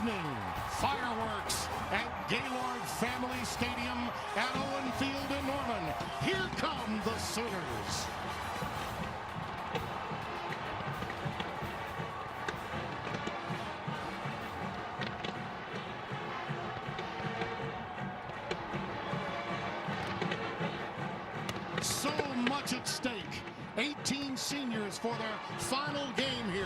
evening, fireworks at Gaylord Family Stadium at Owen Field in Norman. Here come the Sooners. So much at stake. 18 seniors for their final game here,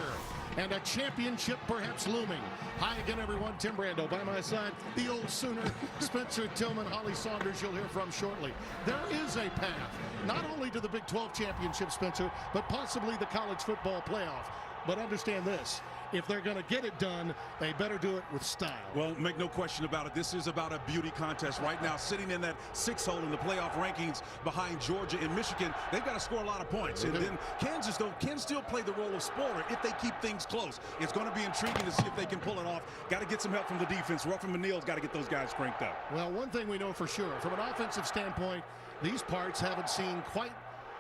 and a championship perhaps looming. Hi again, everyone. Tim Brando by my side. The old Sooner, Spencer Tillman, Holly Saunders, you'll hear from shortly. There is a path, not only to the Big 12 championship, Spencer, but possibly the college football playoff. But understand this, if they're going to get it done, they better do it with style. Well, make no question about it. This is about a beauty contest right now, sitting in that sixth hole in the playoff rankings behind Georgia and Michigan. They've got to score a lot of points. And then Kansas, though, can still play the role of spoiler if they keep things close. It's going to be intriguing to see if they can pull it off. Got to get some help from the defense. Ruffin Manil's got to get those guys cranked up. Well, one thing we know for sure, from an offensive standpoint, these parts haven't seen quite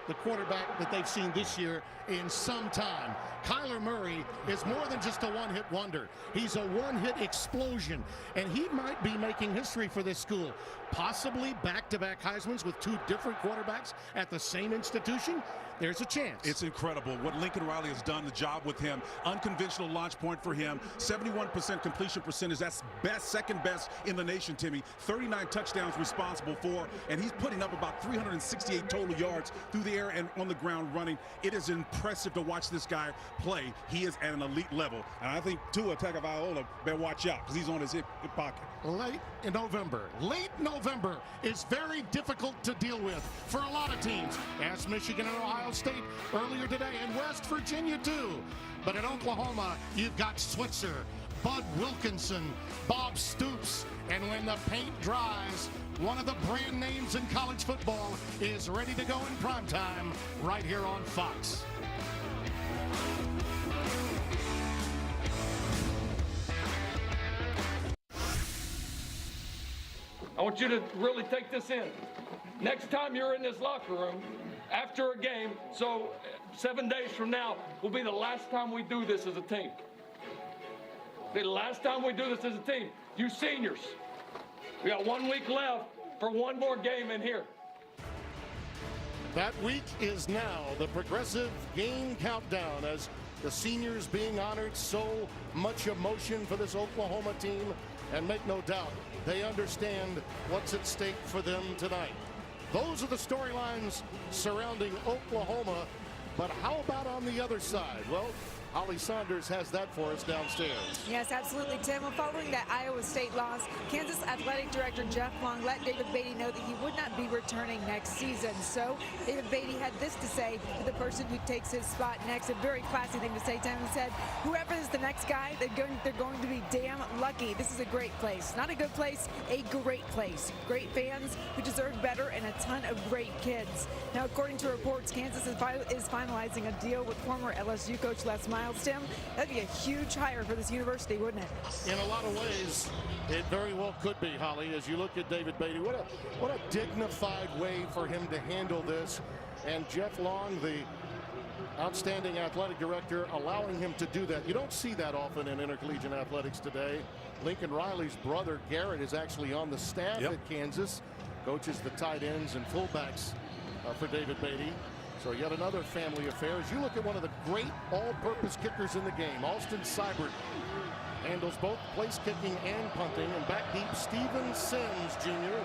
the quarterback that they've seen this year in some time. Kyler Murray is more than just a one-hit wonder. He's a one-hit explosion, and he might be making history for this school. Possibly back-to-back Heismans with two different quarterbacks at the same institution. There's a chance. It's incredible what Lincoln Riley has done, the job with him. Unconventional launch point for him. 71% completion percentage. That's best, second best in the nation, Timmy. 39 touchdowns responsible for, and he's putting up about 368 total yards through the air and on the ground running. It is impressive to watch this guy play. He is at an elite level. And I think Tua Tagovailoa better watch out because he's on his hip pocket. Late November is very difficult to deal with for a lot of teams. As Michigan and Ohio State earlier today, and West Virginia too. But in Oklahoma, you've got Switzer, Bud Wilkinson, Bob Stoops, and when the paint dries, one of the brand names in college football is ready to go in primetime right here on Fox. I want you to really take this in. Next time you're in this locker room, after a game, so 7 days from now, will be the last time we do this as a team. The last time we do this as a team. You seniors, we got 1 week left for one more game in here. That week is now the progressive game countdown as the seniors being honored. So much emotion for this Oklahoma team, and make no doubt, they understand what's at stake for them tonight. Those are the storylines surrounding Oklahoma, but how about on the other side? Well, Holly Saunders has that for us downstairs. Yes, absolutely, Tim. Well, following that Iowa State loss, Kansas Athletic Director Jeff Long let David Beatty know that he would not be returning next season. So David Beatty had this to say to the person who takes his spot next. A very classy thing to say, Tim. He said, whoever is the next guy, they're going to be damn lucky. This is a great place. Not a good place, a great place. Great fans who deserve better and a ton of great kids. Now, according to reports, Kansas is finalizing a deal with former LSU coach Les Miles. Tim, that'd be a huge hire for this university, wouldn't it? In a lot of ways, it very well could be, Holly, as you look at David Beatty. What a dignified way for him to handle this. And Jeff Long, the outstanding athletic director, allowing him to do that. You don't see that often in intercollegiate athletics today. Lincoln Riley's brother, Garrett, is actually on the staff at Kansas, coaches the tight ends and fullbacks for David Beatty. So yet another family affair. As you look at one of the great all-purpose kickers in the game, Alston Seibert handles both place kicking and punting. And back deep, Steven Sims Jr.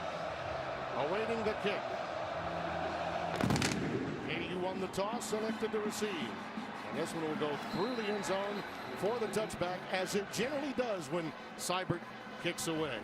awaiting the kick. KU won the toss, selected to receive. And this one will go through the end zone for the touchback, as it generally does when Seibert kicks away.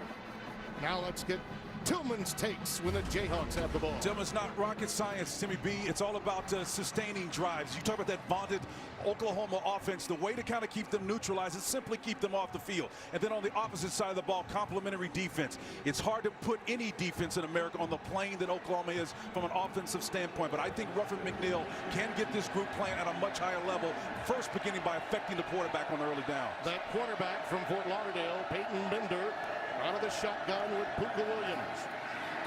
Now let's get Tillman's takes when the Jayhawks have the ball. Tillman's not rocket science, Timmy B. It's all about sustaining drives. You talk about that vaunted Oklahoma offense. The way to kind of keep them neutralized is simply keep them off the field. And then on the opposite side of the ball, complementary defense. It's hard to put any defense in America on the plane that Oklahoma is from an offensive standpoint. But I think Ruffin McNeil can get this group playing at a much higher level, first beginning by affecting the quarterback on early downs. That quarterback from Fort Lauderdale, Peyton Bender, out of the shotgun with Puka Williams.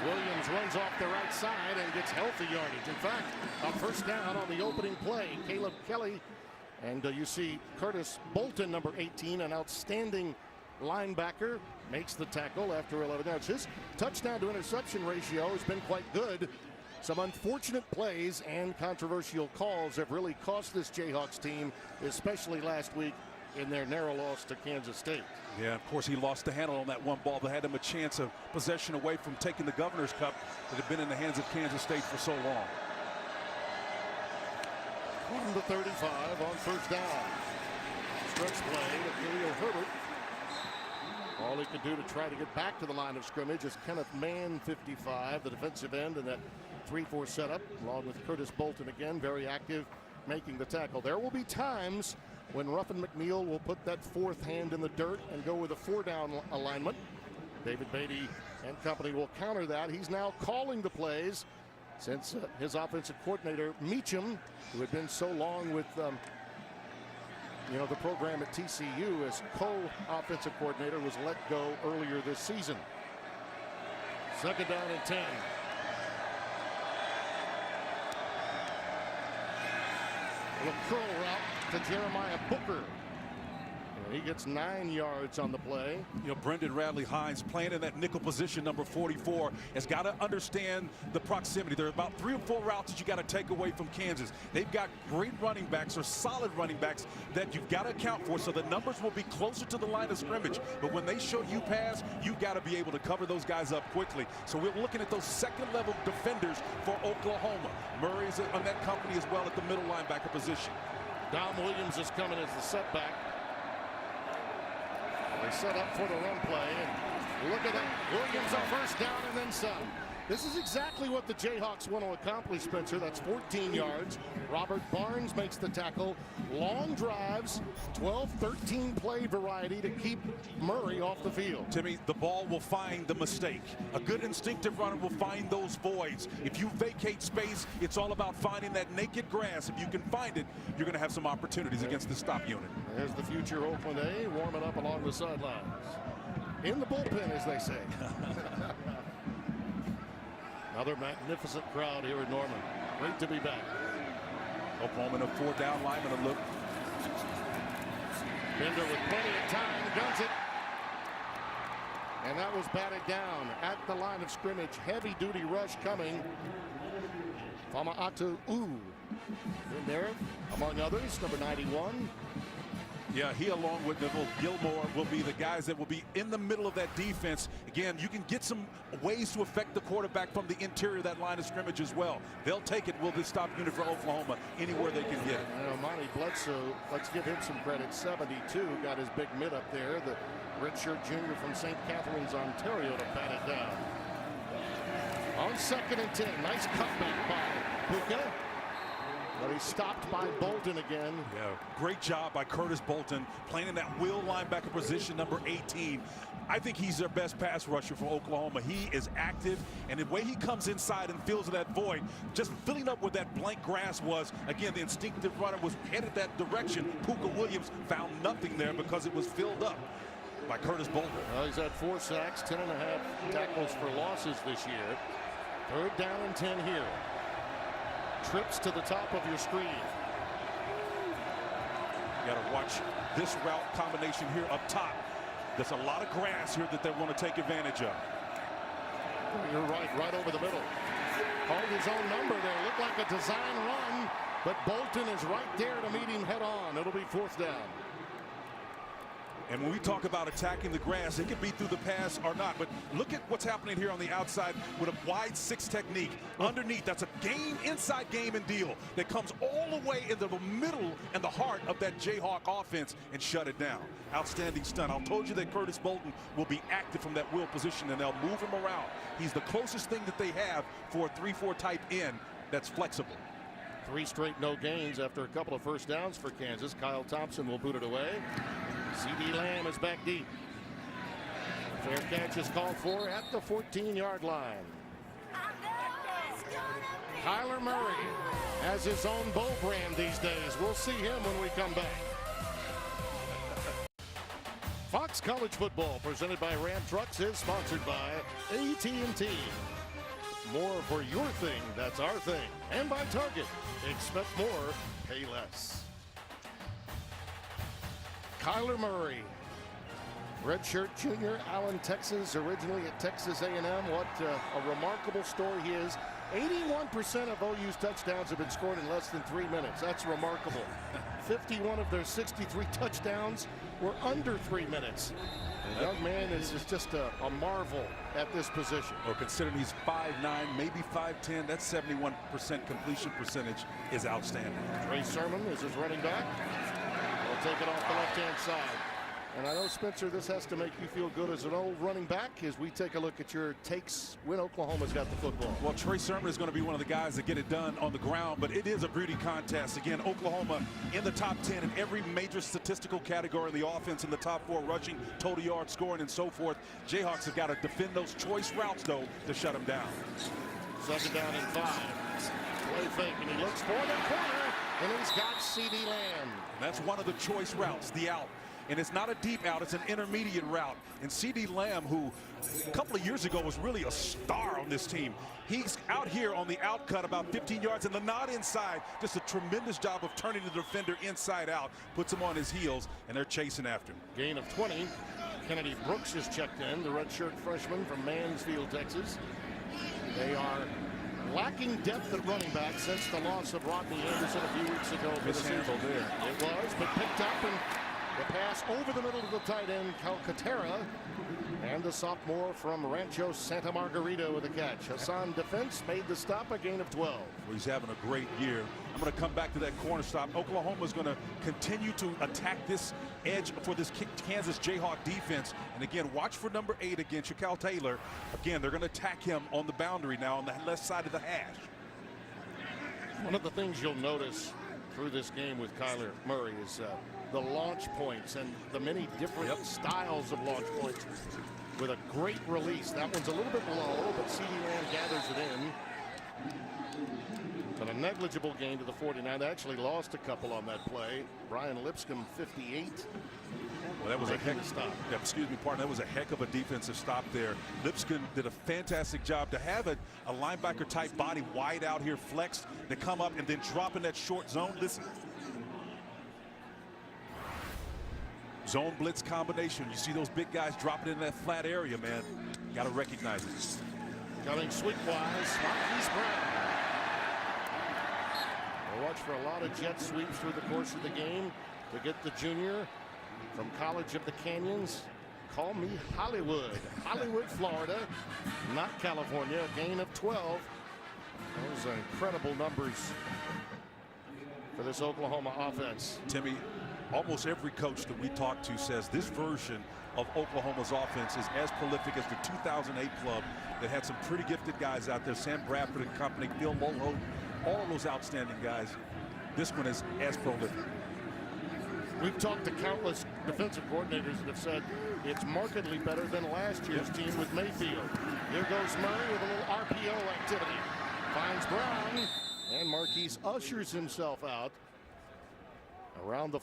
Williams runs off the right side and gets healthy yardage. In fact, a first down on the opening play. Caleb Kelly, and you see Curtis Bolton, number 18, an outstanding linebacker makes the tackle after 11 yards. His touchdown to interception ratio has been quite good. Some unfortunate plays and controversial calls have really cost this Jayhawks team, especially last week in their narrow loss to Kansas State. Yeah, of course, he lost the handle on that one ball that had him a chance of possession away from taking the Governor's Cup that had been in the hands of Kansas State for so long. On the 35 on first down. Stretch play to Khalil Herbert. All he could do to try to get back to the line of scrimmage is Kenneth Mann, 55, the defensive end, in that 3-4 setup, along with Curtis Bolton again, very active, making the tackle. There will be times when Ruffin McNeil will put that fourth hand in the dirt and go with a 4-down alignment. David Beatty and company will counter that. He's now calling the plays since his offensive coordinator, Meacham, who had been so long with the program at TCU as co-offensive coordinator, was let go earlier this season. Second down and 10. A curl route to Jeremiah Booker. And he gets 9 yards on the play. Brendan Radley Hines, playing in that nickel position, number 44, has got to understand the proximity. There are about 3 or 4 routes that you got to take away from Kansas. They've got great running backs, or solid running backs, that you've got to account for, so the numbers will be closer to the line of scrimmage. But when they show you pass, you've got to be able to cover those guys up quickly. So we're looking at those second-level defenders for Oklahoma. Murray's on that company as well at the middle linebacker position. Dom Williams is coming as the setback. They set up for the run play, and look at that. Williams a first down and then some. This is exactly what the Jayhawks want to accomplish, Spencer. That's 14 yards. Robert Barnes makes the tackle. Long drives, 12-13 play variety to keep Murray off the field. Timmy, the ball will find the mistake. A good instinctive runner will find those voids. If you vacate space, it's all about finding that naked grass. If you can find it, you're going to have some opportunities against the stop unit. There's the future Oakland A warming up along the sidelines. In the bullpen, as they say. Another magnificent crowd here in Norman. Great to be back. Oklahoma in a 4-down lineman to look. Bender with plenty of time, guns it. And that was batted down at the line of scrimmage. Heavy duty rush coming. Fama'atu in there, among others, number 91. Yeah, he along with Neville Gilmore will be the guys that will be in the middle of that defense. Again, you can get some ways to affect the quarterback from the interior of that line of scrimmage as well. They'll take it. Will this stop unit for Oklahoma anywhere they can get it? Monty Bledsoe, let's give him some credit. 72, got his big mid up there. The redshirt junior from St. Catharines, Ontario, to pat it down. On 2nd and 10, nice cutback by Puka. But he's stopped by Bolton again. Yeah, great job by Curtis Bolton, playing in that will linebacker position, number 18. I think he's their best pass rusher for Oklahoma. He is active, and the way he comes inside and fills that void, just filling up where that blank grass was. Again, the instinctive runner was headed that direction. Puka Williams found nothing there because it was filled up by Curtis Bolton. Well, he's had 4 sacks, 10.5 tackles for losses this year. 3rd down and 10 here. Trips to the top of your screen. You got to watch this route combination here up top. There's a lot of grass here that they want to take advantage of. You're right over the middle. Called his own number there. Looked like a design run, but Bolton is right there to meet him head on. It'll be 4th down. And when we talk about attacking the grass, it could be through the pass or not. But look at what's happening here on the outside with a wide 6 technique. Underneath, that's a inside game and deal that comes all the way into the middle and the heart of that Jayhawk offense and shut it down. Outstanding stunt. I told you that Curtis Bolton will be active from that will position, and they'll move him around. He's the closest thing that they have for a 3-4 type end that's flexible. 3 straight no gains after a couple of first downs for Kansas. Kyle Thompson will boot it away. C.D. Lamb is back deep. Fair catch is called for at the 14-yard line. Kyler Murray has his own bowl brand these days. We'll see him when we come back. Fox College Football, presented by Ram Trucks, is sponsored by AT&T. More for your thing, that's our thing. And by Target. Expect more, pay less. Kyler Murray, Redshirt junior, Allen, Texas, originally at Texas A&M. What a remarkable story he is. 81% of OU's touchdowns have been scored in less than 3 minutes. That's remarkable. 51 of their 63 touchdowns were under 3 minutes. The young man is just a marvel at this position. Well, considering he's 5'9", maybe 5'10", that 71% completion percentage is outstanding. Trey Sermon is his running back. He'll take it off the left-hand side. And I know, Spencer, this has to make you feel good as an old running back as we take a look at your takes when Oklahoma's got the football. Well, Trey Sermon is going to be one of the guys that get it done on the ground, but it is a beauty contest. Again, Oklahoma in the top 10 in every major statistical category in the offense, in the top 4 rushing, total yard scoring, and so forth. Jayhawks have got to defend those choice routes, though, to shut them down. 2nd down and 5. Play fake, and he looks for the corner, and he's got CD Lamb. That's one of the choice routes, the out. And it's not a deep out, it's an intermediate route. And CD Lamb, who a couple of years ago was really a star on this team, he's out here on the out cut about 15 yards and the nod inside. Just a tremendous job of turning the defender inside out, puts him on his heels, and they're chasing after him. Gain of 20. Kennedy Brooks is checked in, the redshirt freshman from Mansfield, Texas. They are lacking depth at running back since the loss of Rodney Anderson a few weeks ago. Mishandled there. It was, but picked up, and the pass over the middle of the tight end, Calcaterra, and the sophomore from Rancho Santa Margarita with a catch. Hassan Defense made the stop, a gain of 12. Well, he's having a great year. I'm going to come back to that corner stop. Oklahoma's going to continue to attack this edge for this Kansas Jayhawk defense. And again, watch for number 8 against Shaquille Taylor. Again, they're going to attack him on the boundary now on the left side of the hash. One of the things you'll notice through this game with Kyler Murray is the launch points and the many different styles of launch points with a great release. That one's a little bit low, but CD Lamb gathers it in. But a negligible gain to the 49. They actually lost a couple on that play. Brian Lipscomb, 58. Well, that was a heck of a stop. Yeah, excuse me, partner. That was a heck of a defensive stop there. Lipscomb did a fantastic job to have a linebacker type body wide out here, flexed, to come up and then drop in that short zone. Listen. Zone blitz combination. You see those big guys dropping in that flat area, man. Got to recognize it. Coming sweepwise, Marquise Brown. We'll watch for a lot of jet sweeps through the course of the game to get the junior from College of the Canyons. Call me Hollywood. Hollywood, Florida, not California. A gain of 12. Those are incredible numbers for this Oklahoma offense. Timmy, almost every coach that we talk to says this version of Oklahoma's offense is as prolific as the 2008 club that had some pretty gifted guys out there. Sam Bradford and company, Bill Mulholland, all of those outstanding guys. This one is as prolific. We've talked to countless defensive coordinators that have said it's markedly better than last year's team with Mayfield. Here goes Murray with a little RPO activity. Finds Brown, and Marquise ushers himself out around the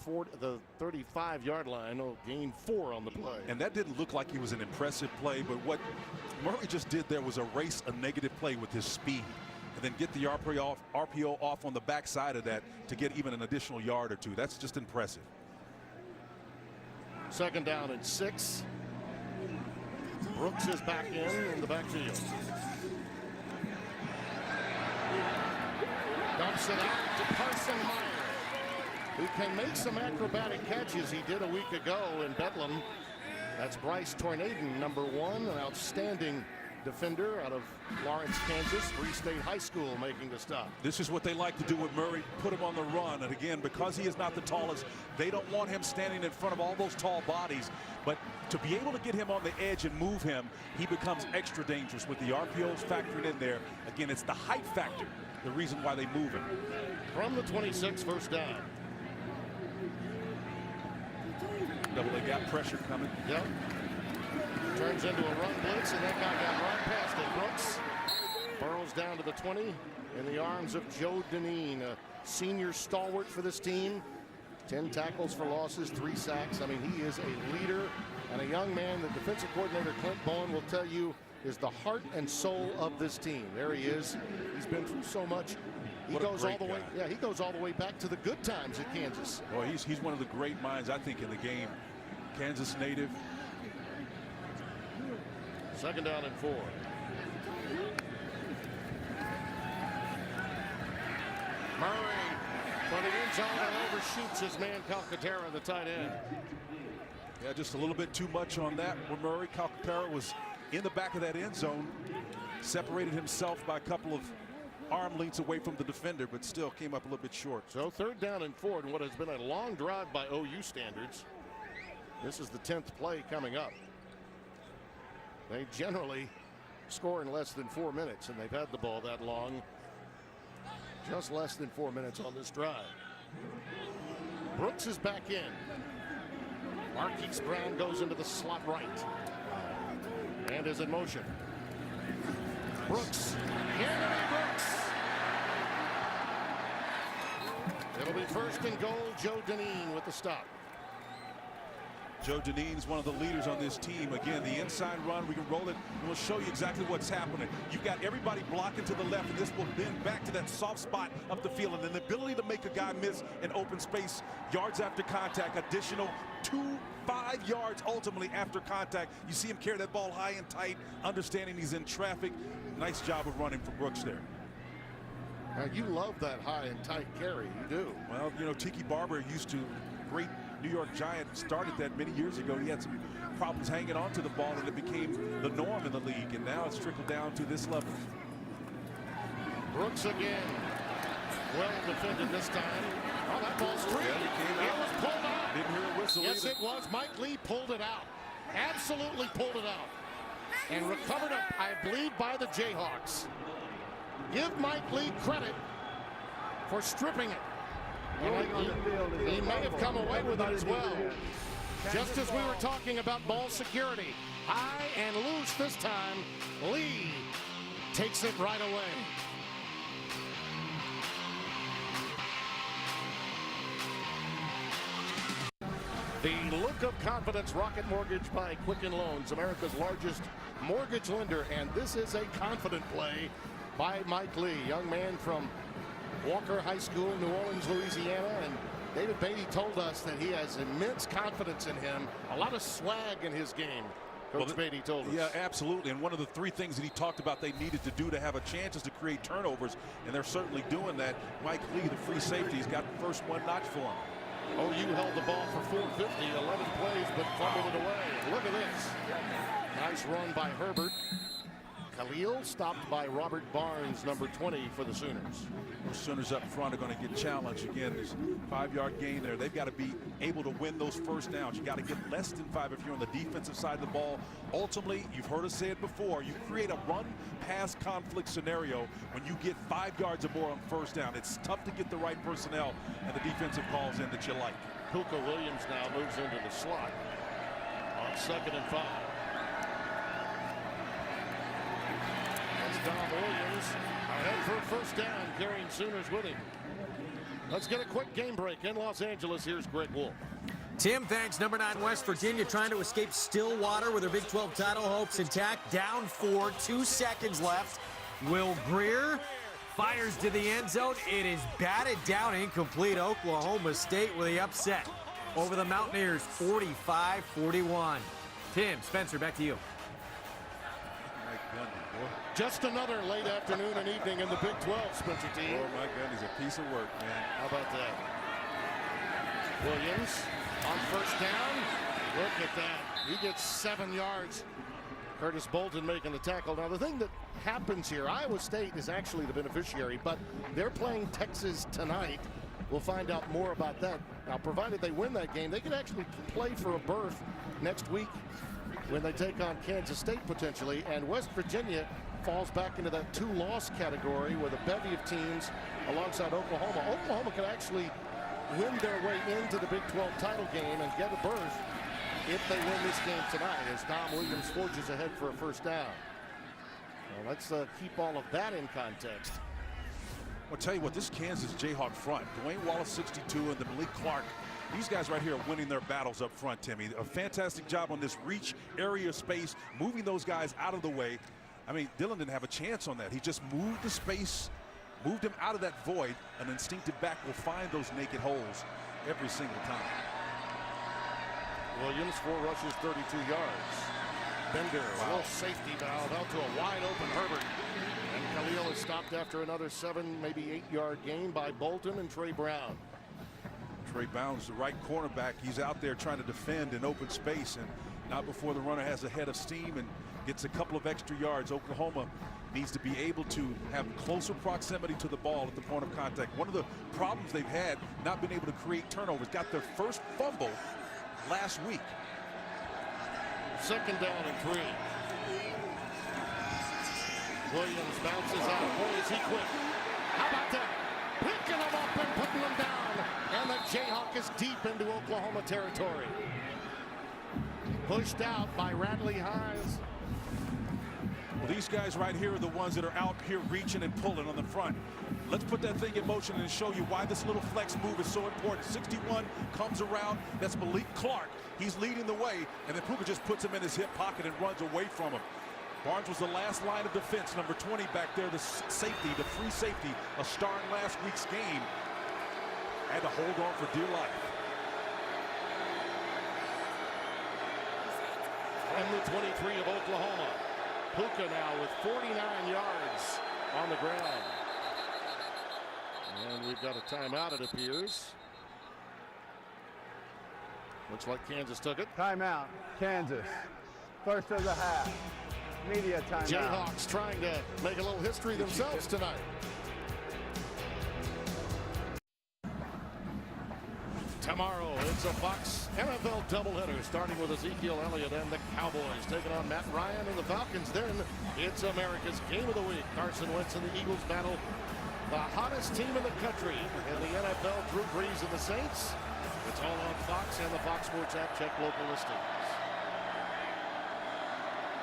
35-yard line. Oh, gain 4 on the play. And that didn't look like he was an impressive play, but what Murray just did there was erase a negative play with his speed and then get the RPO off on the backside of that to get even an additional yard or 2. That's just impressive. 2nd down and 6. Brooks is back in the backfield. Dumps it out to Carson Meyer, who can make some acrobatic catches. He did a week ago in Bedlam. That's Bryce Tornaden, number 1, an outstanding defender out of Lawrence, Kansas, Free State High School, making the stop. This is what they like to do with Murray, put him on the run. And again, because he is not the tallest, they don't want him standing in front of all those tall bodies. But to be able to get him on the edge and move him, he becomes extra dangerous with the RPOs factored in there. Again, it's the height factor, the reason why they move him. From the 26, 1st down. Double A gap pressure coming. Yep. Turns into a run blitz, and that guy got right past it. Brooks burrows down to the 20 in the arms of Joe Deneen, a senior stalwart for this team. 10 tackles for losses, 3 sacks. I mean, he is a leader and a young man. The defensive coordinator, Clint Bowen, will tell you is the heart and soul of this team. There he is. He's been through so much. He goes all the way. Yeah, he goes all the way back to the good times at Kansas. Well, he's one of the great minds, I think, in the game. Kansas native, Second down and 4. Murray for the end zone and overshoots his man Calcaterra, the tight end. Yeah, just a little bit too much on that. Murray Calcaterra was in the back of that end zone, separated himself by a couple of arm lengths away from the defender, but still came up a little bit short. So third down and 4 in what has been a long drive by OU standards. This is the 10th play coming up. They generally score in less than 4 minutes, and they've had the ball that long. Just less than 4 minutes on this drive. Brooks is back in. Marquise Brown goes into the slot right and is in motion. Brooks. Henry Brooks. It'll be first and goal. Joe Dineen with the stop. Joe Dineen's one of the leaders on this team. Again, the inside run, we can roll it, and we'll show you exactly what's happening. You've got everybody blocking to the left, and this will bend back to that soft spot up the field. And then the ability to make a guy miss in open space, yards after contact, additional 5 yards ultimately after contact. You see him carry that ball high and tight, understanding he's in traffic. Nice job of running for Brooks there. Now, you love that high and tight carry. You do. Well, you know, Tiki Barber used to, great New York Giant, started that many years ago. He had some problems hanging on to the ball, and it became the norm in the league, and now it's trickled down to this level. Brooks again. Well defended this time. Oh, that ball's free. Yeah, it was pulled out. Didn't hear a whistle Yes, either. it was. Mike Lee pulled it out. Absolutely pulled it out. And recovered it, I believe, by the Jayhawks. Give Mike Lee credit for stripping it. And he may have come away with it as well. Just as we were talking about ball security. High and loose this time. Lee takes it right away. The look of confidence. Rocket Mortgage by Quicken Loans, America's largest mortgage lender. And this is a confident play by Mike Lee, young man from Walker High School, New Orleans, Louisiana. And David Beatty told us that he has immense confidence in him, a lot of swag in his game. Coach Beatty told us. Yeah, absolutely. And one of the 3 things that he talked about they needed to do to have a chance is to create turnovers, and they're certainly doing that. Mike Lee, the free safety, has got the first one notch for him. OU held the ball for 450, 11 plays, but fumbled it away. Look at this. Nice run by Herbert. Khalil stopped by Robert Barnes, number 20 for the Sooners. Those Sooners up front are going to get challenged. Again, there's a 5-yard gain there. They've got to be able to win those first downs. You got to get less than 5 if you're on the defensive side of the ball. Ultimately, you've heard us say it before, you create a run-pass conflict scenario when you get 5 yards or more on first down. It's tough to get the right personnel and the defensive calls in that you like. Puka Williams now moves into the slot on 2nd and 5. Dom Williams ahead for a first down, carrying Sooners with him. Let's get a quick game break in Los Angeles. Here's Greg Wolf. Tim, thanks. Number 9 West Virginia trying to escape Stillwater with their Big 12 title hopes intact. Down 4, 2 seconds left. Will Greer fires to the end zone. It is batted down, incomplete. Oklahoma State with the upset over the Mountaineers, 45-41. Tim, Spencer, back to you. Just another late afternoon and evening in the Big 12, Spencer T. Oh, my goodness, a piece of work, man. How about that? Williams on first down. Look at that. He gets 7 yards. Curtis Bolton making the tackle. Now, the thing that happens here, Iowa State is actually the beneficiary, but they're playing Texas tonight. We'll find out more about that. Now, provided they win that game, they could actually play for a berth next week when they take on Kansas State potentially. And West Virginia falls back into that 2-loss category with a bevy of teams alongside Oklahoma. Oklahoma could actually win their way into the Big 12 title game and get a berth if they win this game tonight, as Dom Williams forges ahead for a first down. Well, let's keep all of that in context. I'll tell you what, this Kansas Jayhawk front, Dwayne Wallace 62 and the Malik Clark, these guys right here are winning their battles up front, Timmy. A fantastic job on this reach area space, moving those guys out of the way. I mean, Dillon didn't have a chance on that. He just moved the space, moved him out of that void. An instinctive back will find those naked holes every single time. Williams, 4 rushes, 32 yards. Bender, a little safety valve out to a wide open Herbert. And Khalil is stopped after another 7, maybe 8-yard gain by Bolton and Trey Brown. Trey Brown's the right cornerback. He's out there trying to defend in open space, and not before the runner has a head of steam and gets a couple of extra yards. Oklahoma needs to be able to have closer proximity to the ball at the point of contact. One of the problems they've had, not been able to create turnovers. Got their first fumble last week. 2nd down and 3. Williams bounces out. Boy, is he quick. How about that? Picking them up and putting them down. And the Jayhawk is deep into Oklahoma territory. Pushed out by Radley Highs. Well, these guys right here are the ones that are out here reaching and pulling on the front. Let's put that thing in motion and show you why this little flex move is so important. 61 comes around. That's Malik Clark. He's leading the way, and then Puka just puts him in his hip pocket and runs away from him. Barnes was the last line of defense. Number 20 back there, the safety, the free safety, a star in last week's game. Had to hold on for dear life. And the 23 of Oklahoma. Puka now with 49 yards on the ground. And we've got a timeout, it appears. Looks like Kansas took it. Timeout, Kansas. First of the half. Media timeout. Jayhawks trying to make a little history themselves tonight. Tomorrow, it's a Fox NFL doubleheader, starting with Ezekiel Elliott and the Cowboys taking on Matt Ryan and the Falcons. Then it's America's Game of the Week. Carson Wentz and the Eagles battle the hottest team in the country in the NFL, Drew Brees and the Saints. It's all on Fox and the Fox Sports app. Check local listings.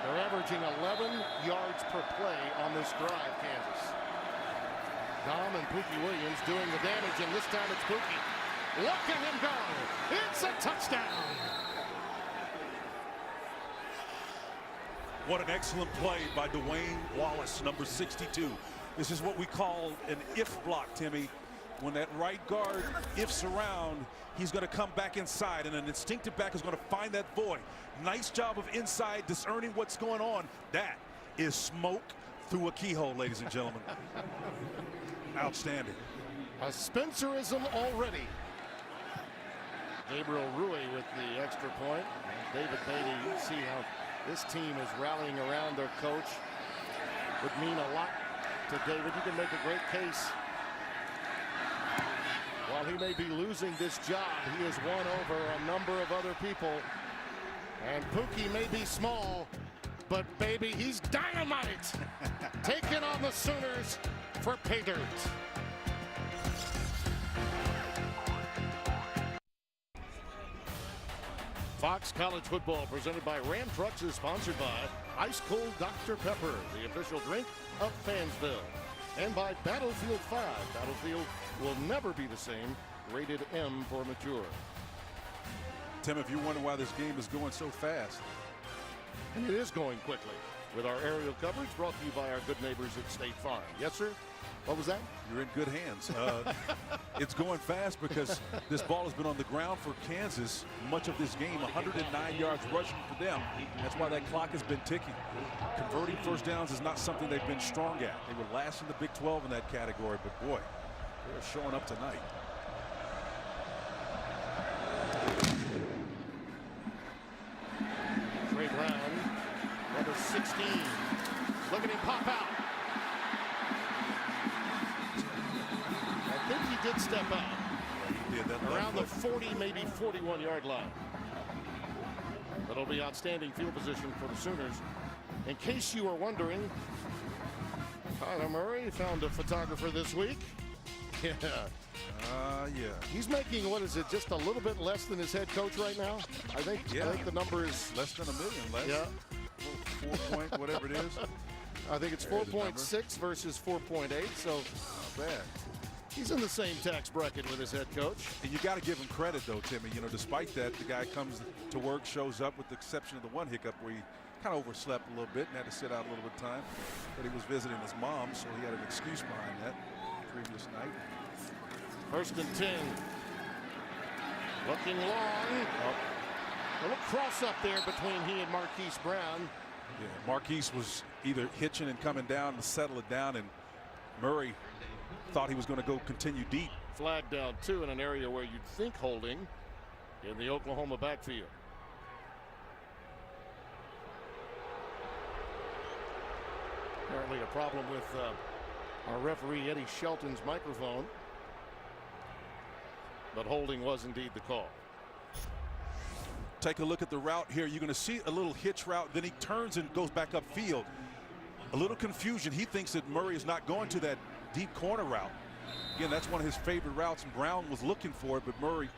They're averaging 11 yards per play on this drive, Kansas. Dom and Pookie Williams doing the damage, and this time it's Pookie. Look at him go. It's a touchdown. What an excellent play by Dwayne Wallace, number 62. This is what we call an if block, Timmy. When that right guard ifs around, he's going to come back inside, and an instinctive back is going to find that void. Nice job of inside discerning what's going on. That is smoke through a keyhole, ladies and gentlemen. Outstanding. A Spencerism already. Gabriel Rui with the extra point. David Beatty, you see how this team is rallying around their coach. Would mean a lot to David. You can make a great case. While he may be losing this job, he has won over a number of other people. And Pookie may be small, but baby, he's dynamite. Taking on the Sooners for pay dirt. Fox College Football presented by Ram Trucks is sponsored by Ice Cold Dr. Pepper, the official drink of Fansville. And by Battlefield 5. Battlefield will never be the same. Rated M for mature. Tim, if you wonder why this game is going so fast. And it is going quickly. With our aerial coverage brought to you by our good neighbors at State Farm. Yes, sir? What was that? You're in good hands. It's going fast because this ball has been on the ground for Kansas much of this game. 109 yards rushing for them. That's why that clock has been ticking. Converting first downs is not something they've been strong at. They were last in the Big 12 in that category, but boy, they're showing up tonight. Trey Brown, number 16. Look at him pop out. I think he did step out. He did that around the 40, maybe 41-yard line. That'll be outstanding field position for the Sooners. In case you were wondering, Kyler Murray found a photographer this week. Yeah. Yeah. He's making, what is it, just a little bit less than his head coach right now? I think the number is less than $1 million. Less. Yeah. 4 point, whatever it is. I think it's 4.6 versus 4.8. So not bad. He's in the same tax bracket with his head coach. And you got to give him credit, though, Timmy. You know, despite that, the guy comes to work, shows up, with the exception of the one hiccup where he kind of overslept a little bit and had to sit out a little bit of time. But he was visiting his mom, so he had an excuse behind that previous night. 1st and 10. Looking long. A little cross up there between he and Marquise Brown. Yeah, Marquise was either hitching and coming down to settle it down, and Murray thought he was going to go continue deep. Flag down 2 in an area where you'd think holding in the Oklahoma backfield. Apparently a problem with our referee Eddie Shelton's microphone, but holding was indeed the call. Take a look at the route here. You're going to see a little hitch route, then he turns and goes back upfield. A little confusion. He thinks that Murray is not going to that deep corner route. Again, that's one of his favorite routes, and Brown was looking for it, but Murray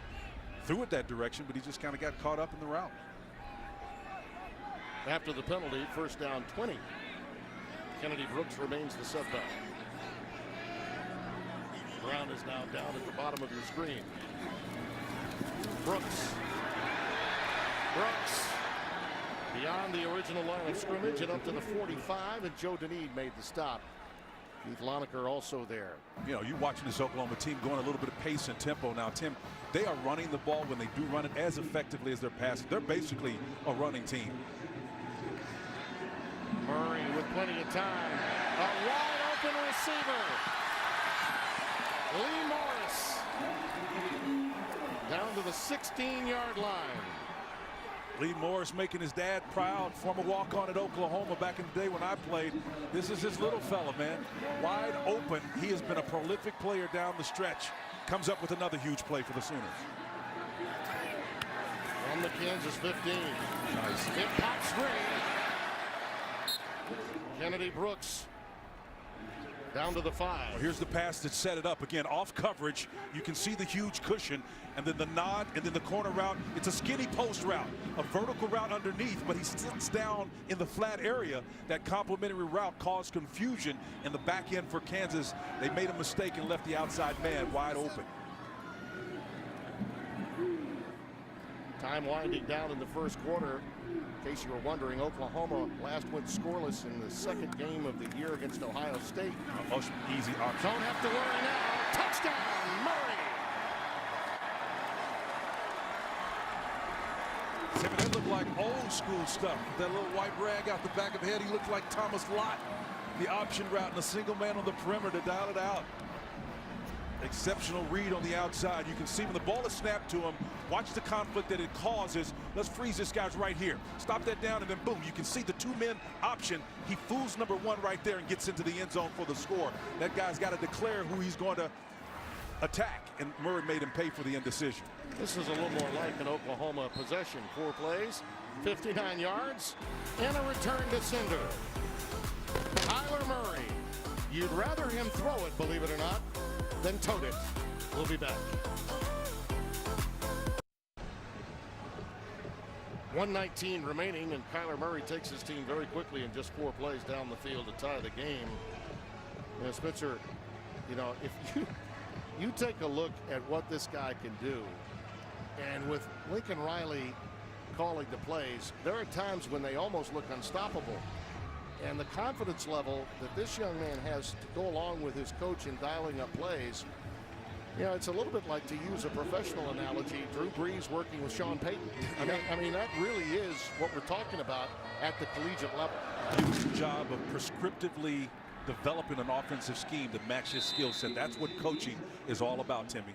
threw it that direction, but he just kind of got caught up in the route. After the penalty, first down 20. Kennedy Brooks remains the setback. Brown is now down at the bottom of your screen. Brooks beyond the original line of scrimmage and up to the 45, and Joe Deneen made the stop. Keith Loneker also there. You know, you're watching this Oklahoma team going a little bit of pace and tempo now. Tim, they are running the ball when they do run it as effectively as they're passing. They're basically a running team. Murray with plenty of time. A wide open receiver. Lee Morris down to the 16-yard line. Lee Morris making his dad proud. Former walk-on at Oklahoma back in the day when I played. This is his little fella, man. Wide open. He has been a prolific player down the stretch. Comes up with another huge play for the Sooners. From the Kansas 15. Nice. It pops free. Kennedy Brooks down to the 5. Well, here's the pass that set it up. Again, off coverage. You can see the huge cushion, and then the nod, and then the corner route. It's a skinny post route, a vertical route underneath, but he sits down in the flat area. That complementary route caused confusion in the back end for Kansas. They made a mistake and left the outside man wide open. Time winding down in the first quarter. In case you were wondering, Oklahoma last went scoreless in the second game of the year against Ohio State. Most easy option. Don't have to worry now. Touchdown, Murray. Timmy, that looked like old school stuff. That little white rag out the back of the head. He looked like Thomas Lott. The option route and a single man on the perimeter to dial it out. Exceptional read on the outside. You can see when the ball is snapped to him, watch the conflict that it causes. Let's freeze this guy's right here. Stop that down, and then boom, you can see the two-men option. He fools number 1 right there and gets into the end zone for the score. That guy's got to declare who he's going to attack, and Murray made him pay for the indecision. This is a little more like an Oklahoma possession. 4 plays, 59 yards, and a return to sender. Kyler Murray. You'd rather him throw it, believe it or not, than tote it. We'll be back. 1:19 remaining, and Kyler Murray takes his team very quickly in just 4 plays down the field to tie the game. You know, Spencer, you know, if you take a look at what this guy can do, and with Lincoln Riley calling the plays, there are times when they almost look unstoppable. And the confidence level that this young man has to go along with his coach in dialing up plays, you know, it's a little bit like, to use a professional analogy, Drew Brees working with Sean Payton. I mean, that really is what we're talking about at the collegiate level. Huge job of prescriptively developing an offensive scheme to match his skill set. That's what coaching is all about, Timmy.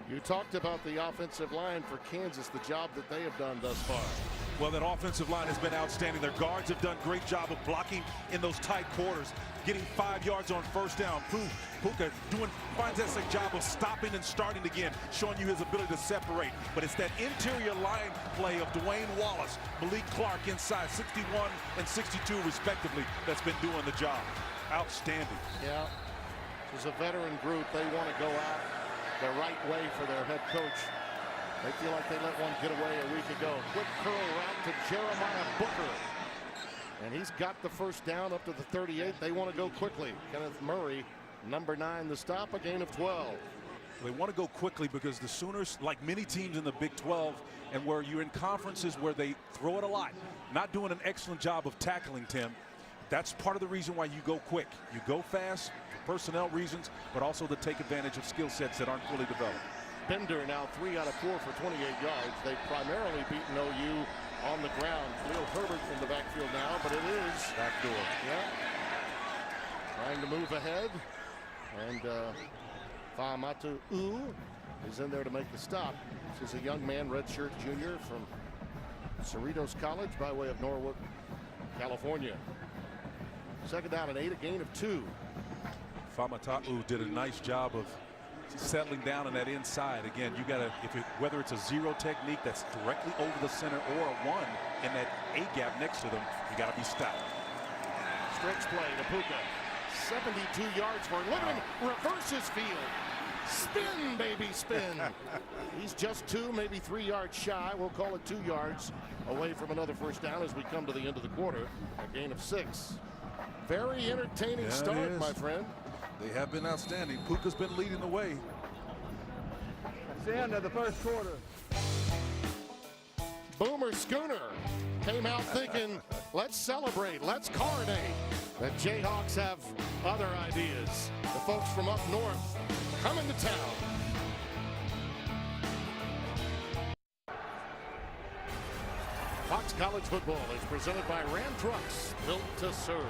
You talked about the offensive line for Kansas, the job that they have done thus far. Well, that offensive line has been outstanding. Their guards have done a great job of blocking in those tight quarters, getting 5 yards on first down. Puka finds that job of stopping and starting again, showing you his ability to separate. But it's that interior line play of Dwayne Wallace, Malik Clark inside, 61 and 62 respectively, that's been doing the job. Outstanding. Yeah, this is a veteran group. They want to go out the right way for their head coach. They feel like they let one get away a week ago. Quick curl route to Jeremiah Booker. And he's got the first down up to the 38. They want to go quickly. Kenneth Murray, number 9, the stop, a gain of 12. They want to go quickly because the Sooners, like many teams in the Big 12, and where you're in conferences where they throw it a lot, not doing an excellent job of tackling, Tim. That's part of the reason why you go quick. You go fast for personnel reasons, but also to take advantage of skill sets that aren't fully developed. Bender now 3 out of 4 for 28 yards. They've primarily beaten OU on the ground. Khalil Herbert in the backfield now, but it is backdoor. Yeah. Trying to move ahead. And Fa'amatu is in there to make the stop. This is a young man, redshirt junior from Cerritos College by way of Norwood, California. Second down and 8, a gain of 2. Fa'amatu did a nice job of settling down on that inside. Again, you gotta, whether it's a zero technique that's directly over the center or a 1 in that A gap next to them, you gotta be stopped. Stretch play to Puka. 72 yards for Littman. Reverses field. Spin, baby, spin. He's just 2, maybe 3 yards shy. We'll call it 2 yards away from another first down as we come to the end of the quarter. A gain of 6. Very entertaining start, my friend. They have been outstanding. Puka's been leading the way. That's the end of the first quarter. Boomer Schooner came out thinking, let's celebrate, let's coronate. The Jayhawks have other ideas. The folks from up north coming to town. Fox College football is presented by Ram Trucks, built to serve.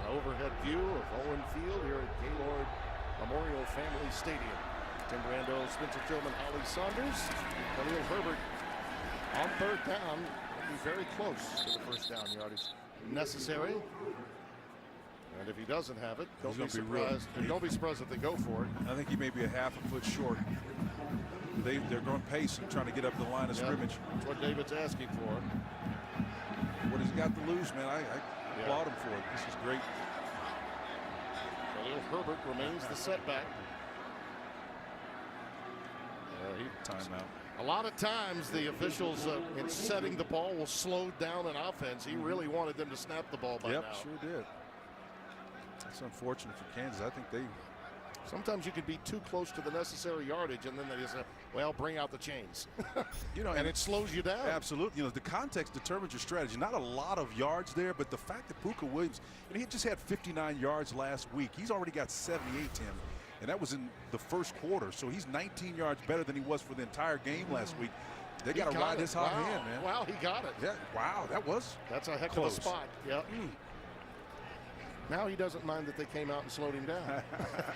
An overhead view of Owen Field here at Gaylord Memorial Family Stadium. Tim Brando, Spencer Tillman, Holly Saunders, Khalil Herbert on third down. Be very close to the first down yardage necessary. And if he doesn't have it, don't be surprised. Don't be surprised if they go for it. I think he may be a half a foot short. They're going pace and trying to get up the line of scrimmage. That's what David's asking for. What has he got to lose, man? I applaud him for it. This is great. Khalil Herbert remains the setback. Timeout. A lot of times the officials in setting the ball will slow down an offense. He really wanted them to snap the ball by now. Yep, sure did. That's unfortunate for Kansas. I think they... Sometimes you can be too close to the necessary yardage, and then they just say, well, bring out the chains. And it slows you down. Absolutely. The context determines your strategy. Not a lot of yards there, but the fact that Puka Williams, he just had 59 yards last week. He's already got 78, Tim, and that was in the first quarter. So he's 19 yards better than he was for the entire game last week. They got to ride his hot hand, man. Wow, he got it. Yeah, wow, that's a heck close. of a spot. Yep. Now he doesn't mind that they came out and slowed him down.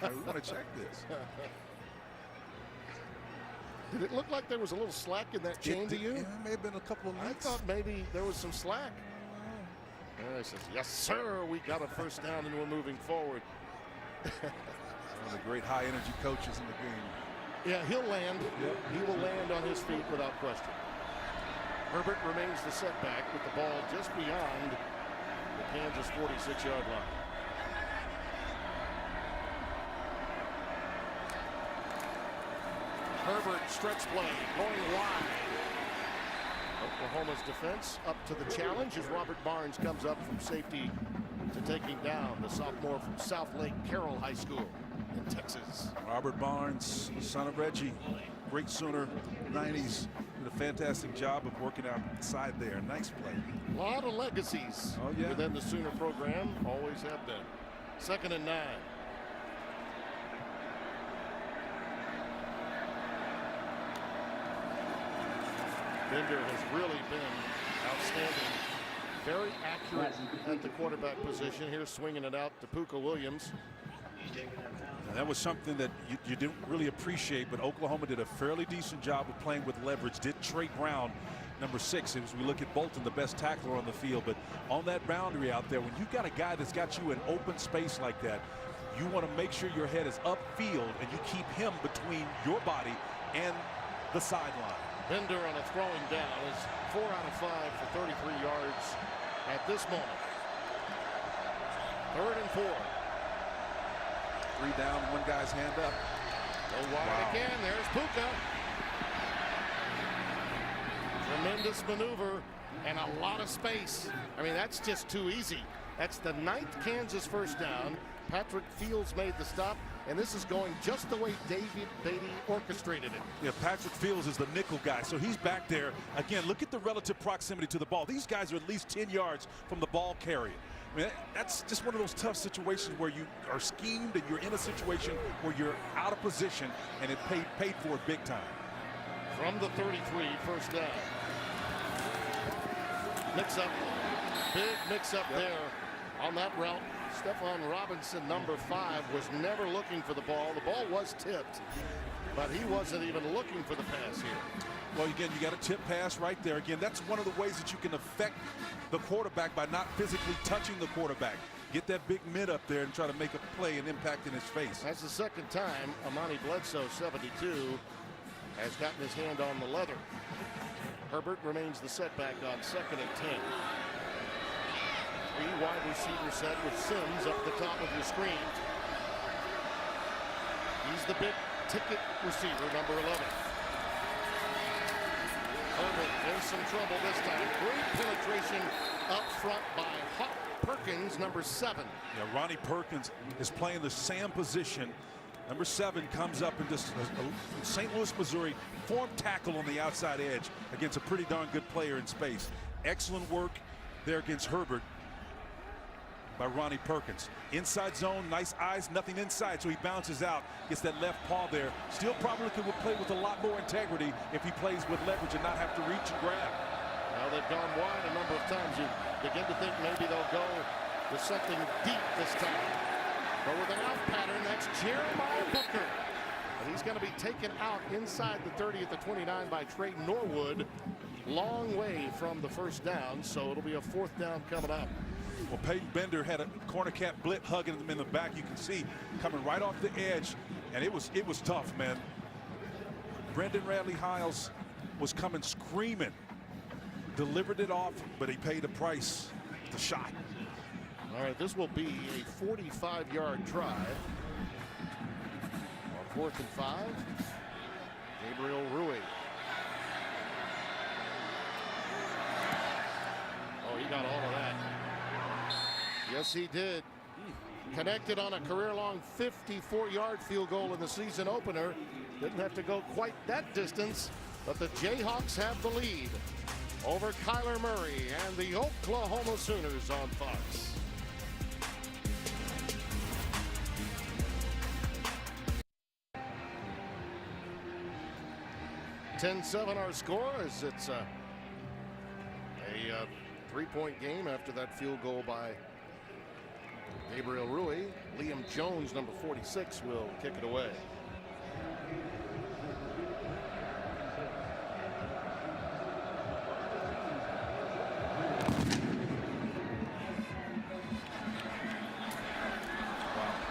We want to check this. Did it look like there was a little slack in that chain to you? Yeah, it may have been a couple of minutes. I thought maybe there was some slack. And I says, yes, sir, we got a first down and we're moving forward. One of the great high-energy coaches in the game. Yeah, he'll land. Yep. He will land on his feet without question. Herbert remains the setback with the ball just beyond the Kansas 46-yard line. Herbert stretch play going wide. Oklahoma's defense up to the challenge as Robert Barnes comes up from safety to taking down the sophomore from South Lake Carroll High School in Texas. Robert Barnes, son of Reggie, great Sooner, 90s. Did a fantastic job of working outside there. Nice play. A lot of legacies within the Sooner program, always have been. 2nd and 9. Bender has really been outstanding. Very accurate at the quarterback position. Here swinging it out to Puka Williams. And that was something that you didn't really appreciate, but Oklahoma did a fairly decent job of playing with leverage. Did Trey Brown, number 6, as we look at Bolton, the best tackler on the field. But on that boundary out there, when you've got a guy that's got you in open space like that, you want to make sure your head is upfield and you keep him between your body and the sideline. Bender on a throwing down is 4 out of 5 for 33 yards at this moment. 3rd and 4. 3 down, 1 guy's hand up. Go wide again. There's Puka. Tremendous maneuver and a lot of space. I mean, that's just too easy. That's the 9th Kansas first down. Patrick Fields made the stop, and this is going just the way David Beatty orchestrated it. Yeah, Patrick Fields is the nickel guy, so he's back there. Again, look at the relative proximity to the ball. These guys are at least 10 yards from the ball carrier. I mean, that's just one of those tough situations where you are schemed and you're in a situation where you're out of position, and it paid for it big time. From the 33, first down. Mix-up. Big mix-up there on that route. Stephon Robinson, number 5, was never looking for the ball. The ball was tipped, but he wasn't even looking for the pass here. Well, again, you got a tip pass right there. Again, that's one of the ways that you can affect the quarterback by not physically touching the quarterback. Get that big mid up there and try to make a play and impact in his face. That's the second time Amani Bledsoe, 72, has gotten his hand on the leather. Herbert remains the setback on 2nd and 10. 3 wide receiver set with Sims up the top of your screen. He's the big ticket receiver, number 11. Herbert in some trouble this time. Great penetration up front by Perkins, number 7. Yeah, Ronnie Perkins is playing the Sam position. Number 7 comes up and just St. Louis, Missouri, form tackle on the outside edge against a pretty darn good player in space. Excellent work there against Herbert by Ronnie Perkins. Inside zone, nice eyes, nothing inside, so he bounces out, gets that left paw there. Still probably could play with a lot more integrity if he plays with leverage and not have to reach and grab. Now they've gone wide a number of times. You begin to think maybe they'll go with something deep this time. But with an out pattern, that's Jeremiah Booker. And he's going to be taken out inside the 30 at the 29 by Trey Norwood. Long way from the first down, so it'll be a 4th down coming up. Well, Peyton Bender had a corner cat blitz hugging him in the back. You can see coming right off the edge, and it was tough, man. Brendan Radley Hiles was coming screaming, delivered it off, but he paid a price. The shot. All right, this will be a 45-yard drive. On 4th and 5, Gabriel Rui. Oh, he got all of that. Yes, he did. Connected on a career-long 54-yard field goal in the season opener. Didn't have to go quite that distance, but the Jayhawks have the lead over Kyler Murray and the Oklahoma Sooners on Fox. (10-7) our score as it's a 3-point game after that field goal by Gabriel Rui. Liam Jones, number 46, will kick it away.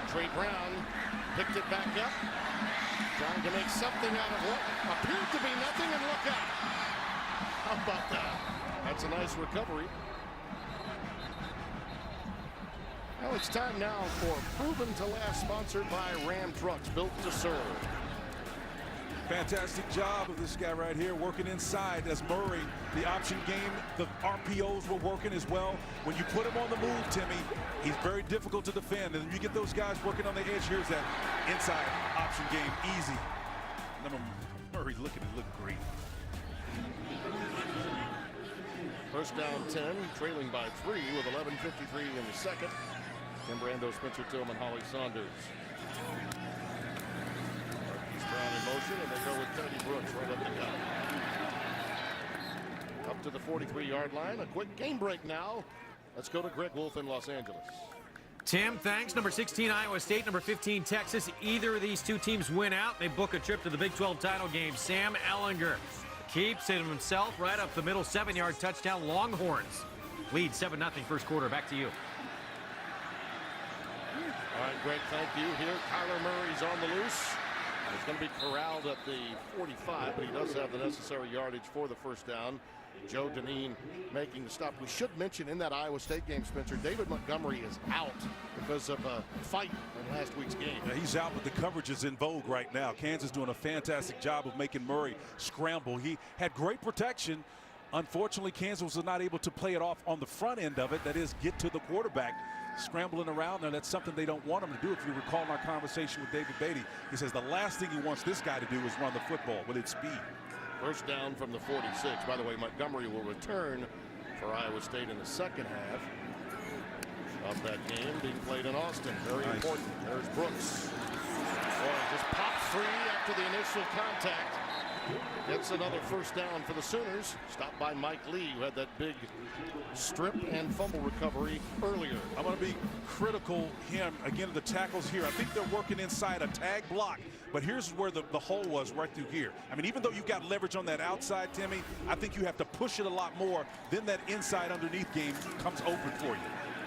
Trey Brown picked it back up, trying to make something out of what appeared to be nothing, and look out. How about that? That's a nice recovery. Well, it's time now for Proven to Last, sponsored by Ram Trucks, built to serve. Fantastic job of this guy right here, working inside as Murray. The option game, the RPOs were working as well. When you put him on the move, Timmy, he's very difficult to defend. And you get those guys working on the edge. Here's that inside option game, easy. Number Murray, look great. First down 10, trailing by 3 with 11:53 in the second. Tim Brando, Spencer Tillman, Holly Saunders. Marquise Brown in motion, and they go with Teddy Brooks right up the gut. Up to the 43-yard line. A quick game break now. Let's go to Greg Wolf in Los Angeles. Tim, thanks. Number 16, Iowa State. Number 15, Texas. Either of these two teams win out, they book a trip to the Big 12 title game. Sam Ehlinger keeps it himself right up the middle. 7-yard touchdown. Longhorns lead 7-0 first quarter. Back to you. All right, Greg, thank you. Here, Kyler Murray's on the loose. He's going to be corralled at the 45, but he does have the necessary yardage for the first down. Joe Deneen making the stop. We should mention in that Iowa State game, Spencer, David Montgomery is out because of a fight in last week's game. Yeah, he's out, but the coverage is in vogue right now. Kansas doing a fantastic job of making Murray scramble. He had great protection. Unfortunately, Kansas was not able to play it off on the front end of it. That is, get to the quarterback. Scrambling around, and that's something they don't want him to do. If you recall in our conversation with David Beatty, he says the last thing he wants this guy to do is run the football with its speed. First down from the 46. By the way, Montgomery will return for Iowa State in the second half. of that game being played in Austin. Very important. There's Brooks. Boy, just popped free after the initial contact. Gets another first down for the Sooners. Stopped by Mike Lee, who had that big strip and fumble recovery earlier. I'm going to be critical him again. The tackles here, I think they're working inside a tag block, but here's where the hole was, right through here. I mean, even though you got leverage on that outside, Timmy, I think you have to push it a lot more. Then that inside underneath game comes open for you.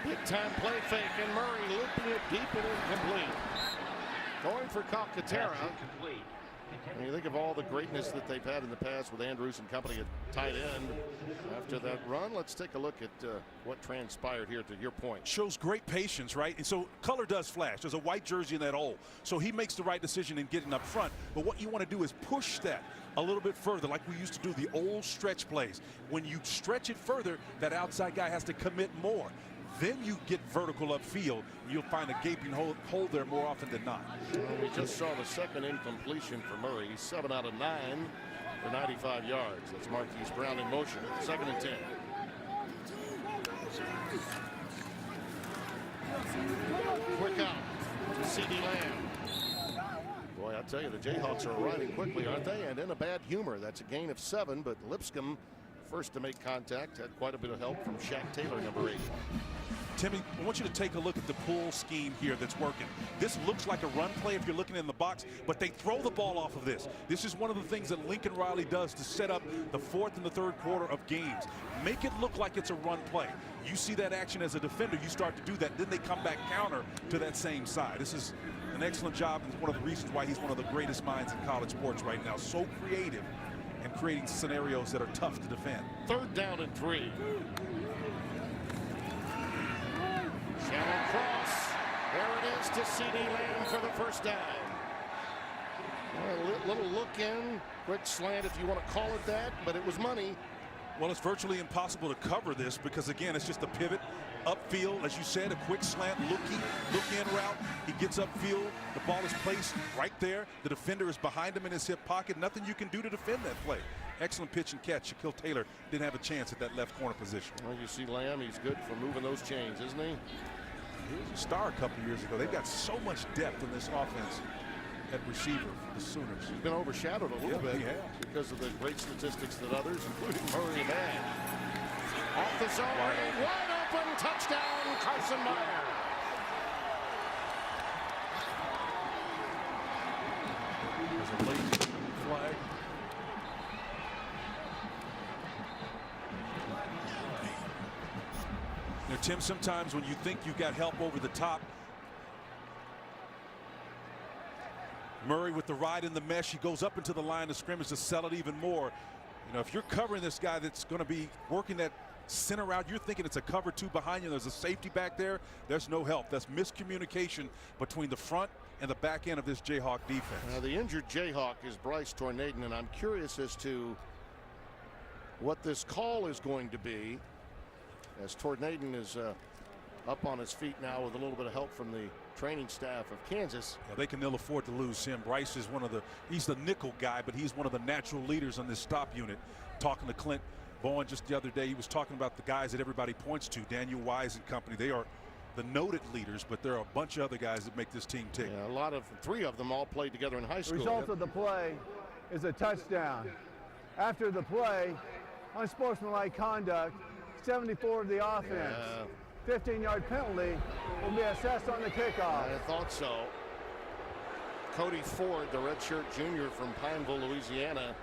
Big time play fake, and Murray looping it deep and incomplete. Going for Calcaterra. When you think of all the greatness that they've had in the past with Andrews and company at tight end, after that run, let's take a look at what transpired here to your point. Shows great patience, right? And so color does flash. There's a white jersey in that hole. So he makes the right decision in getting up front. But what you want to do is push that a little bit further, like we used to do the old stretch plays. When you stretch it further, that outside guy has to commit more. Then you get vertical upfield. You'll find a gaping hole there more often than not. Well, we just saw the second incompletion for Murray. 7 out of 9 for 95 yards. That's Marquise Brown in motion. 2nd and 10. Quick out to C.D. Lamb. Boy, I tell you, the Jayhawks are arriving quickly, aren't they? And in a bad humor. That's a gain of 7, but Lipscomb first to make contact. Had quite a bit of help from Shaq Taylor, number 8. Timmy, I want you to take a look at the pull scheme here that's working. This looks like a run play if you're looking in the box, but they throw the ball off of this. This is one of the things that Lincoln Riley does to set up the 4th and the 3rd quarter of games. Make it look like it's a run play. You see that action as a defender, you start to do that, then they come back counter to that same side. This is an excellent job, and one of the reasons why he's one of the greatest minds in college sports right now. So creative and creating scenarios that are tough to defend. 3rd down and 3. Shannon cross. There it is to C.D. Lamb for the first down. A little look in, quick slant if you want to call it that, but it was money. Well, it's virtually impossible to cover this because, again, it's just a pivot upfield. As you said, a quick slant, look-in route. He gets upfield. The ball is placed right there. The defender is behind him in his hip pocket. Nothing you can do to defend that play. Excellent pitch and catch. Shaquille Taylor didn't have a chance at that left corner position. Well, you see Lamb, he's good for moving those chains, isn't he? He was a star a couple years ago. They've got so much depth in this offense at receiver for the Sooners. He's been overshadowed a little bit because of the great statistics that others, including Murray, have had. Off the zone, wide open, touchdown, Carson Meyer. There's a late flag. Now, Tim, sometimes when you think you've got help over the top, Murray with the ride in the mesh, he goes up into the line of scrimmage to sell it even more. You know, if you're covering this guy that's going to be working that center route, you're thinking it's a cover 2 behind you. There's a safety back there. There's no help. That's miscommunication between the front and the back end of this Jayhawk defense. Now, the injured Jayhawk is Bryce Tornaden, and I'm curious as to what this call is going to be, as Tornaden is up on his feet now with a little bit of help from the training staff of Kansas. Yeah, they can ill afford to lose him. Bryce is he's the nickel guy, but he's one of the natural leaders on this stop unit. Talking to Clint Bowen just the other day, he was talking about the guys that everybody points to, Daniel Wise and company. They are the noted leaders, but there are a bunch of other guys that make this team tick. Yeah, 3 of them all played together in high school. The result of the play is a touchdown. After the play, unsportsmanlike conduct, 74 of the offense. 15-yard penalty will be assessed on the kickoff. I thought so. Cody Ford, the redshirt junior from Pineville, Louisiana,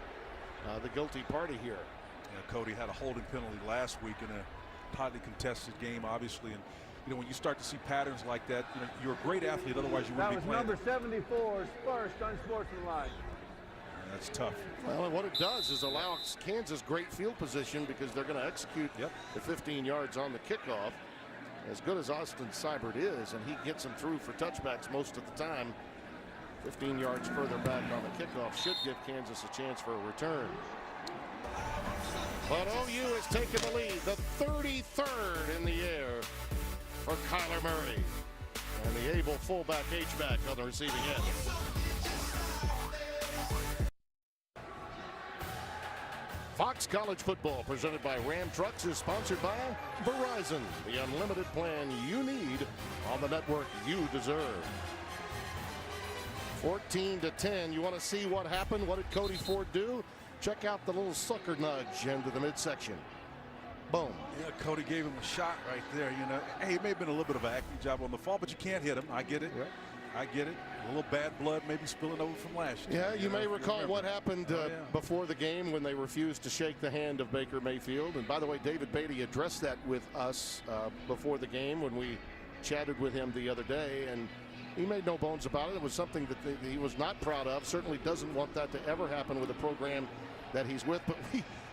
the guilty party here. Yeah, Cody had a holding penalty last week in a hotly contested game, obviously. And, you know, when you start to see patterns like that, you know, you're a great athlete, otherwise you wouldn't be playing. That was number 74's first unsportsmanlike. That's tough. Well, and what it does is allow Kansas great field position because they're going to execute the 15 yards on the kickoff. As good as Austin Seibert is, and he gets them through for touchbacks most of the time, 15 yards further back on the kickoff should give Kansas a chance for a return. But OU has taken the lead, the 33rd in the air for Kyler Murray. And the able fullback H-back on the receiving end. Fox College Football, presented by Ram Trucks, is sponsored by Verizon, the unlimited plan you need on the network you deserve. 14-10. You want to see what happened? What did Cody Ford do? Check out the little sucker nudge into the midsection. Boom. Yeah, Cody gave him a shot right there. You know, hey, it may have been a little bit of an acting job on the fall, but you can't hit him. I get it. Yep. I get it. A little bad blood maybe spilling over from last year. Yeah, you may recall what happened before the game when they refused to shake the hand of Baker Mayfield. And by the way, David Beatty addressed that with us before the game when we chatted with him the other day, and he made no bones about it. It was something that he was not proud of. Certainly doesn't want that to ever happen with a program that he's with. But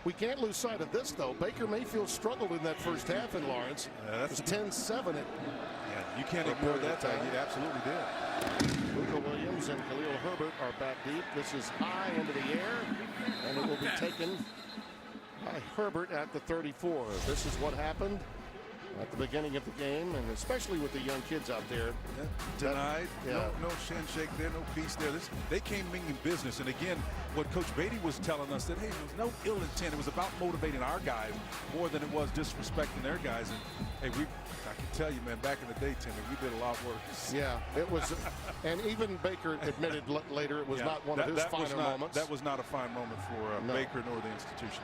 we can't lose sight of this, though. Baker Mayfield struggled in that first half in Lawrence. It was 10-7. Yeah, you can't ignore that. He absolutely did. Luka Williams and Khalil Herbert are back deep. This is high into the air, and it will be taken by Herbert at the 34. This is what happened at the beginning of the game, and especially with the young kids out there. Denied. No handshake there, no peace there. They came meaning business. And again, what Coach Beatty was telling us that, hey, there was no ill intent. It was about motivating our guys more than it was disrespecting their guys. And hey, I can tell you, man, back in the day, Timmy, we did a lot worse. Yeah, it was. And even Baker admitted later it was not one of his finer moments. That was not a fine moment for Baker nor the institution.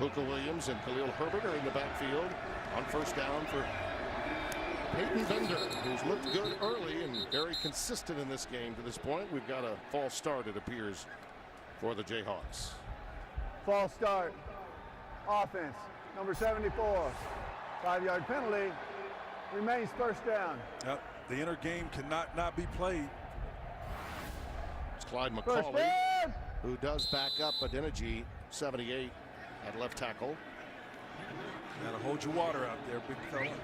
Luka Williams and Khalil Herbert are in the backfield on first down for Peyton Bender, who's looked good early and very consistent in this game to this point. We've got a false start, it appears, for the Jayhawks. False start. Offense. Number 74. 5-yard penalty. Remains first down. Yep. The inner game cannot not be played. It's Clyde McCauley, who does back up Adeniji, 78, at left tackle. Got to hold your water out there, big fella.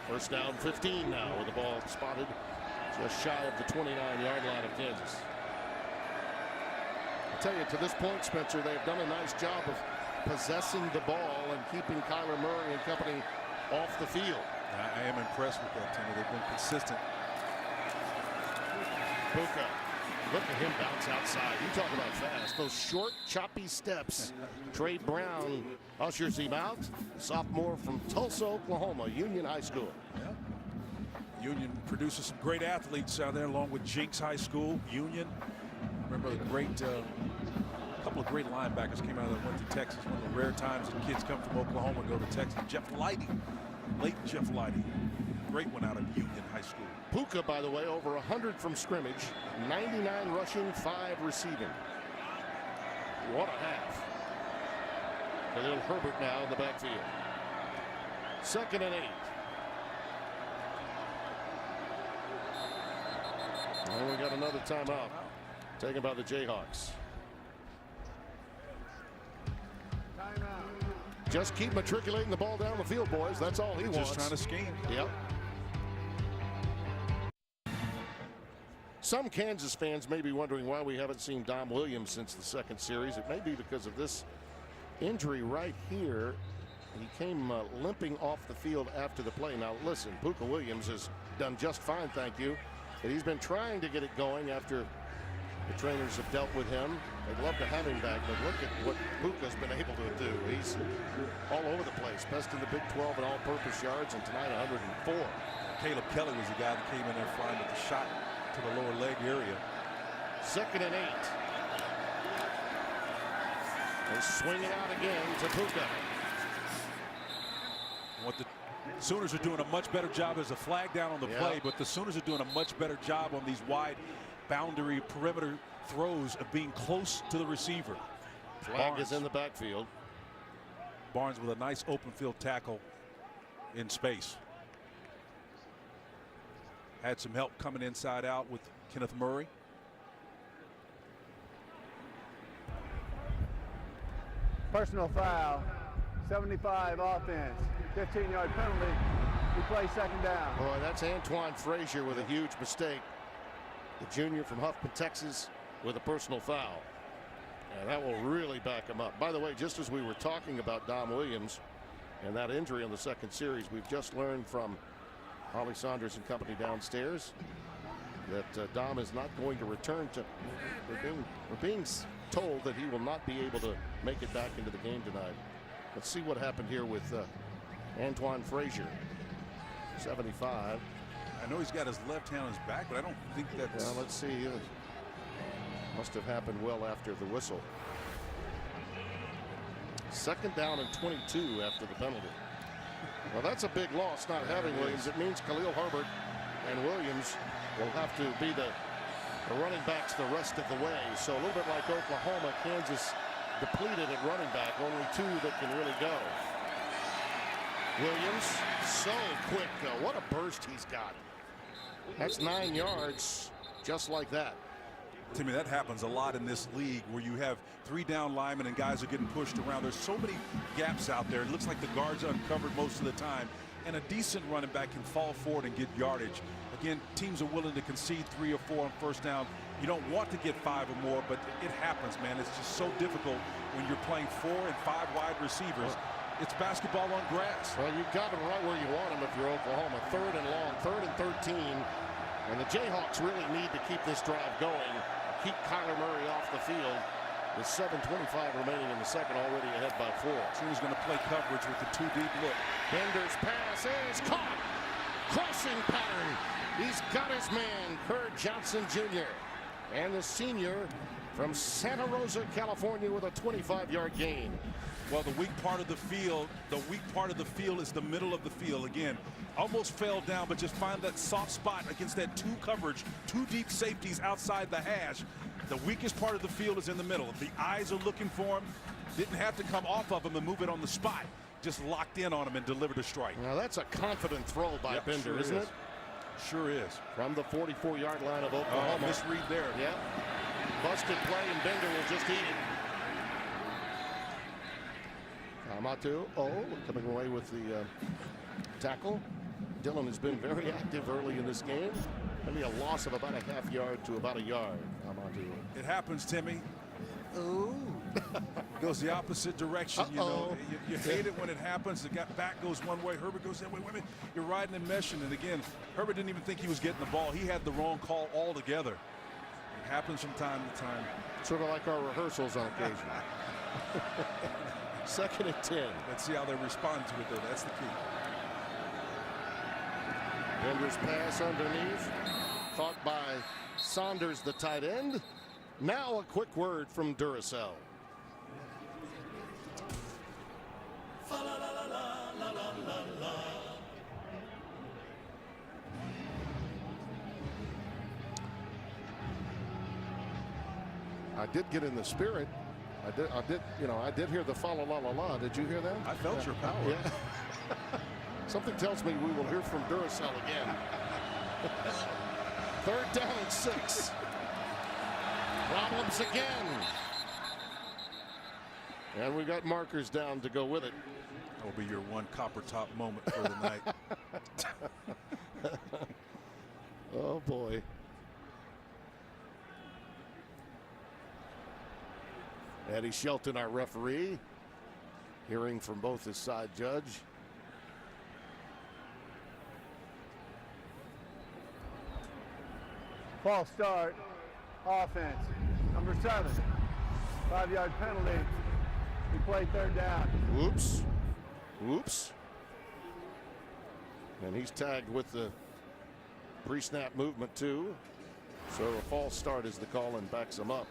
First down 15 now with the ball spotted just shy of the 29-yard line of Kansas. I'll tell you, to this point, Spencer, they've done a nice job of possessing the ball and keeping Kyler Murray and company off the field. I am impressed with that, Timmy. They've been consistent. Puka, look at him bounce outside. You talk about fast. Those short, choppy steps. Trey Brown ushers him out. Sophomore from Tulsa, Oklahoma, Union High School. Yeah. Union produces some great athletes out there, along with Jinx High School. Union, remember the great, couple of great linebackers came out that went to Texas. One of the rare times that kids come from Oklahoma and go to Texas. Jeff Lighty, late Jeff Lighty, great one out of Union High School. Puka, by the way, over 100 from scrimmage, 99 rushing, 5 receiving. What a half. Khalil Herbert now in the backfield. 2nd and 8. And we got another timeout taken by the Jayhawks. Timeout. Just keep matriculating the ball down the field, boys. That's all he wants. Just trying to scheme. Yep. Some Kansas fans may be wondering why we haven't seen Dom Williams since the second series. It may be because of this injury right here. He came limping off the field after the play. Now listen, Puka Williams has done just fine, thank you. But he's been trying to get it going after the trainers have dealt with him. They'd love to have him back, but look at what Puka's been able to do. He's all over the place. Best in the Big 12 in all-purpose yards, and tonight 104. Caleb Kelly was the guy that came in there flying with the shot to the lower leg area. 2nd and 8. They swing it out again to Puka. What the Sooners are doing a much better job as a flag down on the play, but the Sooners are doing a much better job on these wide boundary perimeter throws of being close to the receiver. Flag is in the backfield. Barnes with a nice open field tackle in space. Had some help coming inside out with Kenneth Murray. Personal foul. 75 offense. 15-yard penalty. We play 2nd down. Boy, that's Antoine Frazier with a huge mistake. The junior from Huffman, Texas, with a personal foul. And that will really back him up. By the way, just as we were talking about Dom Williams and that injury in the second series, we've just learned from Holly Saunders and company downstairs that Dom is not going to return to. We're being told that he will not be able to make it back into the game tonight. Let's see what happened here with Antoine Frazier. 75. I know he's got his left hand on his back, but I don't think that's. Well, let's see. Must have happened well after the whistle. 2nd down and 22 after the penalty. Well, that's a big loss not having Williams. It means Khalil Herbert and Williams will have to be the running backs the rest of the way. So a little bit like Oklahoma, Kansas depleted at running back. Only 2 that can really go. Williams, so quick though. What a burst he's got. That's 9 yards just like that. Timmy, that happens a lot in this league where you have 3 down linemen and guys are getting pushed around. There's so many gaps out there. It looks like the guards are uncovered most of the time. And a decent running back can fall forward and get yardage. Again, teams are willing to concede 3 or 4 on 1st down. You don't want to get 5 or more, but it happens, man. It's just so difficult when you're playing 4 and 5 wide receivers. It's basketball on grass. Well, you got them right where you want them if you're Oklahoma. 3rd and long, 3rd and 13. And the Jayhawks really need to keep this drive going. Keep Kyler Murray off the field with 7:25 remaining in the 2nd, already ahead by 4. Team's going to play coverage with the 2 deep look. Bender's pass is caught. Crossing pattern. He's got his man, Kerr Johnson Jr. And the senior from Santa Rosa, California, with a 25-yard gain. Well, the weak part of the field is the middle of the field. Again, almost fell down, but just find that soft spot against that 2 coverage, 2 deep safeties outside the hash. The weakest part of the field is in the middle. The eyes are looking for him. Didn't have to come off of him and move it on the spot. Just locked in on him and delivered a strike. Now that's a confident throw by Bender, sure isn't it? Sure is. From the 44-yard line of Oklahoma. Misread there. Yeah. Busted play, and Bender will just eat it. Amatu, coming away with the tackle. Dillon has been very active early in this game. Maybe a loss of about a half yard to about a yard. Amatu. It happens, Timmy. Ooh. Goes the opposite direction. You know, you hate it when it happens. The back goes one way, Herbert goes that way. Wait a minute. You're riding and meshing, and again, Herbert didn't even think he was getting the ball. He had the wrong call altogether. It happens from time to time. Sort of like our rehearsals on occasion. 2nd and 10. Let's see how they respond to it, though. That's the key. Bender's pass underneath, caught by Saunders, the tight end. Now a quick word from Duracell. I did get in the spirit. I did hear the fa la la la la. Did you hear that? I felt your power. Yeah. Something tells me we will hear from Duracell again. 3rd down and 6. Problems again. And we got markers down to go with it. That will be your one copper top moment for the night. Oh boy. Eddie Shelton, our referee, hearing from both his side judge. False start, offense, number 7, 5-yard penalty. We play 3rd down. Whoops. Whoops. And he's tagged with the pre-snap movement too. So a false start is the call and backs him up.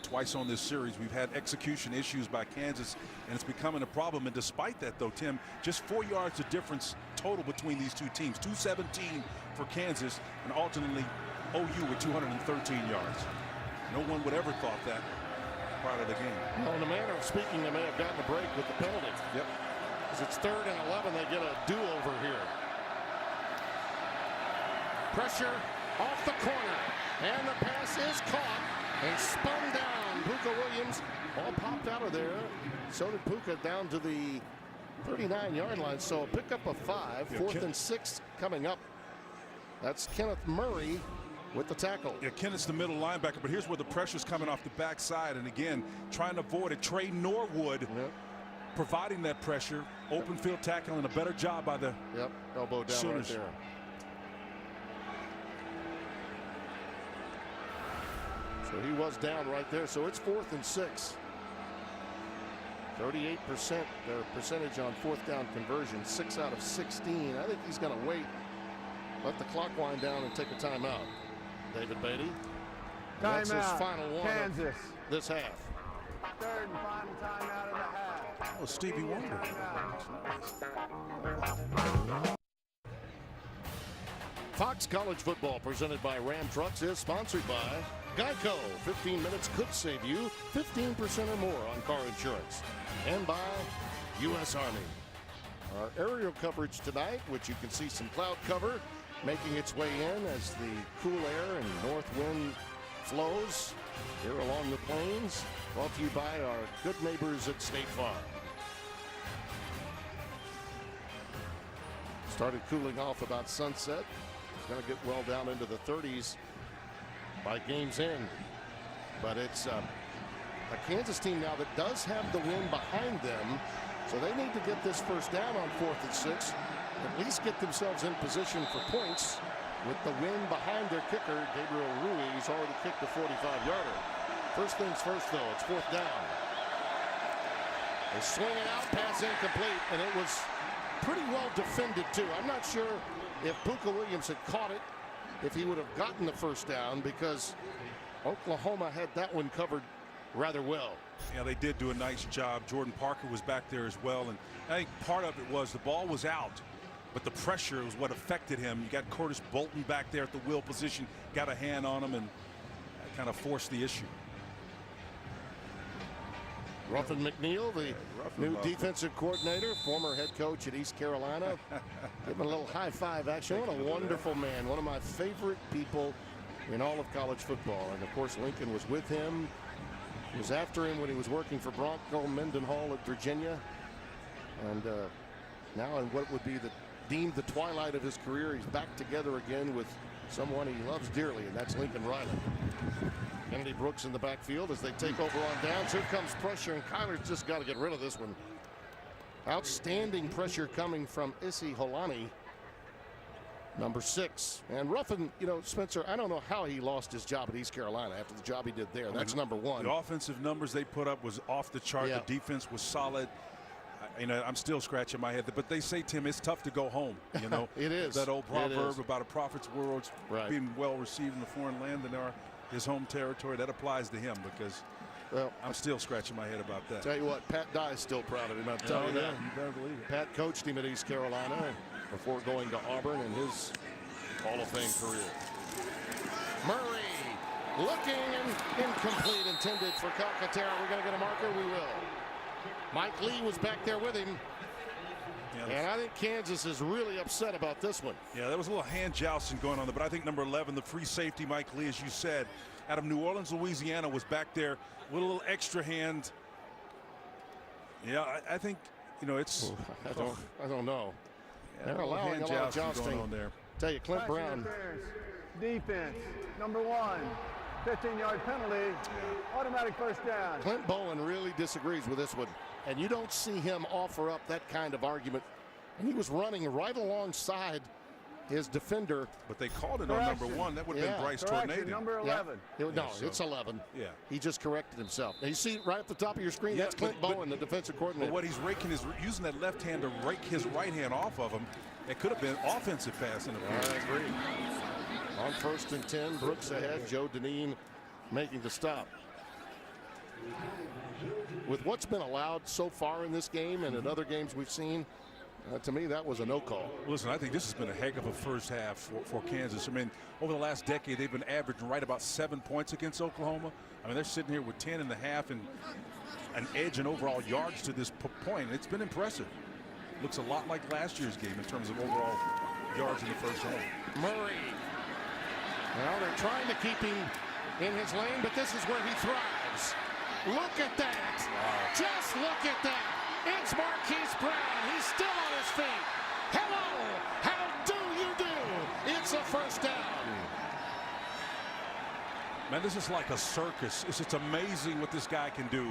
Twice on this series, we've had execution issues by Kansas, and it's becoming a problem. And despite that, though, Tim, just 4 yards of difference total between these 2 teams. 217 for Kansas, and alternately OU with 213 yards. No one would ever thought that prior to the game. Well, in a manner of speaking, they may have gotten a break with the penalty. Yep. Because it's 3rd and 11, they get a do-over here. Pressure off the corner, and the pass is caught and spun down. Puka Williams all popped out of there. So did Puka down to the 39-yard line. So a pickup of 5, 4th and 6 coming up. That's Kenneth Murray with the tackle. Yeah, Kenneth's the middle linebacker, but here's where the pressure's coming off the backside. And again, trying to avoid it. Trey Norwood providing that pressure. Open field tackle and a better job by the elbow down Sooners. right there. So he was down right there. So it's 4th and 6. 38% their percentage on 4th down conversion, 6 out of 16. I think he's going to wait, let the clock wind down, and take a timeout. David Beatty. That's his final one Kansas. of this half. 3rd and final timeout of the half. Oh, Stevie Wonder. Fox College Football, presented by Ram Trucks, is sponsored by Geico. 15 minutes could save you 15% or more on car insurance. And by U.S. Army. Our aerial coverage tonight, which you can see some cloud cover making its way in as the cool air and north wind flows here along the plains. Brought to you by our good neighbors at State Farm. Started cooling off about sunset. It's going to get well down into the 30s by game's end. But it's a Kansas team now that does have the wind behind them. So they need to get this first down on 4th and 6. At least get themselves in position for points with the wind behind their kicker, Gabriel Rui. He's already kicked a 45-yarder. First things first, though, it's 4th down. They swing it out, pass incomplete, and it was pretty well defended, too. I'm not sure if Puka Williams had caught it, if he would have gotten the first down, because Oklahoma had that one covered rather well. Yeah, they did do a nice job. Jordan Parker was back there as well, and I think part of it was the ball was out, but the pressure was what affected him. You got Curtis Bolton back there at the wheel position, got a hand on him, and that kind of forced the issue. Ruffin McNeil, the new defensive coordinator, former head coach at East Carolina. Give him a little high five action. What a wonderful man. One of my favorite people in all of college football. And of course, Lincoln was with him. He was after him when he was working for Bronco Mendenhall at Virginia. And now in what would be deemed the twilight of his career, he's back together again with someone he loves dearly, and that's Lincoln Riley. Kennedy Brooks in the backfield as they take over on downs. Here comes pressure, and Kyler's just got to get rid of this one. Outstanding pressure coming from Issy Holani, number 6. And Ruffin, you know, Spencer, I don't know how he lost his job at East Carolina after the job he did there. That's number 1. The offensive numbers they put up was off the chart. Yeah. The defense was solid. You know, I'm still scratching my head. But they say, Tim, it's tough to go home. You know, it is. That old proverb about a prophet's words being well received in the foreign land and his home territory. That applies to him because I'm still scratching my head about that. Tell you what, Pat Dye is still proud of him. I'll tell you that. You better believe it. Pat coached him at East Carolina before going to Auburn in his Hall of Fame career. Murray looking and incomplete, intended for Calcaterra. We're going to get a marker. We will. Mike Lee was back there with him. And I think Kansas is really upset about this one. Yeah, there was a little hand jousting going on there, but I think number 11, the free safety, Mike Lee, as you said, out of New Orleans, Louisiana, was back there with a little extra hand. Yeah, I think, you know, it's... I don't know. Yeah, they're allowing a lot of jousting going on there. Tell you, Clint Brown. Defense, number 1. 15-yard penalty, automatic first down. Clint Bowen really disagrees with this one. And you don't see him offer up that kind of argument. And he was running right alongside his defender. But they called it on number 1. That would have been Bryce Tornado. Number 11. Yeah. No, it's 11. Yeah. He just corrected himself. Now you see right at the top of your screen, that's Clint Bowen, the defensive coordinator. But what he's raking is using that left hand to rake his right hand off of him. It could have been offensive pass interference. I agree. On 1st and 10, Brooks ahead. Joe Deneen making the stop. With what's been allowed so far in this game and in other games we've seen, to me, that was a no call. Listen, I think this has been a heck of a first half for Kansas. I mean, over the last decade, they've been averaging right about 7 points against Oklahoma. I mean, they're sitting here with 10.5 and an edge in overall yards to this point. It's been impressive. Looks a lot like last year's game in terms of overall yards in the first half. Murray. Well, they're trying to keep him in his lane, but this is where he thrives. Look at that. Wow. Just look at that. It's Marquise Brown. He's still on his feet. Hello. How do you do? It's a first down. Man, this is like a circus. It's amazing what this guy can do.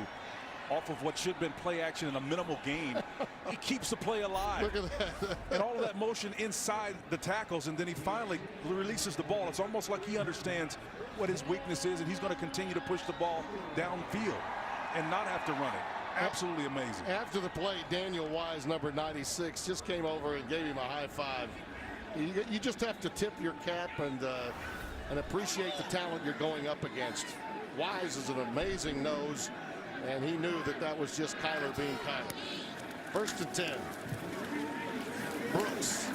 off of what should have been play action in a minimal gain. He keeps the play alive. Look at that. And all of that motion inside the tackles, and then he finally releases the ball. It's almost like he understands what his weakness is, and he's going to continue to push the ball downfield and not have to run it. Absolutely amazing. After the play, Daniel Wise, number 96, just came over and gave him a high five. You just have to tip your cap and appreciate the talent you're going up against. Wise is an amazing nose, and he knew that that was just Kyler being Kyler. 1st and 10. Brooks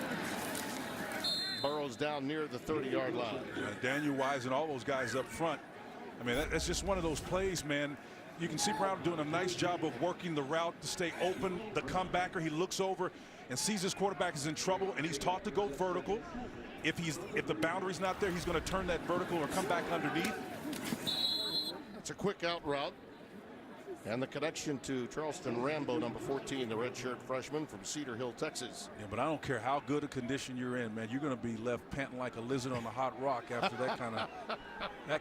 burrows down near the 30-yard line. Daniel Wise and all those guys up front. I mean, that's just one of those plays, man. You can see Brown doing a nice job of working the route to stay open. The comebacker, he looks over and sees his quarterback is in trouble, and he's taught to go vertical. If the boundary's not there, he's going to turn that vertical or come back underneath. It's a quick out route. And the connection to Charleston Rambo, number 14, the redshirt freshman from Cedar Hill, Texas. Yeah, but I don't care how good a condition you're in, man. You're going to be left panting like a lizard on a hot rock after that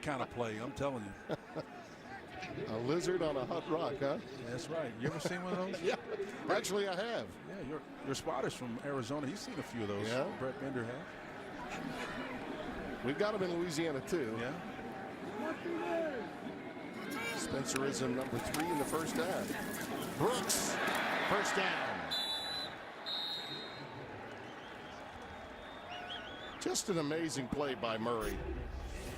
kind of play. I'm telling you. A lizard on a hot rock, huh? That's right. You ever seen one of those? Yeah, actually I have. Yeah, your spotter's from Arizona. He's seen a few of those. Yeah. Brett Bender has. We've got them in Louisiana too. Yeah. Spencerism number 3 in the first half. Brooks, first down. Just an amazing play by Murray.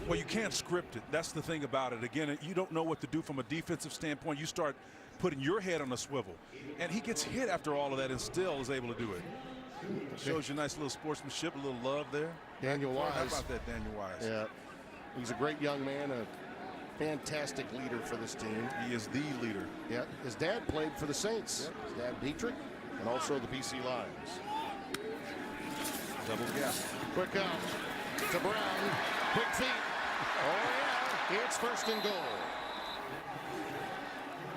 Well, you can't script it. That's the thing about it. Again, you don't know what to do from a defensive standpoint. You start putting your head on a swivel. And he gets hit after all of that and still is able to do it. Shows you a nice little sportsmanship, a little love there. Daniel Wise. How about that, Daniel Wise? Yeah, he's a great young man, a fantastic leader for this team. He is the leader. Yeah, his dad played for the Saints. Yep. His dad, Dietrich, and also the BC Lions. Double gap. Quick out to Brown. Quick feet. Oh, yeah. It's 1st and goal.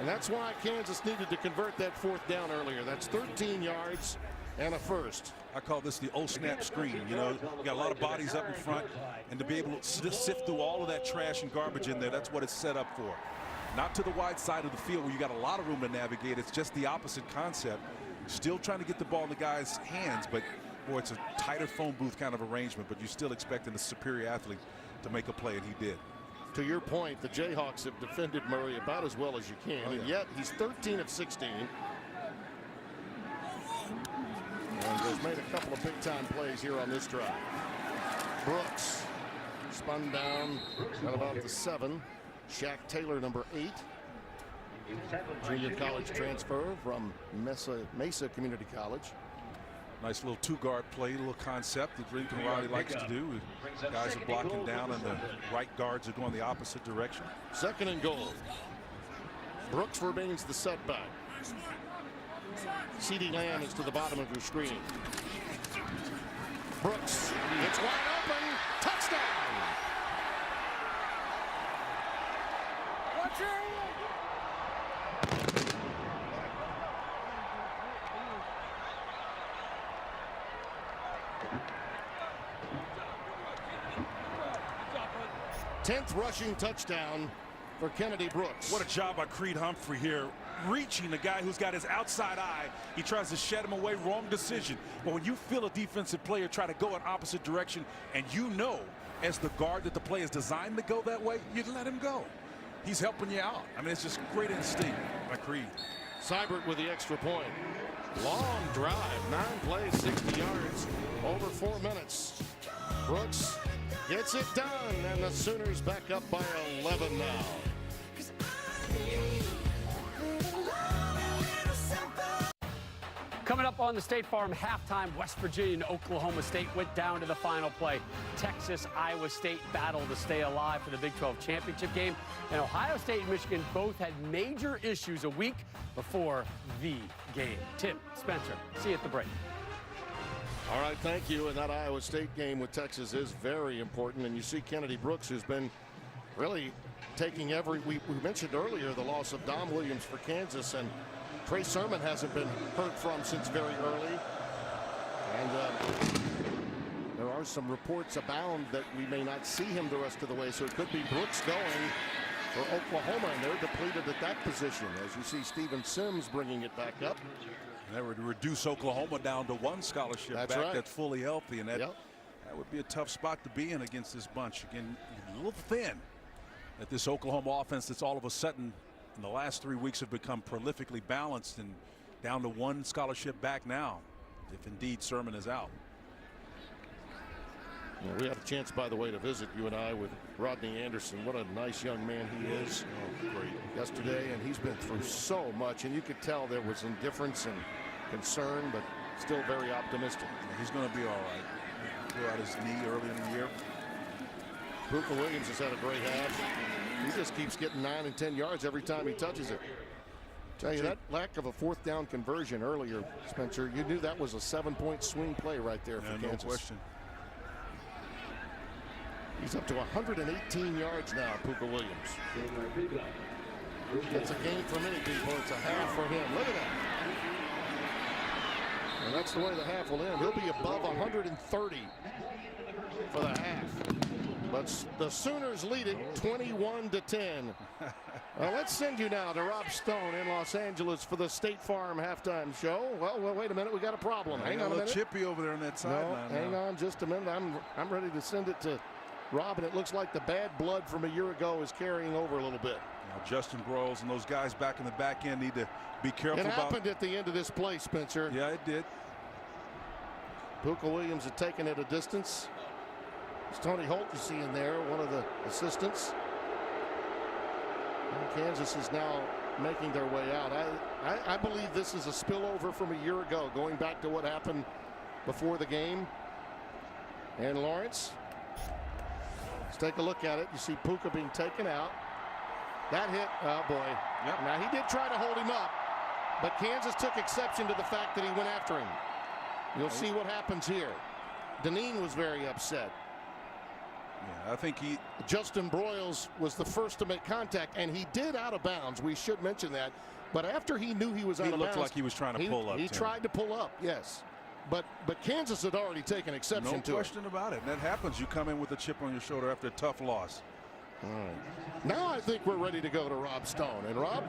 And that's why Kansas needed to convert that 4th down earlier. That's 13 yards and a first. I call this the snap screen. You know, you got a lot of bodies up in front, and to be able to sift through all of that trash and garbage in there, that's what it's set up for. Not to the wide side of the field where you got a lot of room to navigate. It's just the opposite concept. Still trying to get the ball in the guy's hands, but boy, it's a tighter phone booth kind of arrangement, but you're still expecting a superior athlete to make a play, and he did. To your point, the Jayhawks have defended Murray about as well as you can, and yet he's 13 of 16. And has made a couple of big-time plays here on this drive. Brooks spun down at about the 7. Shaq Taylor, number 8. Junior college transfer from Mesa Community College. Nice little 2-guard play, little concept that Lincoln Riley likes to do. Guys are blocking down and the right guards are going the opposite direction. 2nd and goal. Brooks remains the setback. CeeDee Lamb is to the bottom of your screen. Brooks, it's wide open, touchdown! Watch your 10th rushing touchdown for Kennedy Brooks. What a job by Creed Humphrey here, reaching the guy who's got his outside eye. He tries to shed him away, wrong decision. But when you feel a defensive player try to go in opposite direction, and you know as the guard that the play is designed to go that way, you let him go. He's helping you out. I mean, it's just great instinct by Creed. Seibert with the extra point. Long drive, 9 plays, 60 yards, over 4 minutes. Brooks gets it done, and the Sooners back up by 11 now. Coming up on the State Farm halftime, West Virginia and Oklahoma State went down to the final play. Texas, Iowa State battled to stay alive for the Big 12 championship game. And Ohio State and Michigan both had major issues a week before the game. Tim, Spencer, see you at the break. All right, thank you. And that Iowa State game with Texas is very important. And you see Kennedy Brooks, who's been really taking we mentioned earlier the loss of Dom Williams for Kansas, and Trey Sermon hasn't been heard from since very early. And there are some reports abound that we may not see him the rest of the way. So it could be Brooks going for Oklahoma, and they're depleted at that position. As you see Steven Sims bringing it back up. And that would reduce Oklahoma down to one scholarship That's back right. that's fully healthy, and that Yep. that would be a tough spot to be in against this bunch. Again, a little thin at this Oklahoma offense that's all of a sudden in the last 3 weeks have become prolifically balanced and down to one scholarship back now, if indeed Sermon is out. Yeah, we had a chance, by the way, to visit, you and I, with Rodney Anderson. What a nice young man he is. Great. Yesterday, and he's been through so much, and you could tell there was indifference and concern, but still very optimistic. He's going to be all right. He blew out his knee early in the year. Puka Williams has had a great half. He just keeps getting 9 and 10 yards every time he touches it. Tell you, that lack of a 4th down conversion earlier, Spencer, you knew that was a 7-point swing play right there for Kansas. No question. He's up to 118 yards now, Puka Williams. It's a game for many people. It's a half for him. Look at that. And that's the way the half will end. He'll be above 130 for the half. But the Sooners lead it 21-10. Let's send you now to Rob Stone in Los Angeles for the State Farm halftime show. Well, wait a minute. We got a problem. Hang on a minute. Chippy over there on that sideline. No, hang on just a minute. I'm ready to send it to Rob, and it looks like the bad blood from a year ago is carrying over a little bit. Justin Broyles and those guys back in the back end need to be careful. It happened at the end of this play, Spencer. Yeah, it did. Puka Williams had taken it a distance. It's Tony Holt you see in there, one of the assistants. And Kansas is now making their way out. I believe this is a spillover from a year ago, going back to what happened before the game. And Lawrence, let's take a look at it. You see Puka being taken out. That hit, oh boy. Yep. Now he did try to hold him up, but Kansas took exception to the fact that he went after him. You'll see what happens here. Deneen was very upset. Yeah, I think Justin Broyles was the first to make contact, and he did out of bounds. We should mention that. But after he knew he was out of bounds, he looked like he was trying to pull up. He tried to pull up, yes. But Kansas had already taken exception to it. No question about it. And that happens. You come in with a chip on your shoulder after a tough loss. All right. Now I think we're ready to go to Rob Stone. And Rob,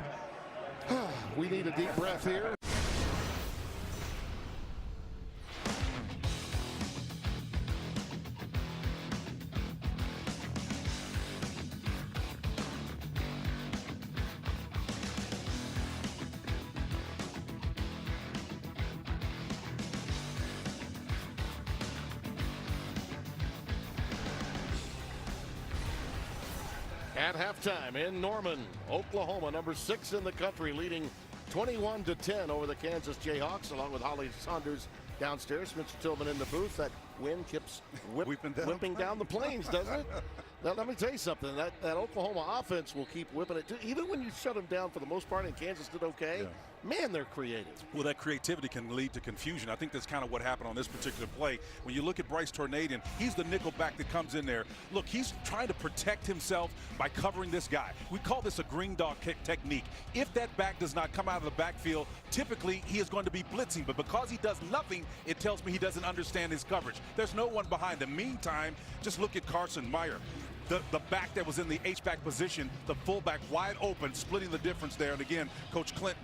we need a deep breath here. At halftime in Norman, Oklahoma, number 6 in the country, leading 21-10 over the Kansas Jayhawks, along with Holly Saunders downstairs. Spencer Tillman in the booth. That wind keeps whipping down the plains, doesn't it? Now, let me tell you something. That Oklahoma offense will keep whipping it, too. Even when you shut them down for the most part, and Kansas did okay, yeah. Man, they're creative. Well, that creativity can lead to confusion. I think that's kind of what happened on this particular play. When you look at Bryce Tornadian, he's the nickel back that comes in there. Look, he's trying to protect himself by covering this guy. We call this a green dog kick technique. If that back does not come out of the backfield, typically he is going to be blitzing. But because he does nothing, it tells me he doesn't understand his coverage. There's no one behind him. Meantime, just look at Carson Meyer. The back that was in the H-back position, the fullback wide open, splitting the difference there. And again, Coach Clint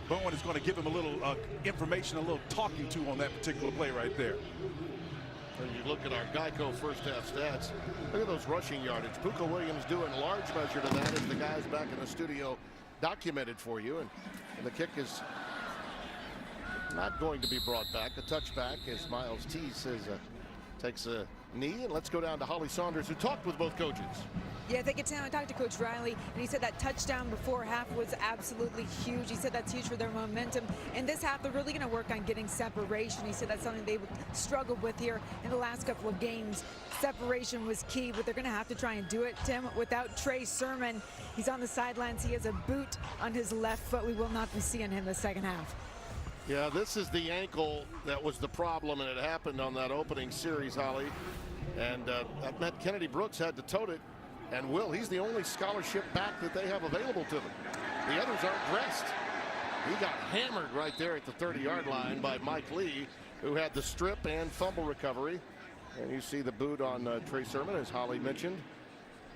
Bowen is going to give him a little information, a little talking to on that particular play right there. When you look at our Geico first half stats, look at those rushing yardage. Puka Williams due in large measure to that, as the guys back in the studio documented for you. And the kick is not going to be brought back. A touchback as Miles T says takes a knee. And let's go down to Holly Saunders, who talked with both coaches. Yeah, thank you, Tim. I talked to Coach Riley, and he said that touchdown before half was absolutely huge. He said that's huge for their momentum. In this half, they're really going to work on getting separation. He said that's something they struggled with here in the last couple of games. Separation was key, but they're going to have to try and do it, Tim, without Trey Sermon. He's on the sidelines. He has a boot on his left foot. We will not be seeing him the second half. Yeah, this is the ankle that was the problem, and it happened on that opening series, Holly. And that meant Kennedy Brooks had to tote it. And he's the only scholarship back that they have available to them. The others aren't dressed. He got hammered right there at the 30-yard line by Mike Lee, who had the strip and fumble recovery. And you see the boot on Trey Sermon, as Holly mentioned.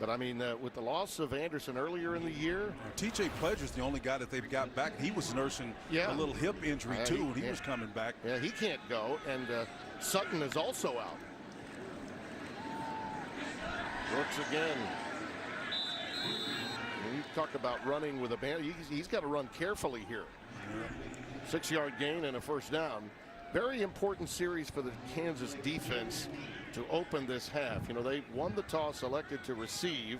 But I mean, with the loss of Anderson earlier in the year, TJ Pledger's the only guy that they've got back. He was nursing a little hip injury too. He was coming back. Yeah, he can't go, and Sutton is also out. Brooks again. You talk about running with a band. He's got to run carefully here. 6-yard gain and a first down. Very important series for the Kansas defense to open this half. You know, they won the toss, elected to receive.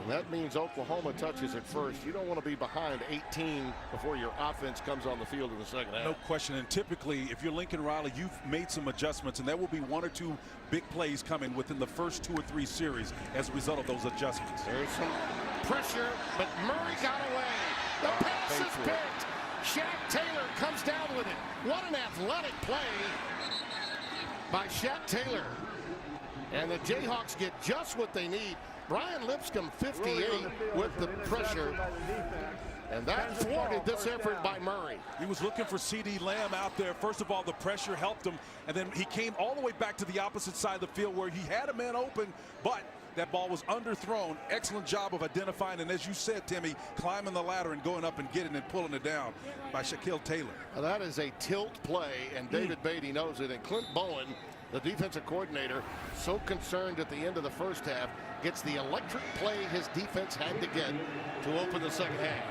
And that means Oklahoma touches it first. You don't want to be behind 18 before your offense comes on the field in the second half. No question. And typically, if you're Lincoln Riley, you've made some adjustments, and there will be 1 or 2 big plays coming within the first 2 or 3 series as a result of those adjustments. There's some pressure, but Murray got away. The pass is picked. Shaq Taylor comes down with it. What an athletic play by Shaq Taylor. And the Jayhawks get just what they need. Brian Lipscomb 58 with the pressure. And that thwarted this effort by Murray. He was looking for C.D. Lamb out there. First of all, the pressure helped him. And then he came all the way back to the opposite side of the field where he had a man open, but that ball was underthrown. Excellent job of identifying, and as you said, Timmy, climbing the ladder and going up and getting and pulling it down by Shaquille Taylor. Now that is a tilt play, and David Beatty knows it. And Clint Bowen, the defensive coordinator, so concerned at the end of the first half, gets the electric play his defense had to get to open the second half.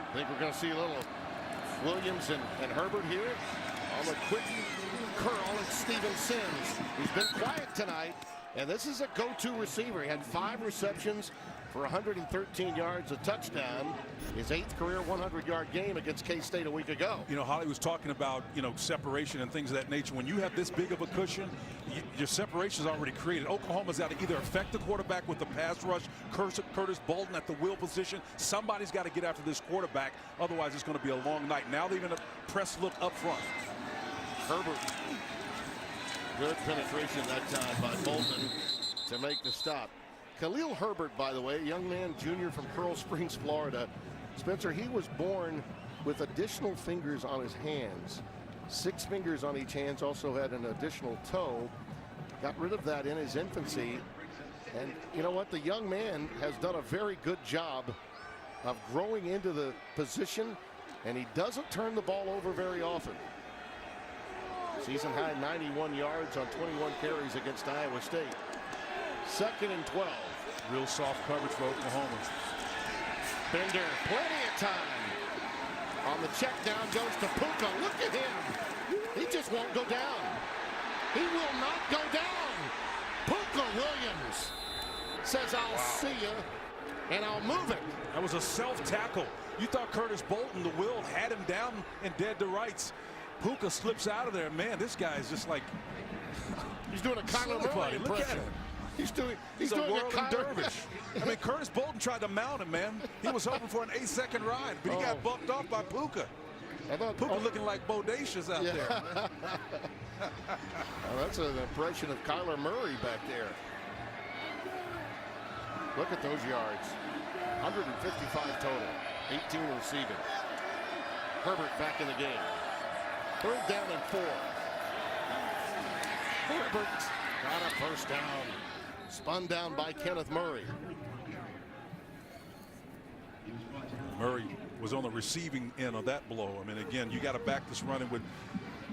I think we're going to see a little Williams and Herbert here on the quick curl. It's Steven Sims. He's been quiet tonight, and this is a go-to receiver. He had 5 receptions for 113 yards, a touchdown. His 8th career 100-yard game against K-State a week ago. You know, Holly was talking about, you know, separation and things of that nature. When you have this big of a cushion, your separation is already created. Oklahoma's got to either affect the quarterback with the pass rush, Curtis Bolden at the wheel position. Somebody's got to get after this quarterback. Otherwise, it's going to be a long night. Now they're going to press look up front. Herbert. Good penetration that time by Bolden to make the stop. Khalil Herbert, by the way, young man, junior from Pearl Springs, Florida. Spencer, he was born with additional fingers on his hands. 6 fingers on each hand, also had an additional toe. Got rid of that in his infancy. And you know what? The young man has done a very good job of growing into the position, and he doesn't turn the ball over very often. Season high 91 yards on 21 carries against Iowa State. 2nd and 12. Real soft coverage for Oklahoma. Bender, plenty of time. On the check down goes to Puka. Look at him. He just won't go down. He will not go down. Puka Williams says, I'll see you, and I'll move it. That was a self-tackle. You thought Curtis Bolton, the will, had him down and dead to rights. Puka slips out of there. Man, this guy is just like... He's doing a Kyler Murray impression. Look at him. He's doing a whirling dervish. I mean, Curtis Bolton tried to mount him, man. He was hoping for an 8-second ride, but he got bumped off by Puka. Puka looking like bodacious out there. Well, that's an impression of Kyler Murray back there. Look at those yards. 155 total. 18 receiving. Herbert back in the game. 3rd down and 4. Herbert got a first down. Spun down by Kenneth Murray. Murray was on the receiving end of that blow. I mean, again, you got to back this running with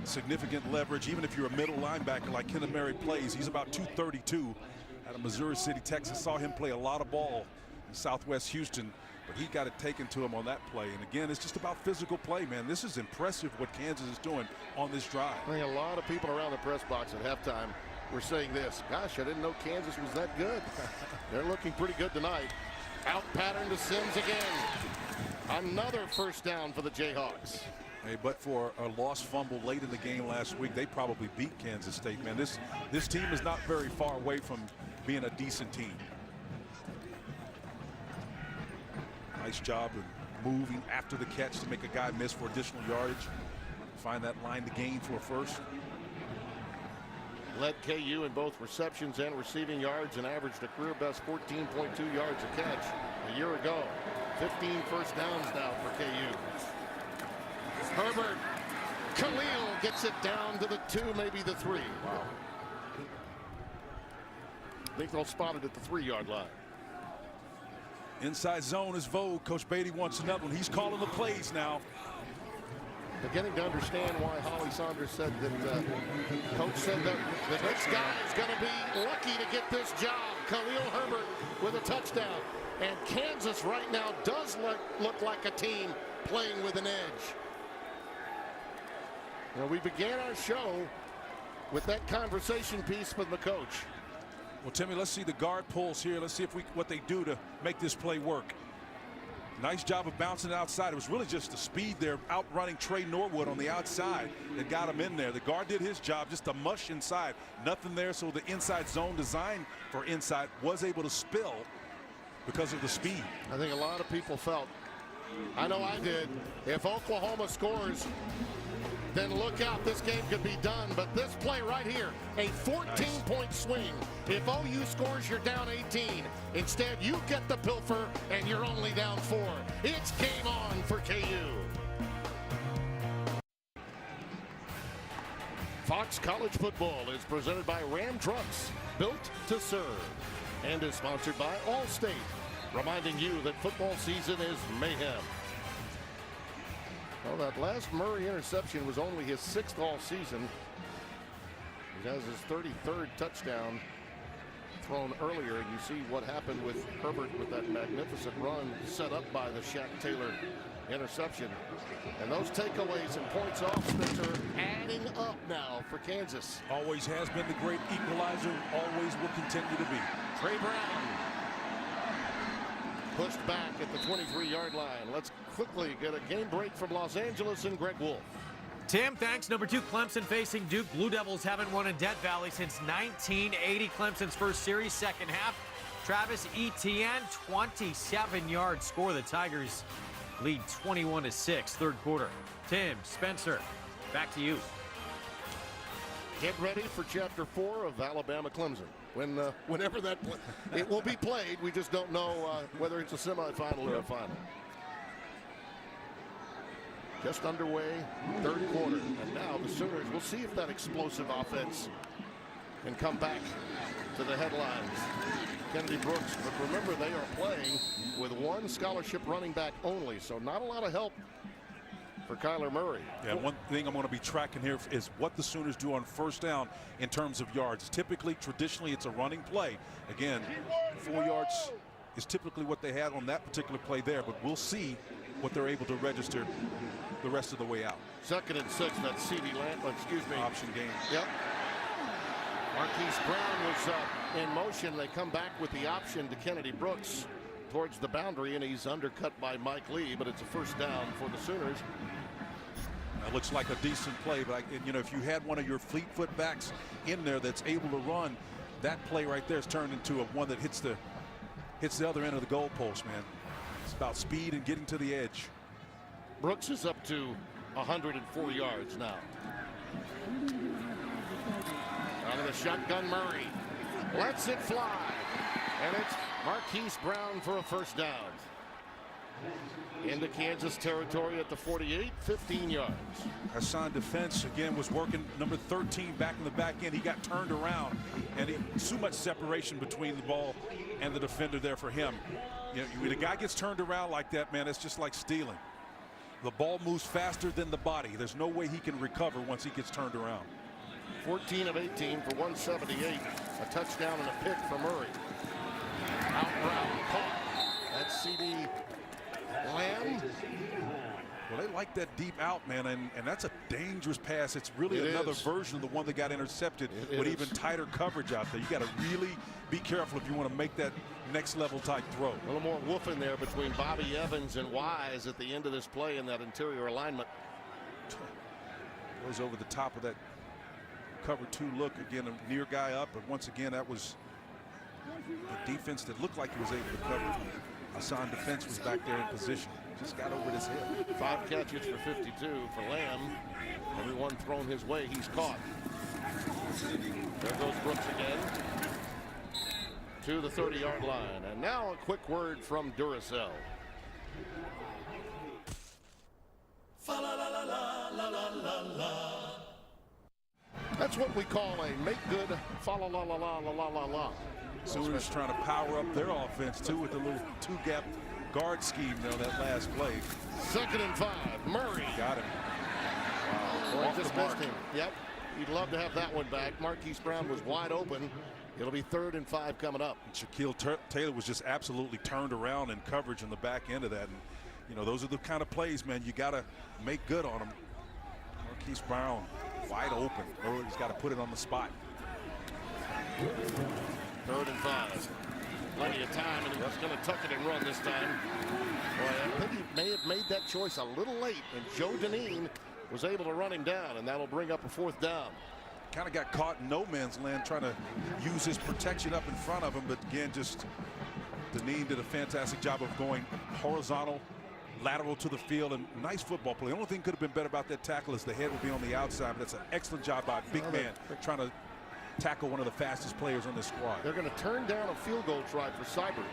significant leverage. Even if you're a middle linebacker like Kenneth Murray plays, he's about 232 out of Missouri City, Texas. Saw him play a lot of ball in Southwest Houston, but he got it taken to him on that play. And again, it's just about physical play, man. This is impressive what Kansas is doing on this drive. I think a lot of people around the press box at halftime were saying this. Gosh, I didn't know Kansas was that good. They're looking pretty good tonight. Out pattern to Sims again. Another first down for the Jayhawks. Hey, but for a lost fumble late in the game last week, they probably beat Kansas State, man. This team is not very far away from being a decent team. Nice job of moving after the catch to make a guy miss for additional yardage. Find that line to gain for a first. Led KU in both receptions and receiving yards and averaged a career best 14.2 yards a catch a year ago. 15 first downs now for KU. Herbert, Khalil gets it down to the 2, maybe the 3. Wow. I think they'll spot it at the 3-yard line. Inside zone is vogue. Coach Beatty wants another one. He's calling the plays now. Beginning to understand why Holly Saunders said that coach said that the next guy is going to be lucky to get this job. Khalil Herbert with a touchdown. And Kansas right now does look like a team playing with an edge. Well, we began our show with that conversation piece with the coach. Well, Timmy, let's see the guard pulls here. Let's see if what they do to make this play work. Nice job of bouncing it outside. It was really just the speed there, outrunning Trey Norwood on the outside that got him in there. The guard did his job, just a mush inside. Nothing there, so the inside zone designed for inside was able to spill because of the speed. I think a lot of people felt, I know I did, if Oklahoma scores, then look out, this game could be done. But this play right here, a 14-point swing. If OU scores, you're down 18. Instead, you get the pilfer, and you're only down 4. It's game on for KU. Fox College Football is presented by Ram Trucks, built to serve, and is sponsored by Allstate, reminding you that football season is mayhem. Well, that last Murray interception was only his 6th all season. He has his 33rd touchdown thrown earlier. You see what happened with Herbert with that magnificent run set up by the Shaq Taylor interception. And those takeaways and points off, Spencer, adding up now for Kansas. Always has been the great equalizer, always will continue to be. Trey Brown pushed back at the 23-yard line. Let's quickly get a game break from Los Angeles and Greg Wolf. Tim, thanks. Number 2, Clemson facing Duke. Blue Devils haven't won in Death Valley since 1980. Clemson's first series, second half. Travis Etienne, 27-yard score. The Tigers lead 21-6, third quarter. Tim, Spencer, back to you. Get ready for Chapter 4 of Alabama Clemson. Whenever that it will be played, we just don't know whether it's a semifinal or a final. Just underway, third quarter, and now the Sooners, we'll see if that explosive offense can come back to the headlines. Kennedy Brooks, but remember they are playing with 1 scholarship running back only, so not a lot of help for Kyler Murray. Yeah, one thing I'm going to be tracking here is what the Sooners do on first down in terms of yards. Typically, traditionally, it's a running play. Again, 4 yards is typically what they had on that particular play there, but we'll see what they're able to register the rest of the way out. 2nd and 6, that's CD Lamb, option game. Yep. Marquise Brown was in motion. They come back with the option to Kennedy Brooks towards the boundary, and he's undercut by Mike Lee, but it's a first down for the Sooners. That looks like a decent play, but you know, if you had one of your Fleetfoot backs in there that's able to run, that play right there is turned into one that hits the other end of the goalpost, man. It's about speed and getting to the edge. Brooks is up to 104 yards now. Out of the shotgun, Murray lets it fly, and it's Marquise Brown for a first down. Into Kansas territory at the 48, 15 yards. Hassan Defense again was working number 13 back in the back end. He got turned around, and too much separation between the ball and the defender there for him. You know, when a guy gets turned around like that, man, it's just like stealing. The ball moves faster than the body. There's no way he can recover once he gets turned around. 14 of 18 for 178. A touchdown and a pick for Murray. Out route caught. That's CD Lamb. Well, they like that deep out, man, and that's a dangerous pass. It's really another version of the one that got intercepted with even tighter coverage out there. You got to really be careful if you want to make that next level type throw. A little more woofing there between Bobby Evans and Wise at the end of this play in that interior alignment. Goes over the top of that cover 2 look. Again, a near guy up, but once again, that was the defense that looked like he was able to cover. Hassan Defense was back there in position. Just got over his head. 5 catches for 52 for Lamb. Every one thrown his way, he's caught. There goes Brooks again to the 30-yard line. And now a quick word from Duracell. That's what we call a make good fa la la la la la la la la. Sooners trying to power up their offense, too, with the little two-gap guard scheme there on that last play. 2nd and 5. Murray. Got him. Boy, just missed him. Yep. You'd love to have that one back. Marquise Brown was wide open. It'll be 3rd and 5 coming up. Shaquille Taylor was just absolutely turned around in coverage on the back end of that. And, you know, those are the kind of plays, man, you got to make good on them. Marquise Brown wide open. He's got to put it on the spot. 3rd and 5. Plenty of time, and he was going to tuck it and run this time. Boy, I think he may have made that choice a little late, and Joe Deneen was able to run him down, and that'll bring up a 4th down. Kind of got caught in no man's land trying to use his protection up in front of him, but again, just Deneen did a fantastic job of going horizontal, lateral to the field, and nice football play. The only thing could have been better about that tackle is the head would be on the outside, but that's an excellent job by a big man trying to tackle one of the fastest players on this squad. They're going to turn down a field goal try for Seibert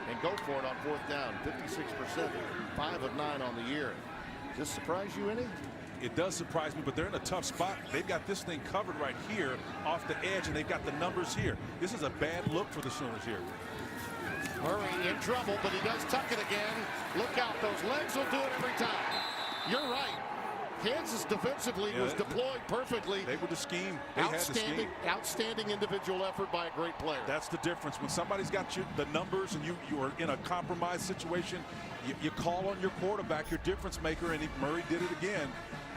and go for it on 4th down. 56%, 5 of 9 on the year. Does this surprise you any? It does surprise me, but they're in a tough spot. They've got this thing covered right here off the edge, and they've got the numbers here. This is a bad look for the Sooners here. Murray in trouble, but he does tuck it again. Look out, those legs will do it every time. You're right. Kansas defensively was deployed perfectly. They were the scheme. They had the scheme. Outstanding individual effort by a great player. That's the difference. When somebody's got the numbers and you are in a compromised situation, you call on your quarterback, your difference maker, and Murray did it again.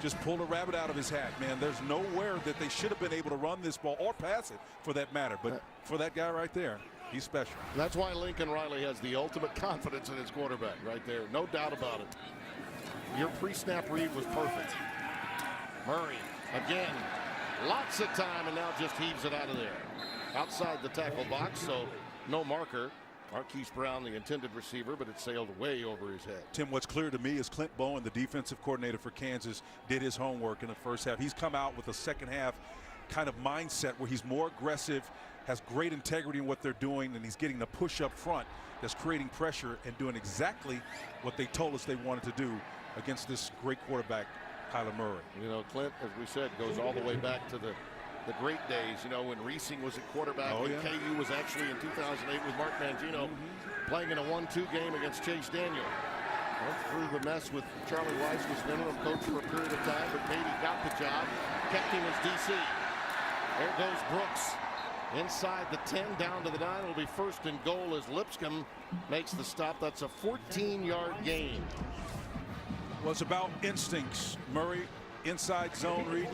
Just pulled a rabbit out of his hat, man. There's nowhere that they should have been able to run this ball or pass it for that matter. But for that guy right there, he's special. That's why Lincoln Riley has the ultimate confidence in his quarterback right there. No doubt about it. Your pre-snap read was perfect. Murray again, lots of time, and now just heaves it out of there. Outside the tackle box, so no marker. Marquise Brown, the intended receiver, but it sailed way over his head. Tim, what's clear to me is Clint Bowen, the defensive coordinator for Kansas, did his homework in the first half. He's come out with a second half kind of mindset where he's more aggressive, has great integrity in what they're doing, and he's getting the push up front that's creating pressure and doing exactly what they told us they wanted to do against this great quarterback, Kyler Murray. You know, Clint, as we said, goes all the way back to the great days, you know, when Reesing was at quarterback and KU was actually in 2008 with Mark Mangino playing in a 1-2 game against Chase Daniel. Went through the mess with Charlie Weiss, was the interim coach for a period of time, but Beatty got the job, kept him as DC. There goes Brooks inside the 10, down to the 9. It'll be 1st and goal as Lipscomb makes the stop. That's a 14-yard gain. Well, it's about instincts. Murray, inside zone read.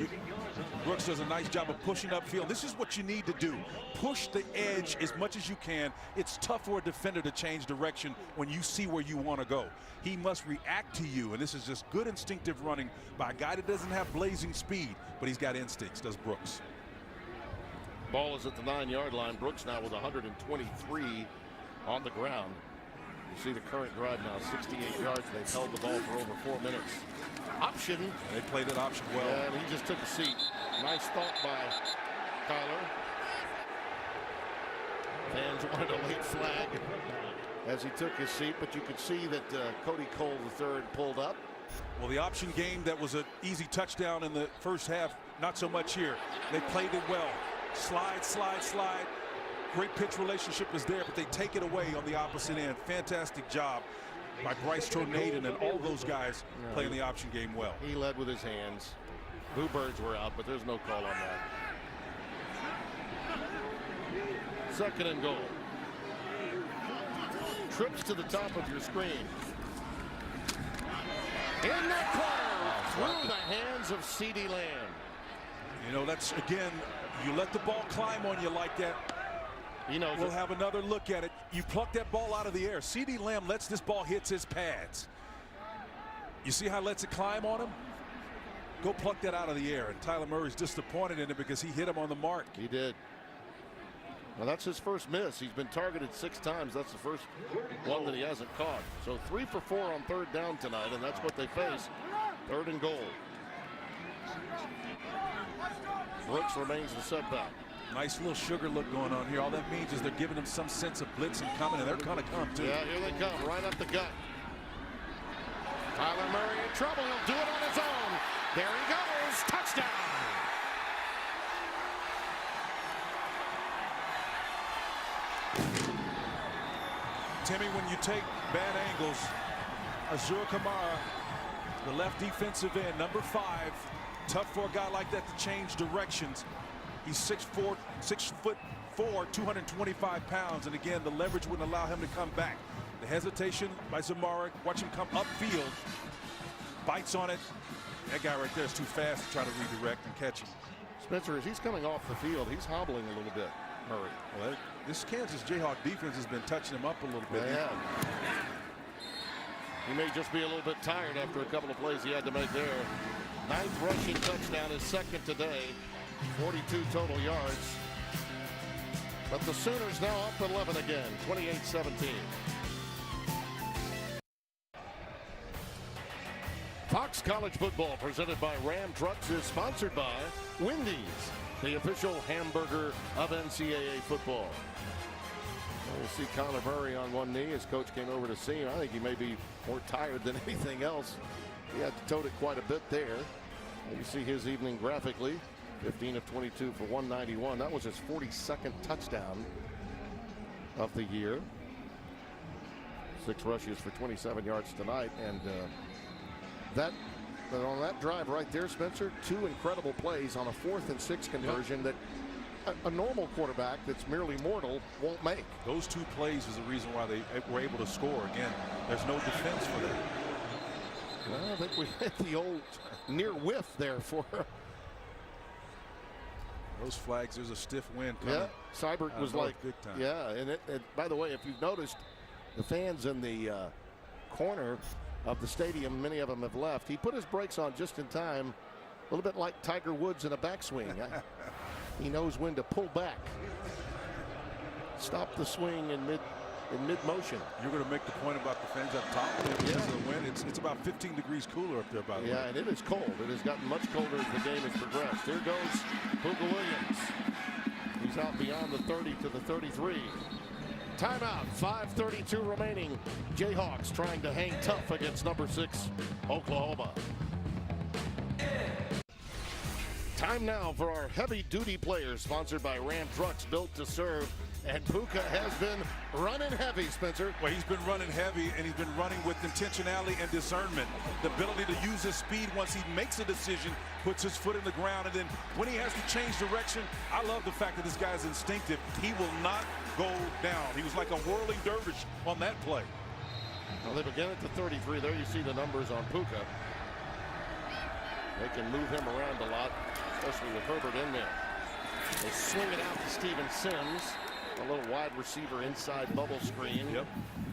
Brooks does a nice job of pushing upfield. This is what you need to do. Push the edge as much as you can. It's tough for a defender to change direction when you see where you want to go. He must react to you, and this is just good instinctive running by a guy that doesn't have blazing speed, but he's got instincts, does Brooks. Ball is at the 9-yard line. Brooks now with 123 on the ground. You see the current drive now, 68 yards. They've held the ball for over 4 minutes. Option. They played it option well. And he just took a seat. Nice thought by Kyler. Fans wanted a late flag as he took his seat, but you could see that Cody Cole III pulled up. Well, the option game, that was an easy touchdown in the first half. Not so much here. They played it well. Slide, slide, slide. Great pitch relationship was there, but they take it away on the opposite end. Fantastic job by Bryce Tornaden and all those guys playing the option game well. He led with his hands. Boo Birds were out, but there's no call on that. 2nd and goal. Trips to the top of your screen. In that corner, through the hands of CeeDee Lamb. You know, that's, again, you let the ball climb on you like that. He knows we'll have another look at it. You pluck that ball out of the air. CeeDee Lamb lets this ball hit his pads. You see how he lets it climb on him? Go pluck that out of the air. And Tyler Murray's disappointed in it because he hit him on the mark. He did. Well, that's his first miss. He's been targeted 6 times. That's the first one that he hasn't caught. So 3 for 4 on 3rd down tonight, and that's what they face. 3rd and goal. Brooks remains the setback. Nice little sugar look going on here. All that means is they're giving him some sense of blitzing coming, and they're going to come too. Yeah, here they come, right up the gut. Kyler Murray in trouble. He'll do it on his own. There he goes. Touchdown. Timmy, when you take bad angles, Azur Kamara, the left defensive end, number 5, tough for a guy like that to change directions. He's 6'4", 225 pounds, and again, the leverage wouldn't allow him to come back. The hesitation by Zamara, watch him come upfield, bites on it. That guy right there is too fast to try to redirect and catch him. Spencer, as he's coming off the field, he's hobbling a little bit, Murray. Well, this Kansas Jayhawk defense has been touching him up a little bit. Yeah. He may just be a little bit tired after a couple of plays he had to make there. 9th rushing touchdown, his 2nd today. 42 total yards. But the Sooners now up 11 again, 28-17. Fox College Football, presented by Ram Trucks, is sponsored by Wendy's, the official hamburger of NCAA football. We'll see Connor Murray on one knee. His coach came over to see him. I think he may be more tired than anything else. He had to tote it quite a bit there. You see his evening graphically. 15 of 22 for 191. That was his 42nd touchdown of the year. 6 rushes for 27 yards tonight. And on that drive right there, Spencer, 2 incredible plays on a 4th and 6 conversion that a normal quarterback that's merely mortal won't make. Those 2 plays is the reason why they were able to score. Again, there's no defense for them. Well, I think we hit the old near whiff there for those flags. There's a stiff wind coming. Yeah, Seibert was like, big time. Yeah, and by the way, if you've noticed, the fans in the corner of the stadium, many of them have left. He put his brakes on just in time, a little bit like Tiger Woods in a backswing. He knows when to pull back, stop the swing in mid motion. You're going to make the point about the fans up top because of the wind. It's about 15 degrees cooler up there, by the way. Yeah, and it is cold. It has gotten much colder as the game has progressed. Here goes Puka Williams. He's out beyond the 30 to the 33. Timeout, 5:32 remaining. Jayhawks trying to hang tough against number 6, Oklahoma. Time now for our heavy-duty players, sponsored by Ram Trucks, built to serve. And Puka has been running heavy, Spencer. Well, he's been running heavy, and he's been running with intentionality and discernment. The ability to use his speed once he makes a decision, puts his foot in the ground, and then when he has to change direction, I love the fact that this guy's instinctive. He will not go down. He was like a whirling dervish on that play. Well, they begin at the 33. There you see the numbers on Puka. They can move him around a lot, especially with Herbert in there. They swing it out to Steven Sims. A little wide receiver inside bubble screen. Yep.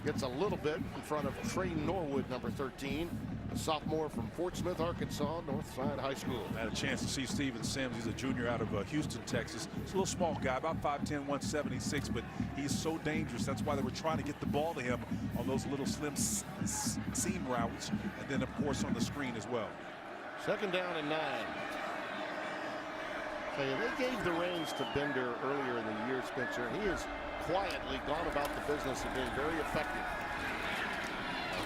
Gets a little bit in front of Trey Norwood, number 13, a sophomore from Fort Smith, Arkansas, Northside High School. I had a chance to see Steven Sims. He's a junior out of Houston, Texas. He's a little small guy, about 5'10", 176, but he's so dangerous. That's why they were trying to get the ball to him on those little slim seam routes, and then, of course, on the screen as well. 2nd down and 9. They gave the reins to Bender earlier in the year, Spencer. He has quietly gone about the business of being very effective.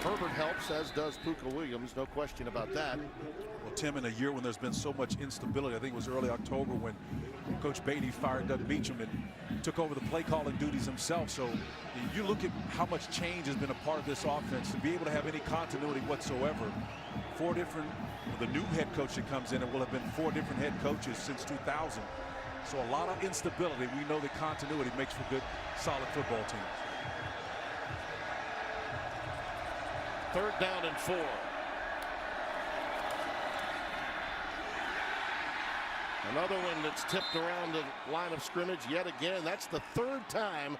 Herbert helps, as does Puka Williams, no question about that. Well, Tim, in a year when there's been so much instability, I think it was early October when Coach Beatty fired Doug Beacham and took over the play calling duties himself. So you look at how much change has been a part of this offense. To be able to have any continuity whatsoever, the new head coach that comes in, it will have been 4 different head coaches since 2000. So a lot of instability. We know that continuity makes for good, solid football teams. 3rd down and 4. Another one that's tipped around the line of scrimmage yet again. That's the 3rd time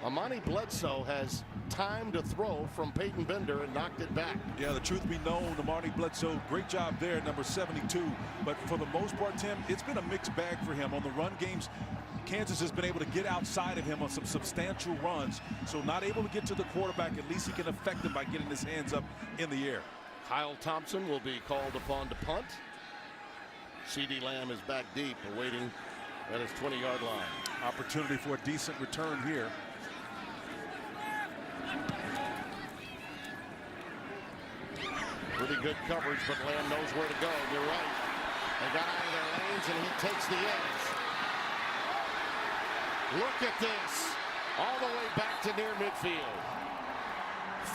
Amani Bledsoe has time to throw from Peyton Bender and knocked it back. Yeah, the truth be known, Amani Bledsoe, great job there, number 72. But for the most part, Tim, it's been a mixed bag for him. On the run games, Kansas has been able to get outside of him on some substantial runs. So not able to get to the quarterback, at least he can affect him by getting his hands up in the air. Kyle Thompson will be called upon to punt. CeeDee Lamb is back deep, awaiting at his 20-yard line. Opportunity for a decent return here. Pretty good coverage, but Lamb knows where to go. You're right. They got out of their lanes, and he takes the edge. Look at this. All the way back to near midfield.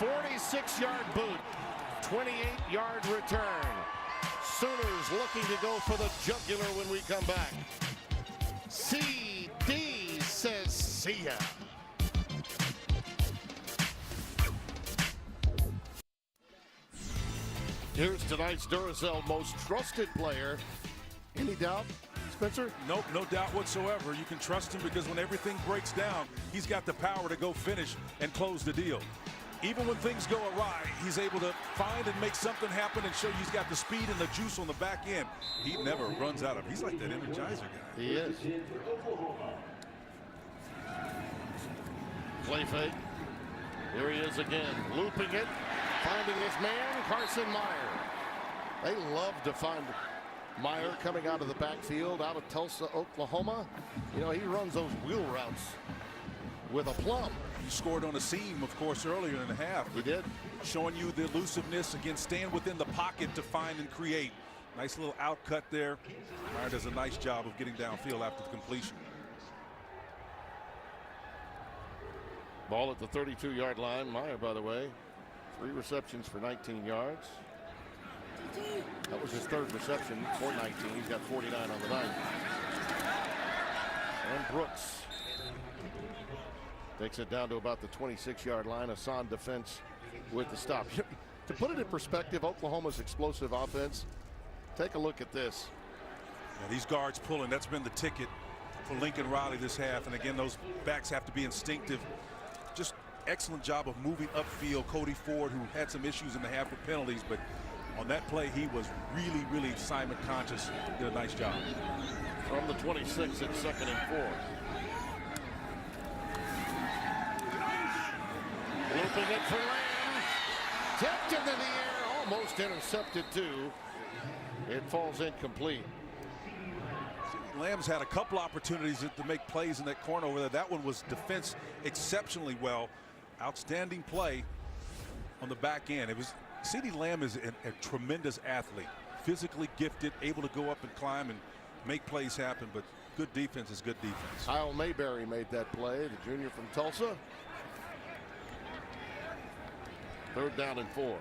46-yard boot, 28-yard return. Sooners looking to go for the jugular when we come back. CD says see ya. Here's tonight's Duracell most trusted player. Any doubt, Spencer? Nope, no doubt whatsoever. You can trust him because when everything breaks down, he's got the power to go finish and close the deal. Even when things go awry, he's able to find and make something happen and show you he's got the speed and the juice on the back end. He never runs out of it. He's like that Energizer guy. He is. Play fake. Here he is again, looping it, finding his man, Carson Meyer. They love to find Meyer coming out of the backfield, out of Tulsa, Oklahoma. You know, he runs those wheel routes with a plum. He scored on a seam, of course, earlier in the half. He did. Showing you the elusiveness, again, staying within the pocket to find and create. Nice little out cut there. Meyer does a nice job of getting downfield after the completion. Ball at the 32-yard line. Meyer, by the way, 3 receptions for 19 yards. That was his 3rd reception for 19. He's got 49 on the night. And Brooks takes it down to about the 26-yard line. Hassan defense with the stop. To put it in perspective, Oklahoma's explosive offense, take a look at this. Yeah, these guards pulling, that's been the ticket for Lincoln Riley this half. And again, those backs have to be instinctive. Just excellent job of moving upfield. Cody Ford, who had some issues in the half with penalties, but on that play, he was really, really assignment conscious. Did a nice job. From the 26, it's 2nd and 4. Looping it for Lamb. Tipped into the air, almost intercepted too. It falls incomplete. Lamb's had a couple opportunities to make plays in that corner over there. That one was defense exceptionally well. Outstanding play on the back end. It was CeeDee Lamb is a tremendous athlete, physically gifted, able to go up and climb and make plays happen, but good defense is good defense. Kyle Mayberry made that play, the junior from Tulsa. 3rd down and 4.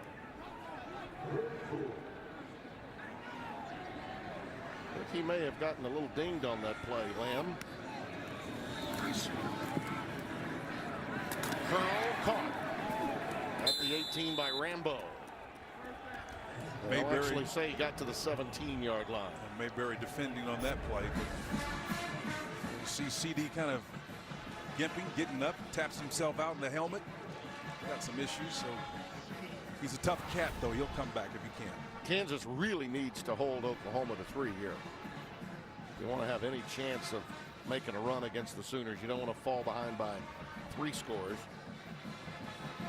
I think he may have gotten a little dinged on that play, Lamb. Curl caught at the 18 by Rambo. They'll actually say he got to the 17-yard line. And Mayberry defending on that play. You see CD kind of gimping, getting up, taps himself out in the helmet. Got some issues, so he's a tough cat, though. He'll come back if he can. Kansas really needs to hold Oklahoma to 3 here. You want to have any chance of making a run against the Sooners. You don't want to fall behind by 3 scores.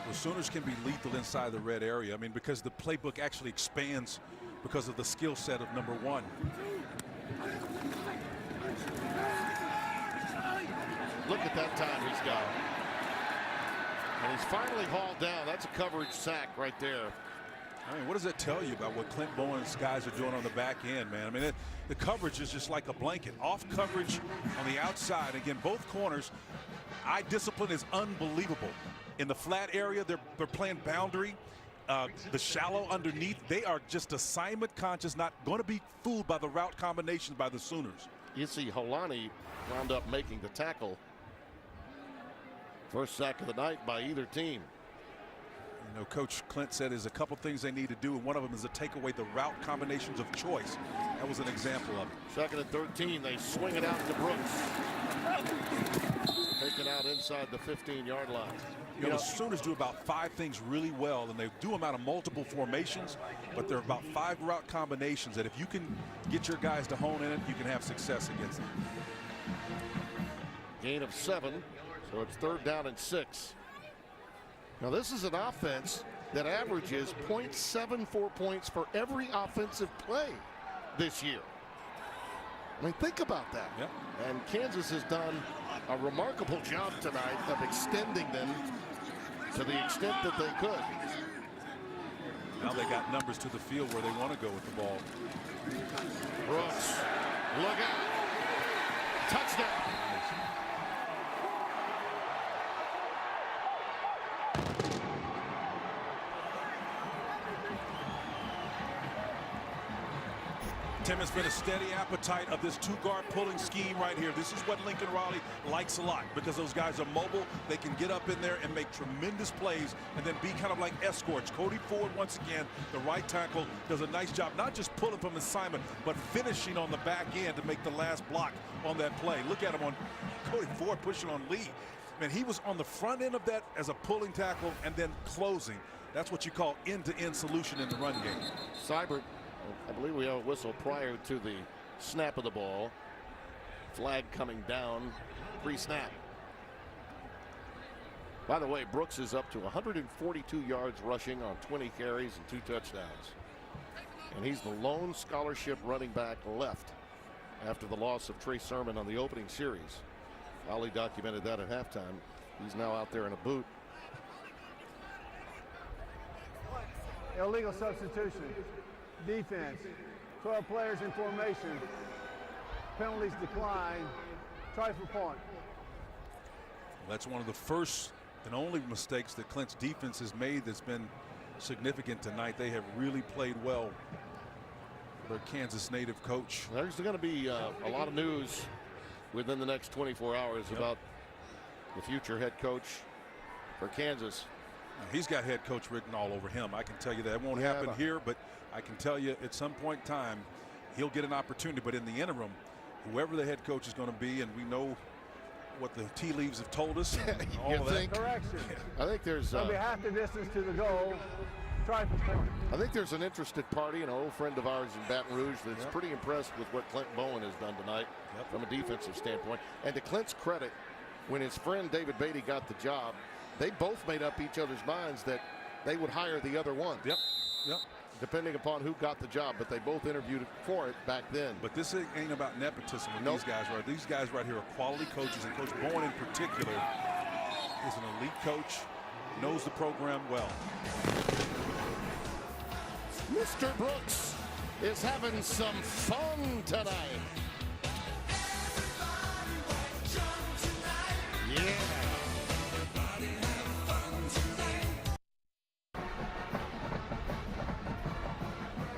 The Sooners can be lethal inside the red area. I mean, because the playbook actually expands because of the skill set of number 1. Look at that time he's got. And he's finally hauled down. That's a coverage sack right there. I mean, what does that tell you about what Clint Bowen's guys are doing on the back end, man? I mean, the coverage is just like a blanket. Off coverage on the outside. Again, both corners, eye discipline is unbelievable. In the flat area, they're playing boundary. The shallow underneath, they are just assignment conscious, not going to be fooled by the route combinations by the Sooners. You see Holani wound up making the tackle. First sack of the night by either team. You know, Coach Clint said there's a couple things they need to do, and one of them is to take away the route combinations of choice. That was an example of it. 2nd and 13, they swing it out to Brooks. Taken out inside the 15-yard line. You know, the Sooners do about 5 things really well, and they do them out of multiple formations, but there are about 5 route combinations that if you can get your guys to hone in it, you can have success against them. Gain of 7, so it's 3rd down and 6. Now this is an offense that averages 0.74 points for every offensive play this year. I mean, think about that. Yep. And Kansas has done a remarkable job tonight of extending them to the extent that they could. Now they got numbers to the field where they want to go with the ball. Brooks, look out. Touchdown. Tim, has been a steady appetite of this two-guard pulling scheme right here. This is what Lincoln Riley likes a lot because those guys are mobile. They can get up in there and make tremendous plays and then be kind of like escorts. Cody Ford, once again, the right tackle, does a nice job, not just pulling from assignment, but finishing on the back end to make the last block on that play. Look at him on Cody Ford pushing on Lee. Man, he was on the front end of that as a pulling tackle and then closing. That's what you call end-to-end solution in the run game. Seibert, I believe we have a whistle prior to the snap of the ball. Flag coming down pre-snap. By the way, Brooks is up to 142 yards rushing on 20 carries and 2 touchdowns. And he's the lone scholarship running back left after the loss of Trey Sermon on the opening series. Ollie documented that at halftime. He's now out there in a boot. Illegal substitution. Defense. 12 players in formation. Penalties decline. Try for point. That's one of the first and only mistakes that Clint's defense has made that's been significant tonight. They have really played well for their Kansas native coach. There's going to be a lot of news within the next 24 hours about the future head coach for Kansas. He's got head coach written all over him. I can tell you that. It won't happen here, but I can tell you at some point in time he'll get an opportunity. But in the interim, whoever the head coach is going to be, and we know what the tea leaves have told us. All of that. Correction. I think there's It'll be half the distance to the goal. Try for point. I think there's an interested party, an old friend of ours in Baton Rouge, that's pretty impressed with what Clint Bowen has done tonight from a defensive standpoint. And to Clint's credit, when his friend David Beatty got the job, they both made up each other's minds that they would hire the other one. Depending upon who got the job, but they both interviewed for it back then. But this ain't about nepotism with these guys right. These guys right here are quality coaches, and Coach Bowen in particular is an elite coach, knows the program well. Mr. Brooks is having some fun tonight. Yeah.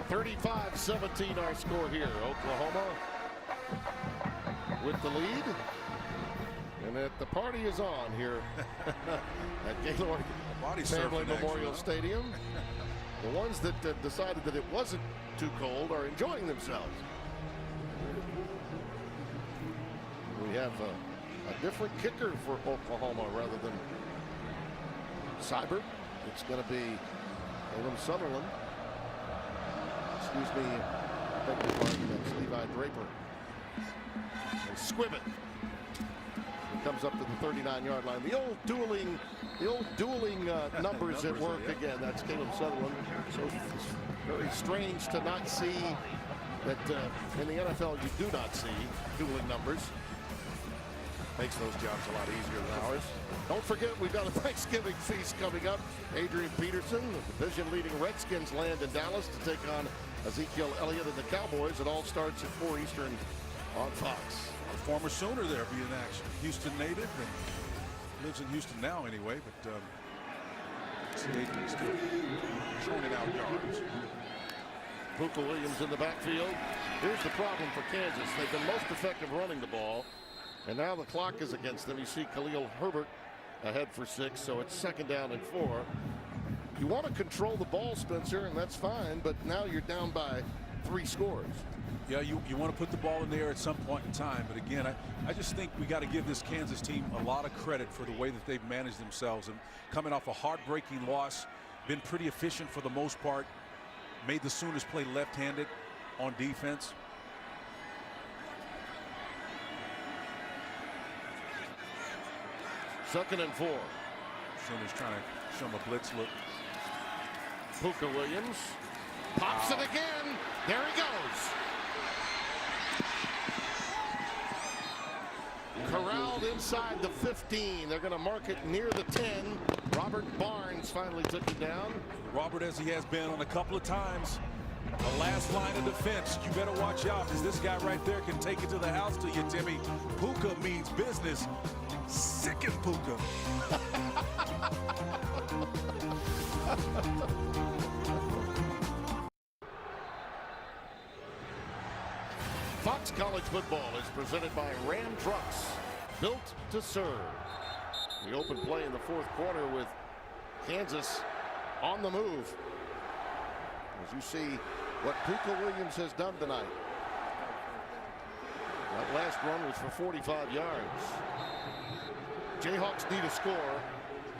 35-17 our score here. Oklahoma with the lead. And the party is on here at Gaylord Family Memorial Stadium. The ones that decided that it wasn't too cold are enjoying themselves. We have a different kicker for Oklahoma rather than Seibert. It's going to be Caleb Sutherland. Excuse me, beg your pardon, that's Levi Draper. And Squibbit. He comes up to the 39-yard line. The old dueling numbers at work again. That's Caleb Sutherland. So very strange to not see that in the NFL you do not see dueling numbers. Makes those jobs a lot easier than ours. Don't forget, we've got a Thanksgiving feast coming up. Adrian Peterson, the division-leading Redskins, land in Dallas to take on Ezekiel Elliott and the Cowboys. It all starts at 4 Eastern on Fox. A former Sooner there being in action. Houston native and lives in Houston now anyway, but Adrian's still churning out yards. Puka Williams in the backfield. Here's the problem for Kansas. They've been most effective running the ball, and now the clock is against them. You see Khalil Herbert ahead for 6, so it's 2nd down and 4. You want to control the ball, Spencer, and that's fine, but now you're down by 3 scores. Yeah, you want to put the ball in the air at some point in time, but again, I just think we got to give this Kansas team a lot of credit for the way that they've managed themselves, and coming off a heartbreaking loss, been pretty efficient for the most part, made the Sooners play left-handed on defense. Second and 4. Sooners trying to show them a blitz look. Puka Williams pops it again. There he goes. Corralled inside the 15. They're going to mark it near the 10. Robert Barnes finally took him down. Robert, as he has been on a couple of times, the last line of defense. You better watch out, because this guy right there can take it to the house to you, Timmy. Puka means business. Sicken Puka. Fox College Football is presented by Ram Trucks, built to serve. The open play in the fourth quarter with Kansas on the move. As you see what Puka Williams has done tonight. That last run was for 45 yards. Jayhawks need a score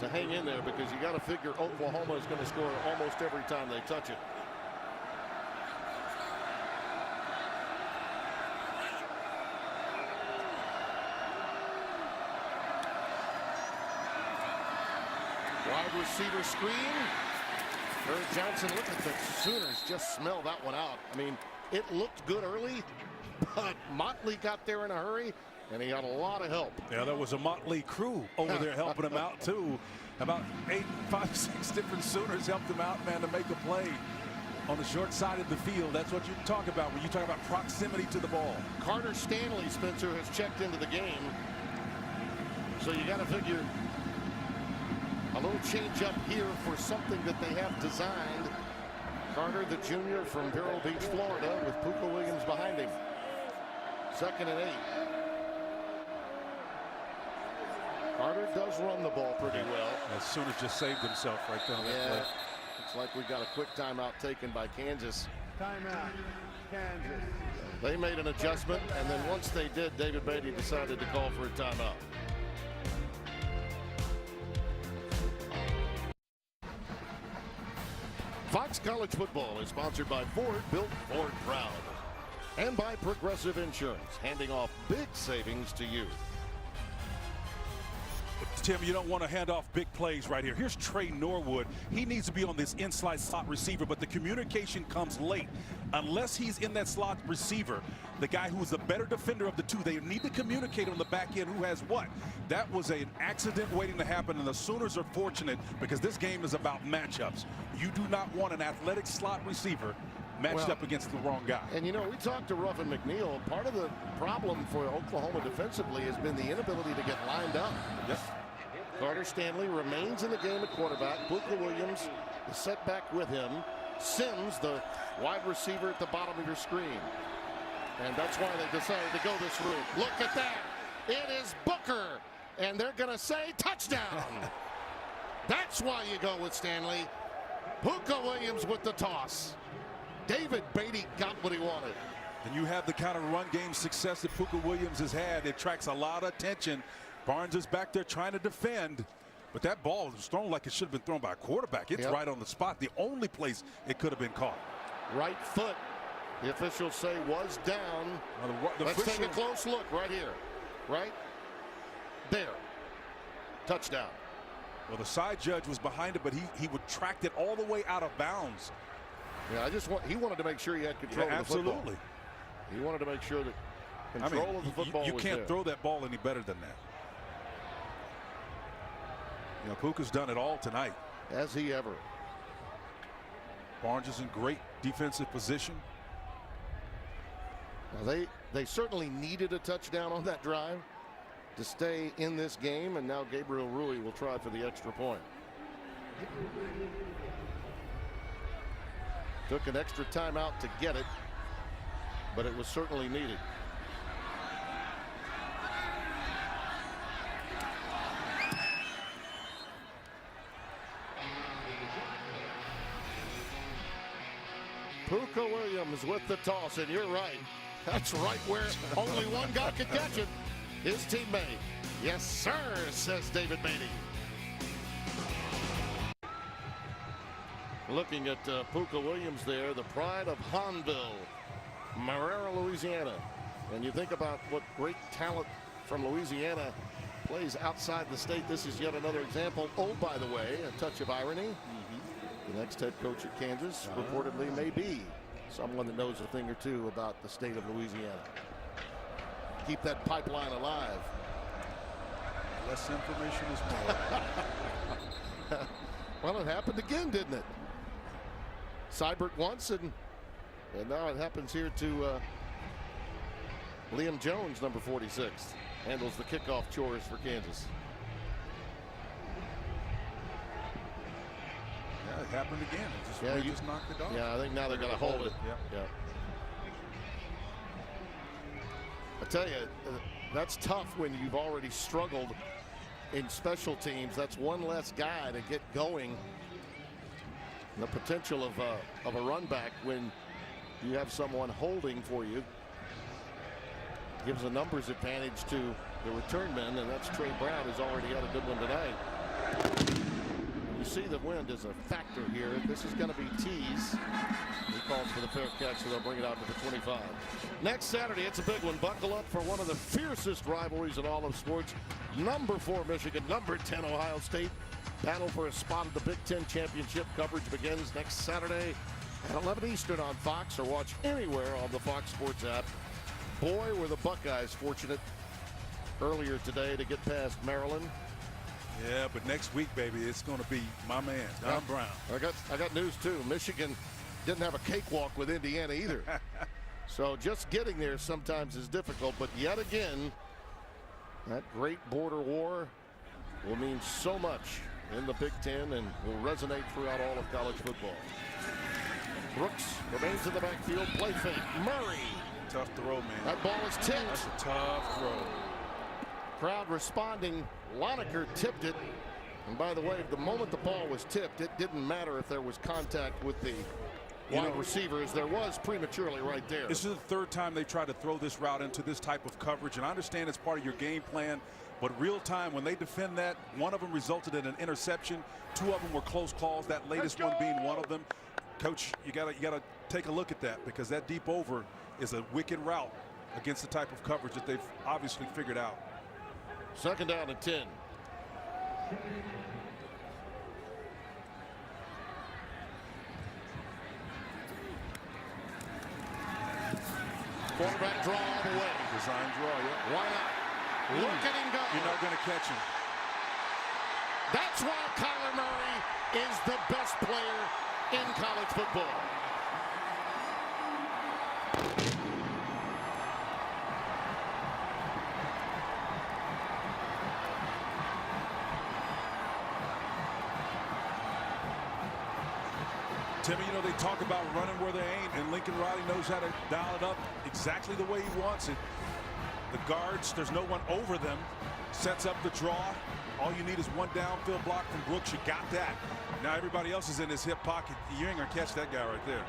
to hang in there because you got to figure Oklahoma is going to score almost every time they touch it. Wide receiver screen. Eric Johnson, look at the Sooners just smell that one out. I mean, it looked good early, but Motley got there in a hurry, and he got a lot of help. Yeah, there was a Motley crew over there helping him out, too. About 5, 6 different Sooners helped him out, man, to make a play on the short side of the field. That's what you talk about when you talk about proximity to the ball. Carter Stanley, Spencer, has checked into the game. So you got to figure a little change up here for something that they have designed. Carter, the junior from Vero Beach, Florida, with Puka Williams behind him. 2nd and 8. Carter does run the ball pretty well. As soon as just saved himself right there on that play. Looks like we got a quick timeout taken by Kansas. Timeout, Kansas. They made an adjustment, and then once they did, David Beatty decided to call for a timeout. Fox College Football is sponsored by Ford, built Ford proud, and by Progressive Insurance, handing off big savings to you. Tim, you don't want to hand off big plays right here. Here's Trey Norwood. He needs to be on this inside slot receiver, but the communication comes late. Unless he's in that slot receiver, the guy who is the better defender of the two, they need to communicate on the back end who has what. That was an accident waiting to happen, and the Sooners are fortunate because this game is about matchups. You do not want an athletic slot receiver matched up against the wrong guy. And you know, we talked to Ruffin McNeil. Part of the problem for Oklahoma defensively has been the inability to get lined up. Yep. Carter Stanley remains in the game at quarterback. Puka Williams is set back with him. Sims, the wide receiver at the bottom of your screen. And that's why they decided to go this route. Look at that. It is Booker. And they're going to say touchdown. That's why you go with Stanley. Puka Williams with the toss. David Beatty got what he wanted. And you have the kind of run game success that Puka Williams has had. It attracts a lot of attention. Barnes is back there trying to defend, but that ball was thrown like it should have been thrown by a quarterback. It's right on the spot. The only place it could have been caught. Right foot, the officials say, was down. Let's take a close look right here. Right there. Touchdown. Well, the side judge was behind it, but he would track it all the way out of bounds. Yeah, he wanted to make sure he had control of the football. Absolutely. He wanted to make sure that control of the football you was can't there. throw that ball any better than that. You know, Puka's done it all tonight. Has he ever? Barnes is in great defensive position. Now they certainly needed a touchdown on that drive to stay in this game, and now Gabriel Rui will try for the extra point. Took an extra timeout to get it, but it was certainly needed. Puka Williams with the toss, and you're right. That's right where only one guy could catch it. His teammate. Yes, sir, says David Beatty. Looking at Puka Williams there, the pride of Hanville, Marrero, Louisiana. And you think about what great talent from Louisiana plays outside the state. This is yet another example. Oh, by the way, a touch of irony. The next head coach at Kansas reportedly may be someone that knows a thing or two about the state of Louisiana. Keep that pipeline alive. Less information is more. Well, it happened again, didn't it? Seibert once, and now it happens here to Liam Jones, number 46. Handles the kickoff chores for Kansas. Yeah, it happened again. It just knocked it off. Yeah, I think now they're going to hold it. Yeah. tell you, that's tough when you've already struggled in special teams. That's one less guy to get going. The potential of a run back when you have someone holding for you gives a numbers advantage to the return men, and that's Trey Brown, who's already had a good one today. You see the wind is a factor here. This is going to be tees. He calls for the fair catch, so they'll bring it out to the 25. Next Saturday, it's a big one. Buckle up for one of the fiercest rivalries in all of sports. Number 4 Michigan, number 10 Ohio State. Battle for a spot at the Big Ten Championship. Coverage begins next Saturday at 11 Eastern on Fox, or watch anywhere on the Fox Sports app. Boy, were the Buckeyes fortunate earlier today to get past Maryland. Yeah, but next week, baby, it's going to be my man, Don Brown. I got news too. Michigan didn't have a cakewalk with Indiana either. So just getting there sometimes is difficult. But yet again, that great border war will mean so much in the Big Ten and will resonate throughout all of college football. Brooks remains in the backfield. Play fake. Murray. Tough throw, man. That ball is tipped. That's a tough throw. Crowd responding. Loneker tipped it. And by the way, the moment the ball was tipped, it didn't matter if there was contact with the wide receivers. There was prematurely right there. This is the third time they tried to throw this route into this type of coverage, and I understand it's part of your game plan, but real time when they defend that, one of them resulted in an interception. 2 of them were close calls, that latest one being one of them. Coach, you gotta take a look at that, because that deep over is a wicked route against the type of coverage that they've obviously figured out. Second down and 10. Quarterback draw all the way. Design draw, yeah. Why not? Look at him go. You're not going to catch him. That's why Kyler Murray is the best player in college football. Timmy, you know, they talk about running where they ain't, and Lincoln Riley knows how to dial it up exactly the way he wants it. The guards, there's no one over them, sets up the draw. All you need is one downfield block from Brooks. You got that. Now everybody else is in his hip pocket. You ain't gonna catch that guy right there.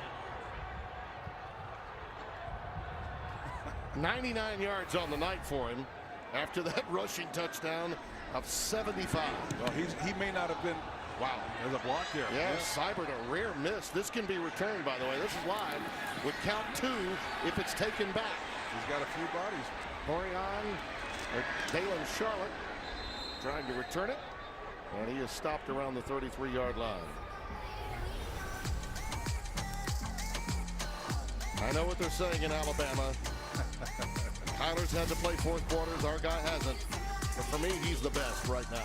99 yards on the night for him after that rushing touchdown of 75. Well, he may not have been. Wow, there's a block there. Yeah, Seibert, a rare miss. This can be returned, by the way. This is live. Would count 2 if it's taken back. He's got a few bodies. Orion, or Dalen Charlotte, trying to return it, and he is stopped around the 33-yard line. I know what they're saying in Alabama. Kyler's had to play 4th quarters. Our guy hasn't. But for me, he's the best right now.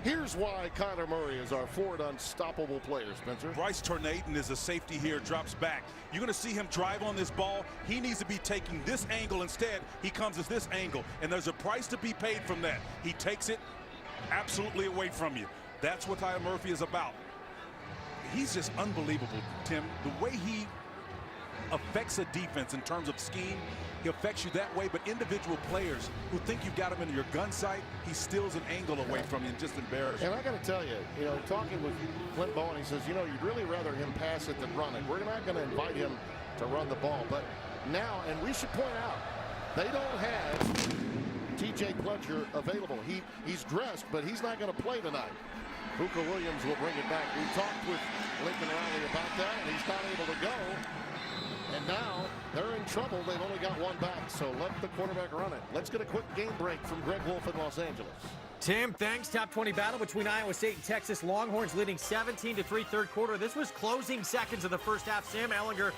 Here's why Kyler Murray is our forward unstoppable player, Spencer. Bryce Tornaton is a safety here, drops back. You're going to see him drive on this ball. He needs to be taking this angle. Instead, he comes at this angle, and there's a price to be paid from that. He takes it absolutely away from you. That's what Tyler Murphy is about. He's just unbelievable, Tim. The way he affects a defense in terms of scheme, he affects you that way, but individual players who think you've got him in your gun sight, he steals an angle away from you and just embarrasses you. And I got to tell you, talking with Clint Bowen, he says, you'd really rather him pass it than run it. We're not going to invite him to run the ball. But now, and we should point out, they don't have T.J. Pledger available. He's dressed, but he's not going to play tonight. Puka Williams will bring it back. We talked with Lincoln Riley about that, and he's not able to go. And now they're in trouble. They've only got one back, so let the quarterback run it. Let's get a quick game break from Greg Wolf in Los Angeles. Tim, thanks. Top 20 battle between Iowa State and Texas. Longhorns leading 17-3 third quarter. This was closing seconds of the first half. Sam Ehlinger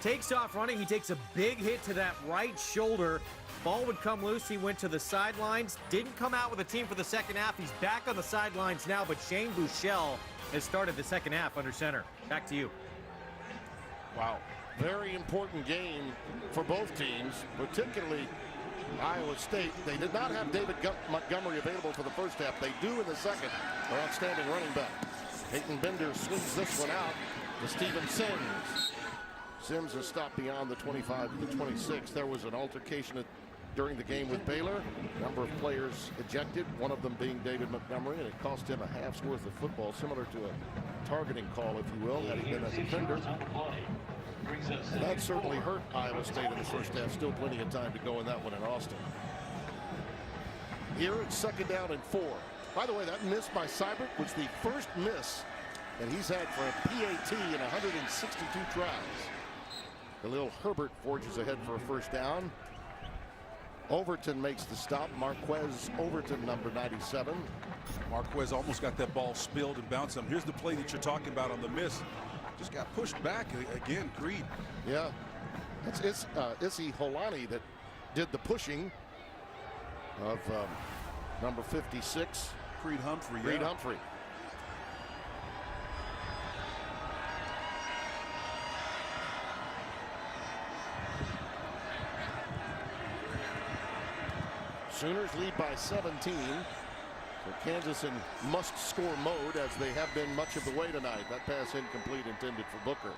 takes off running. He takes a big hit to that right shoulder. Ball would come loose. He went to the sidelines. Didn't come out with a team for the second half. He's back on the sidelines now, but Shane Buechele has started the second half under center. Back to you. Wow. Very important game for both teams, particularly Iowa State. They did not have David Montgomery available for the first half. They do in the second. Their outstanding running back. Peyton Bender swings this one out to Steven Sims. Sims is stopped beyond the 25 to the 26. There was an altercation during the game with Baylor. A number of players ejected, one of them being David Montgomery, and it cost him a half's worth of football, similar to a targeting call, if you will, had he been a defender. And that certainly hurt Iowa State in the first half. Still plenty of time to go in that one in Austin. Here it's 2nd down and 4. By the way, that miss by Seibert was the first miss that he's had for a PAT in 162 tries. Khalil Herbert forges ahead for a first down. Overton makes the stop. Marquez Overton, number 97. Marquez almost got that ball spilled and bounced him. Here's the play that you're talking about on the miss. Just got pushed back again. Creed. Yeah, it's Issy Holani that did the pushing of number 56. Creed Humphrey. Creed Humphrey. Sooners lead by 17. So Kansas in must-score mode, as they have been much of the way tonight. That pass incomplete, intended for Booker.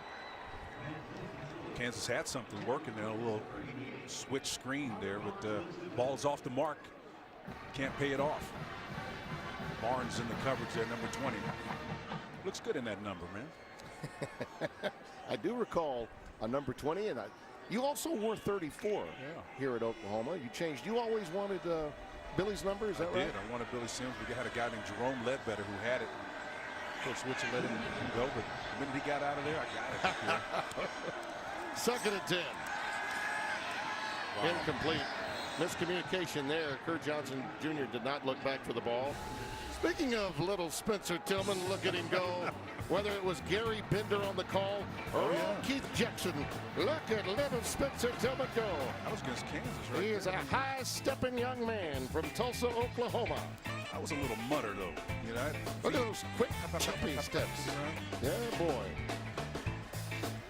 Kansas had something working there, a little switch screen there, but ball's off the mark. Can't pay it off. Barnes in the coverage there, number 20. Looks good in that number, man. I do recall a number 20, and you also wore 34 here at Oklahoma. You changed. You always wanted Billy's number, is that right? I did. I wanted Billy Sims. We had a guy named Jerome Ledbetter who had it. Coach Switzer let him go, but the minute he got out of there, I got it. 2nd and 10. Wow. Incomplete. Miscommunication there. Kerr Johnson Jr. did not look back for the ball. Speaking of little Spencer Tillman, look at him go. Whether it was Gary Bender on the call or Keith Jackson, look at little Spencer Tillman go. That was against Kansas, right? He is a high-stepping young man from Tulsa, Oklahoma. That was a little mutter, though. You know, Look at those quick, choppy steps. Yeah, boy.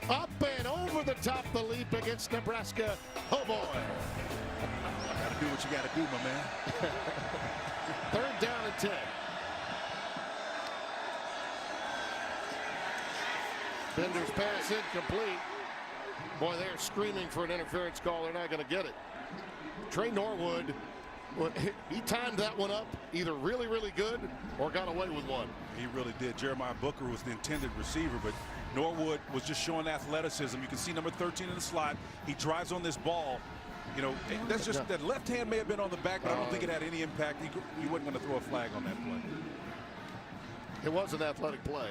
Up and over the top, the leap against Nebraska. Oh, boy. Got to do what you got to do, my man. 3rd down and 10. Bender's pass incomplete. Boy, they're screaming for an interference call. They're not going to get it. Trey Norwood, he timed that one up either really, really good or got away with one. He really did. Jeremiah Booker was the intended receiver, but Norwood was just showing athleticism. You can see number 13 in the slot. He drives on this ball. You know, that's just that left hand may have been on the back, but I don't think it had any impact. He wasn't going to throw a flag on that play. It was an athletic play.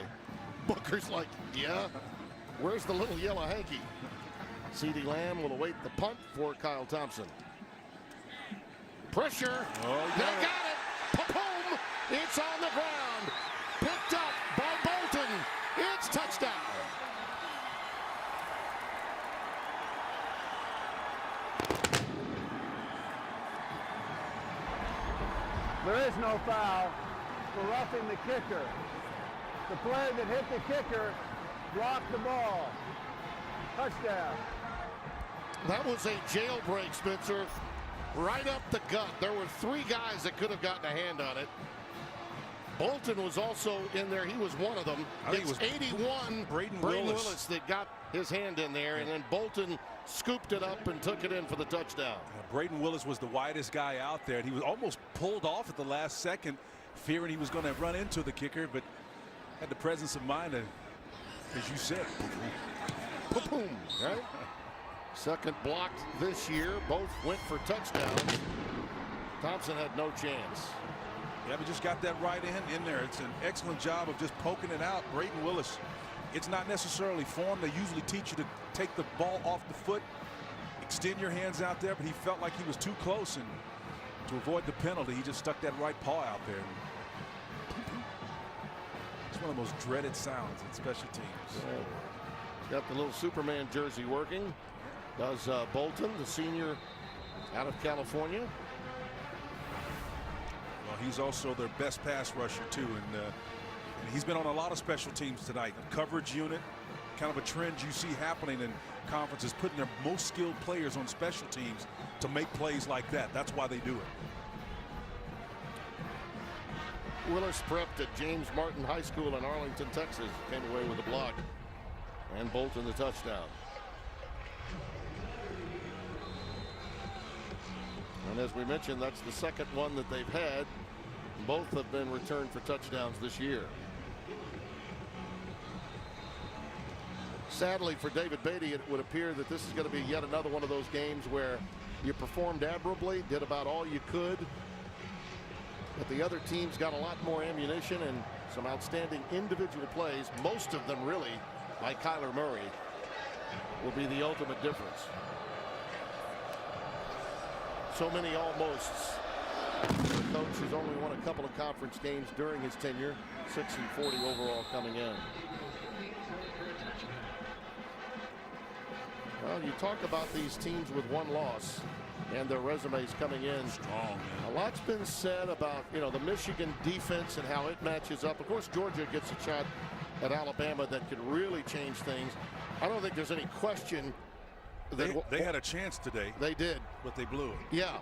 Booker's like, yeah, where's the little yellow hanky? CeeDee Lamb will await the punt for Kyle Thompson. Pressure. Oh, they got it. Boom! It's on the ground. Picked up by Bolton. It's touchdown. There is no foul for roughing the kicker. The player that hit the kicker blocked the ball. Touchdown. That was a jailbreak, Spencer. Right up the gut. There were 3 guys that could have gotten a hand on it. Bolton was also in there. He was one of them. I think it was 81. Braden Willis that got his hand in there, and then Bolton scooped it up and took it in for the touchdown. Braden Willis was the widest guy out there, and he was almost pulled off at the last second, fearing he was going to run into the kicker, but had the presence of mind, and as you said, boom, right? Second blocked this year. Both went for touchdowns. Thompson had no chance. Yeah, but just got that right in there. It's an excellent job of just poking it out. Braden Willis, it's not necessarily form. They usually teach you to take the ball off the foot, extend your hands out there, but he felt like he was too close, and to avoid the penalty, he just stuck that right paw out there. It's one of the most dreaded sounds in special teams. He's got the little Superman jersey working. Does Bolton, the senior out of California. Well, he's also their best pass rusher, too, and he's been on a lot of special teams tonight. A coverage unit, kind of a trend you see happening in conferences, putting their most skilled players on special teams to make plays like that. That's why they do it. Willis prepped at James Martin High School in Arlington, Texas. Came away with a block. And Bolton the touchdown. And as we mentioned, that's the second one that they've had. Both have been returned for touchdowns this year. Sadly for David Beatty, it would appear that this is going to be yet another one of those games where you performed admirably, did about all you could, but the other team's got a lot more ammunition and some outstanding individual plays, most of them really by Kyler Murray, will be the ultimate difference. So many almosts. The coach has only won a couple of conference games during his tenure, 6-40 overall coming in. Well, you talk about these teams with one loss and their resumes coming in strong. A lot's been said about, you know, the Michigan defense and how it matches up. Of course, Georgia gets a shot at Alabama that could really change things. I don't think there's any question that they had a chance today. They did, but they blew it. Yeah,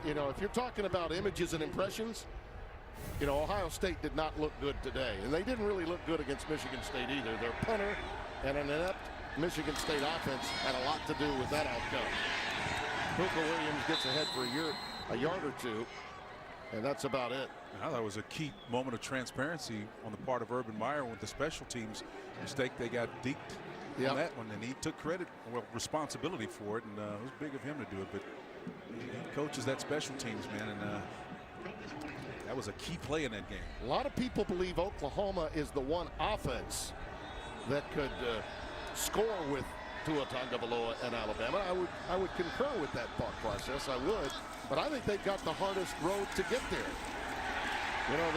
you know, if you're talking about images and impressions, you know, Ohio State did not look good today, and they didn't really look good against Michigan State either. Their punter and an inept Michigan State offense had a lot to do with that outcome. Hooker Williams gets ahead for a yard or two, and that's about it. I thought it was a key moment of transparency on the part of Urban Meyer with the special teams mistake. They got deked on that one, and he took credit, well, responsibility for it, and it was big of him to do it. But he coaches that special teams, man, and that was a key play in that game. A lot of people believe Oklahoma is the one offense that could score with Tua Tagovailoa and Alabama. I would concur with that thought process. I would, but I think they've got the hardest road to get there. You know,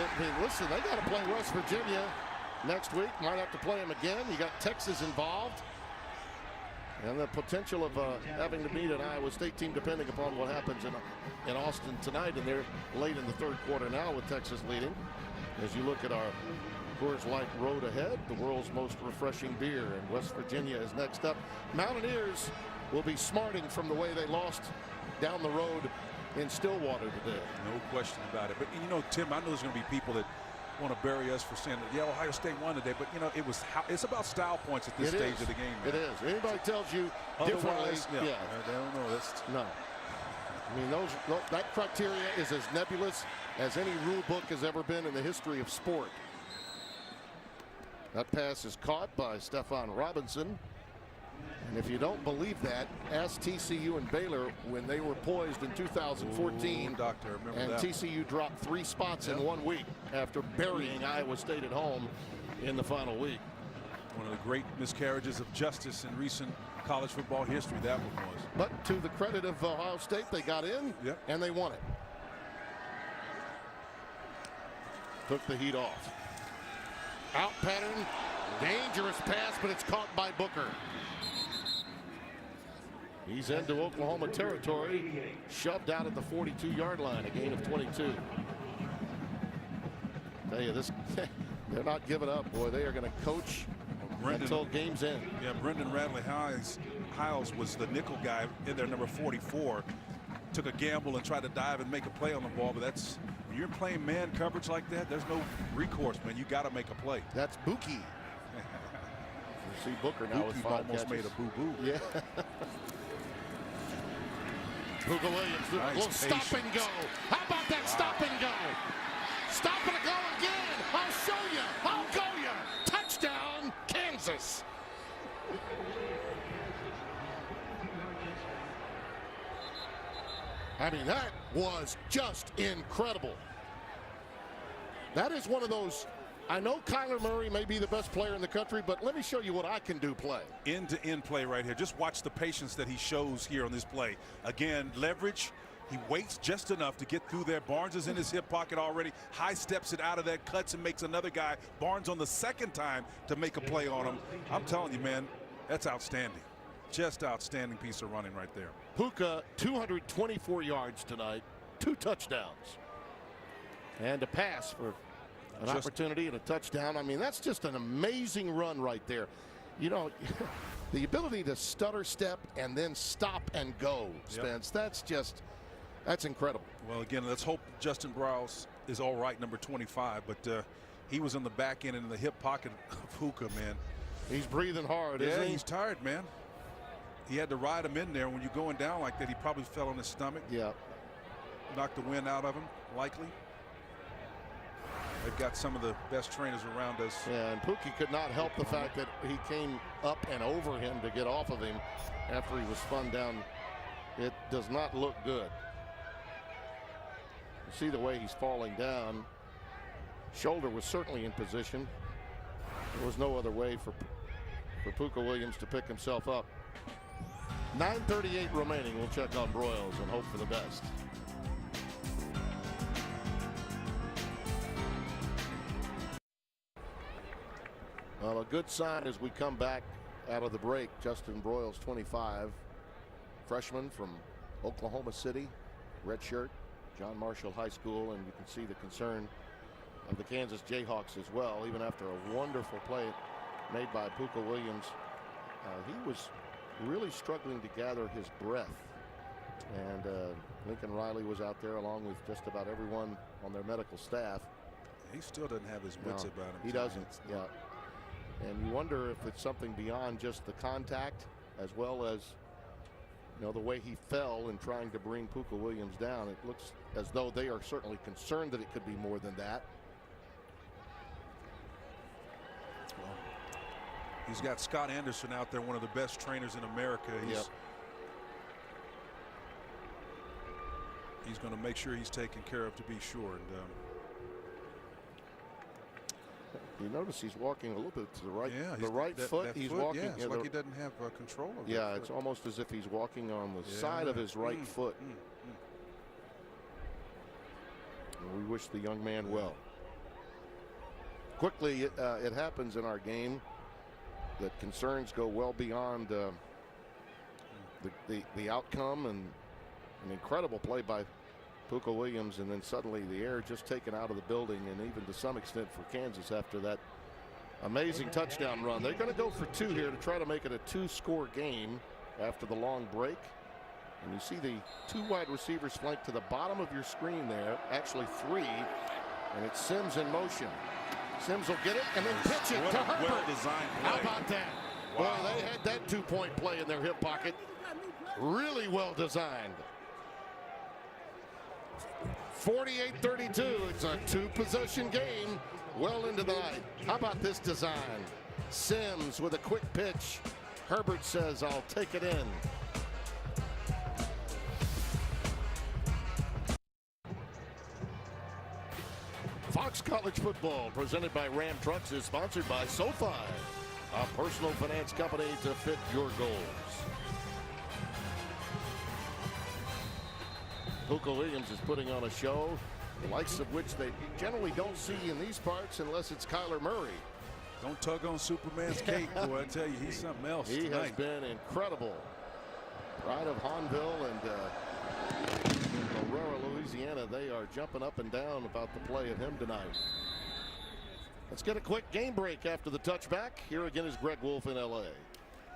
listen, they got to play West Virginia next week. Might have to play them again. You got Texas involved, and the potential of having to beat an Iowa State team depending upon what happens in Austin tonight. And they're late in the third quarter now with Texas leading. As you look at our Coors Light road ahead, the world's most refreshing beer, and West Virginia is next up. Mountaineers will be smarting from the way they lost down the road in Stillwater today. No question about it. But you know, Tim, I know there's going to be people that want to bury us for saying that, yeah, Ohio State won today, but you know, it's about style points at this stage of the game. Man. It is. Anybody tells you differently, yeah, they don't know. No. I mean, that criteria is as nebulous as any rule book has ever been in the history of sport. That pass is caught by Stephon Robinson. And if you don't believe that, ask TCU and Baylor when they were poised in 2014. Ooh, doctor, remember and that. TCU dropped 3 spots in 1 week after burying Iowa State at home in the final week. One of the great miscarriages of justice in recent college football history, that one was. But to the credit of Ohio State, they got in and they won it. Took the heat off. Out pattern, dangerous pass, but it's caught by Booker. He's into Oklahoma territory, shoved out at the 42-yard line, a gain of 22. Tell you, they're not giving up, boy. They are going to coach until game's end. Yeah, Brendan Radley Hiles was the nickel guy in there, number 44. Took a gamble and tried to dive and make a play on the ball, but that's, when you're playing man coverage like that, there's no recourse, man. You got to make a play. That's Buki. You see Booker now with 5 almost catches. made a boo-boo. Yeah. Hooker Williams, nice little stop and go. How about that stop and go? Stop and go again. I'll show you. I'll go you. Touchdown, Kansas. I mean, that was just incredible. That is one of those, I know Kyler Murray may be the best player in the country, but let me show you what I can do play. End-to-end play right here. Just watch the patience that he shows here on this play. Again, leverage. He waits just enough to get through there. Barnes is in his hip pocket already. High steps it out of that, cuts and makes another guy. Barnes on the second time to make a play on him. I'm telling you, man, that's outstanding. Just outstanding piece of running right there. Puka, 224 yards tonight, 2 touchdowns. And a pass for an opportunity and a touchdown. I mean, that's just an amazing run right there. You know, the ability to stutter step and then stop and go, Spence, that's incredible. Well, again, let's hope Justin Browse is all right, number 25, but he was on the back end and in the hip pocket of Puka, man. He's breathing hard, isn't he? He's tired, man. He had to ride him in there. When you're going down like that, he probably fell on his stomach. Yeah. knock the wind out of him, likely. They've got some of the best trainers around us. Yeah, and Pookie could not help the fact that he came up and over him to get off of him after he was spun down. It does not look good. You see the way he's falling down. Shoulder was certainly in position. There was no other way for Pooka Williams to pick himself up. 9:38 remaining. We'll check on Broyles and hope for the best. Well, a good sign as we come back out of the break. Justin Broyles, 25, freshman from Oklahoma City, redshirt, John Marshall High School, and you can see the concern of the Kansas Jayhawks as well. Even after a wonderful play made by Pooka Williams, he was really struggling to gather his breath. And Lincoln Riley was out there along with just about everyone on their medical staff. He still doesn't have his wits about him. He doesn't. Yeah. And you wonder if it's something beyond just the contact, as well as, you know, the way he fell in trying to bring Pooka Williams down. It looks as though they are certainly concerned that it could be more than that. Well, he's got Scott Anderson out there, one of the best trainers in America. He's going to make sure he's taken care of, to be sure. And you notice he's walking a little bit to the right. Yeah, the right foot. He's walking. Yeah, it's like he doesn't have control of it. Yeah, it's almost as if he's walking on the side of his right foot. And we wish the young man well. Quickly, it happens in our game that concerns go well beyond the outcome, and an incredible play by Pooka Williams, and then suddenly the air just taken out of the building, and even to some extent for Kansas after that amazing touchdown run. They're going to go for two here to try to make it a two-score game after the long break. And you see the two wide receivers flanked to the bottom of your screen there, actually three, and it's Sims in motion. Sims will get it and then pitch it to Herbert. Well-designed play. How about that? Wow. Well, they had that two-point play in their hip pocket. Really well designed. 48-32. It's a two-possession game well into the night. How about this design? Sims with a quick pitch. Herbert says, I'll take it in. Fox College Football, presented by Ram Trucks, is sponsored by SoFi, a personal finance company to fit your goals. Pooka Williams is putting on a show, the likes of which they generally don't see in these parts unless it's Kyler Murray. Don't tug on Superman's cape, boy. I tell you, he's something else He tonight. has been incredible. Pride of Hahnville and Aurora, Louisiana, they are jumping up and down about the play of him tonight. Let's get a quick game break after the touchback. Here again is Greg Wolf in L.A.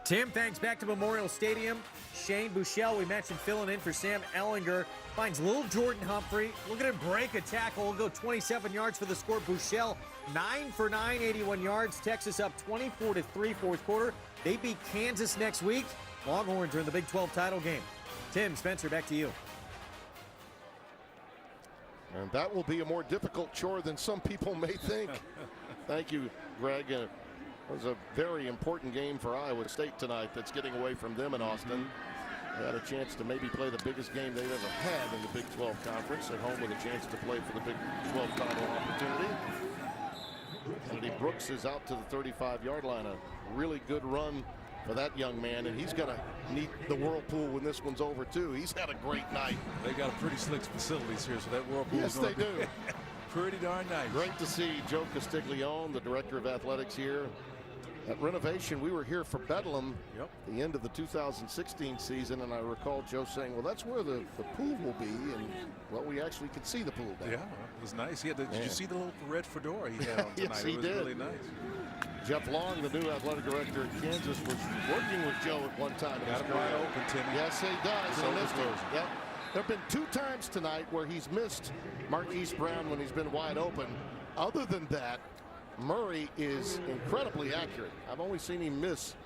Tim, thanks. Back to Memorial Stadium. Shane Buechele, we mentioned, filling in for Sam Ellinger. Finds little Jordan Humphrey. Look at him break a tackle. He'll go 27 yards for the score. Buechele, 9 for 9, 81 yards. Texas up 24-3 fourth quarter. They beat Kansas next week. Longhorns are in the Big 12 title game. Tim, Spencer, back to you. And that will be a more difficult chore than some people may think. Thank you, Greg. It was a very important game for Iowa State tonight that's getting away from them in Austin. They had a chance to maybe play the biggest game they've ever had in the Big 12 Conference, at home with a chance to play for the Big 12 title opportunity. Kennedy Brooks is out to the 35-yard line. A really good run for that young man, and he's going to need the whirlpool when this one's over, too. He's had a great night. They got a pretty slick facilities here, so that whirlpool Yes, they do. Pretty darn nice. Great to see Joe Castiglione, the director of athletics here. At renovation, we were here for Bedlam, the end of the 2016 season, and I recall Joe saying, well, that's where the pool will be, and, well, we actually could see the pool down. Yeah, it was nice. Did you see the little red fedora he had on tonight? Yes, he it was did. Really nice. Jeff Long, the new athletic director at Kansas, was working with Joe at one time. Got him wide open, Timmy. Yes, he does. He missed it. Yep. There have been 2 times tonight where he's missed Marquise Brown when he's been wide open. Other than that, Murray is incredibly accurate. I've only seen him miss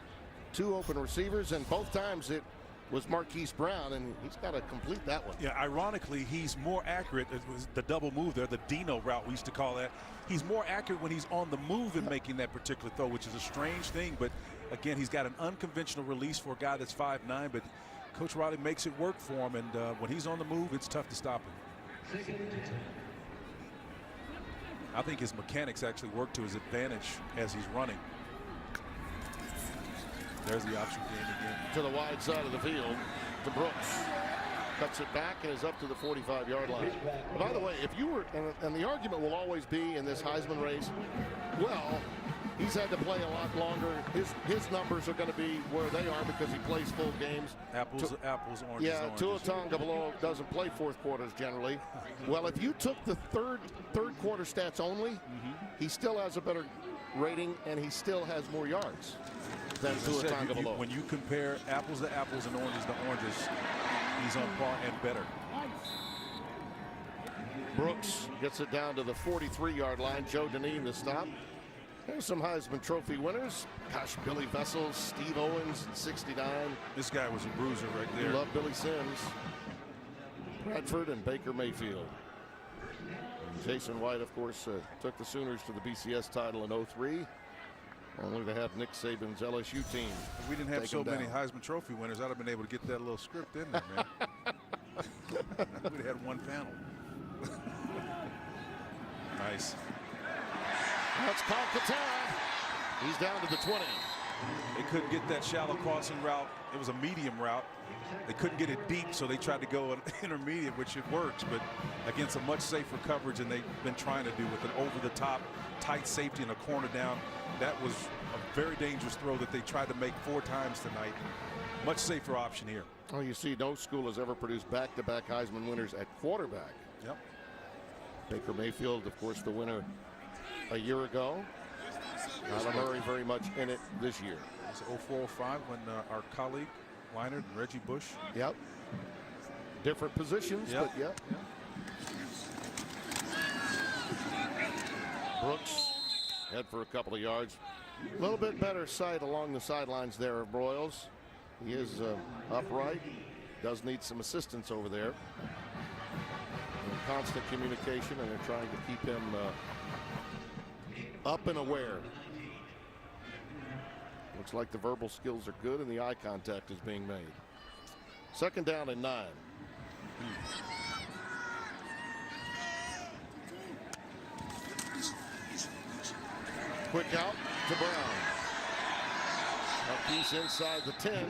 2 open receivers, and both times it was Marquise Brown, and he's got to complete that one. Yeah, ironically, he's more accurate. It was the double move there, the Dino route we used to call that. He's more accurate when he's on the move in making that particular throw, which is a strange thing. But again, he's got an unconventional release for a guy that's 5'9", but Coach Riley makes it work for him, and when he's on the move, it's tough to stop him. I think his mechanics actually work to his advantage as he's running. There's the option game again. To the wide side of the field to Brooks. Cuts it back and is up to the 45-yard line. And by the way, if you were, and the argument will always be in this Heisman race, well, he's had to play a lot longer. His numbers are going to be where they are because he plays full games. Apples, oranges, yeah, oranges. Tua Tagovailoa doesn't play fourth quarters generally. Well, if you took the third quarter stats only, he still has a better rating and he still has more yards than Tua Tagovailoa. When you compare apples to apples and oranges to oranges, he's on par and better. Brooks gets it down to the 43-yard line. Joe Deneen the stop. There's some Heisman Trophy winners. Gosh, Billy Vessels, Steve Owens, 69. This guy was a bruiser right there. You love Billy Sims. Bradford and Baker Mayfield. Jason White, of course, took the Sooners to the BCS title in '03. Only to have Nick Saban's LSU team. If we didn't have so many Heisman Trophy winners, I'd have been able to get that little script in there, man. We'd have had one panel. Nice. That's Calcaterra. He's down to the 20. They couldn't get that shallow crossing route. It was a medium route. They couldn't get it deep, so they tried to go an intermediate, which it works, but against a much safer coverage than they've been trying to do with an over-the-top tight safety and a corner down. That was a very dangerous throw that they tried to make 4 times tonight. Much safer option here. Oh, you see, no school has ever produced back-to-back Heisman winners at quarterback. Yep. Baker Mayfield, of course, the winner a year ago. Kyler Murray very much in it this year. It's 04-05 when our colleague Leinart and Reggie Bush. Yep. Different positions, but yep. Brooks head for a couple of yards. A little bit better sight along the sidelines there of Broyles. He is upright. Does need some assistance over there. In constant communication, and they're trying to keep him up and aware. Looks like the verbal skills are good and the eye contact is being made. 2nd down and 9. Quick out to Brown. A piece inside the 10.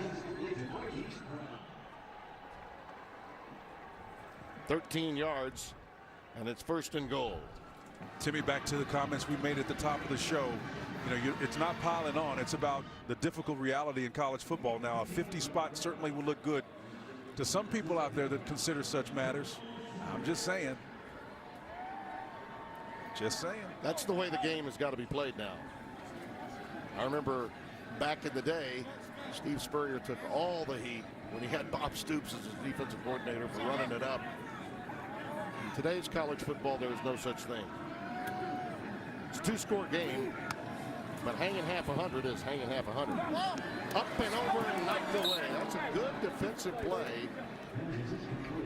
13 yards, and it's 1st and goal. Timmy, back to the comments we made at the top of the show. You know, it's not piling on. It's about the difficult reality in college football now. A 50 spot certainly will look good to some people out there that consider such matters. I'm just saying. Just saying. That's the way the game has got to be played now. I remember back in the day, Steve Spurrier took all the heat when he had Bob Stoops as his defensive coordinator for running it up. In today's college football, there is no such thing. It's a 2-score game, but hanging half 100 is hanging half 100. Up and over and knocked away. That's a good defensive play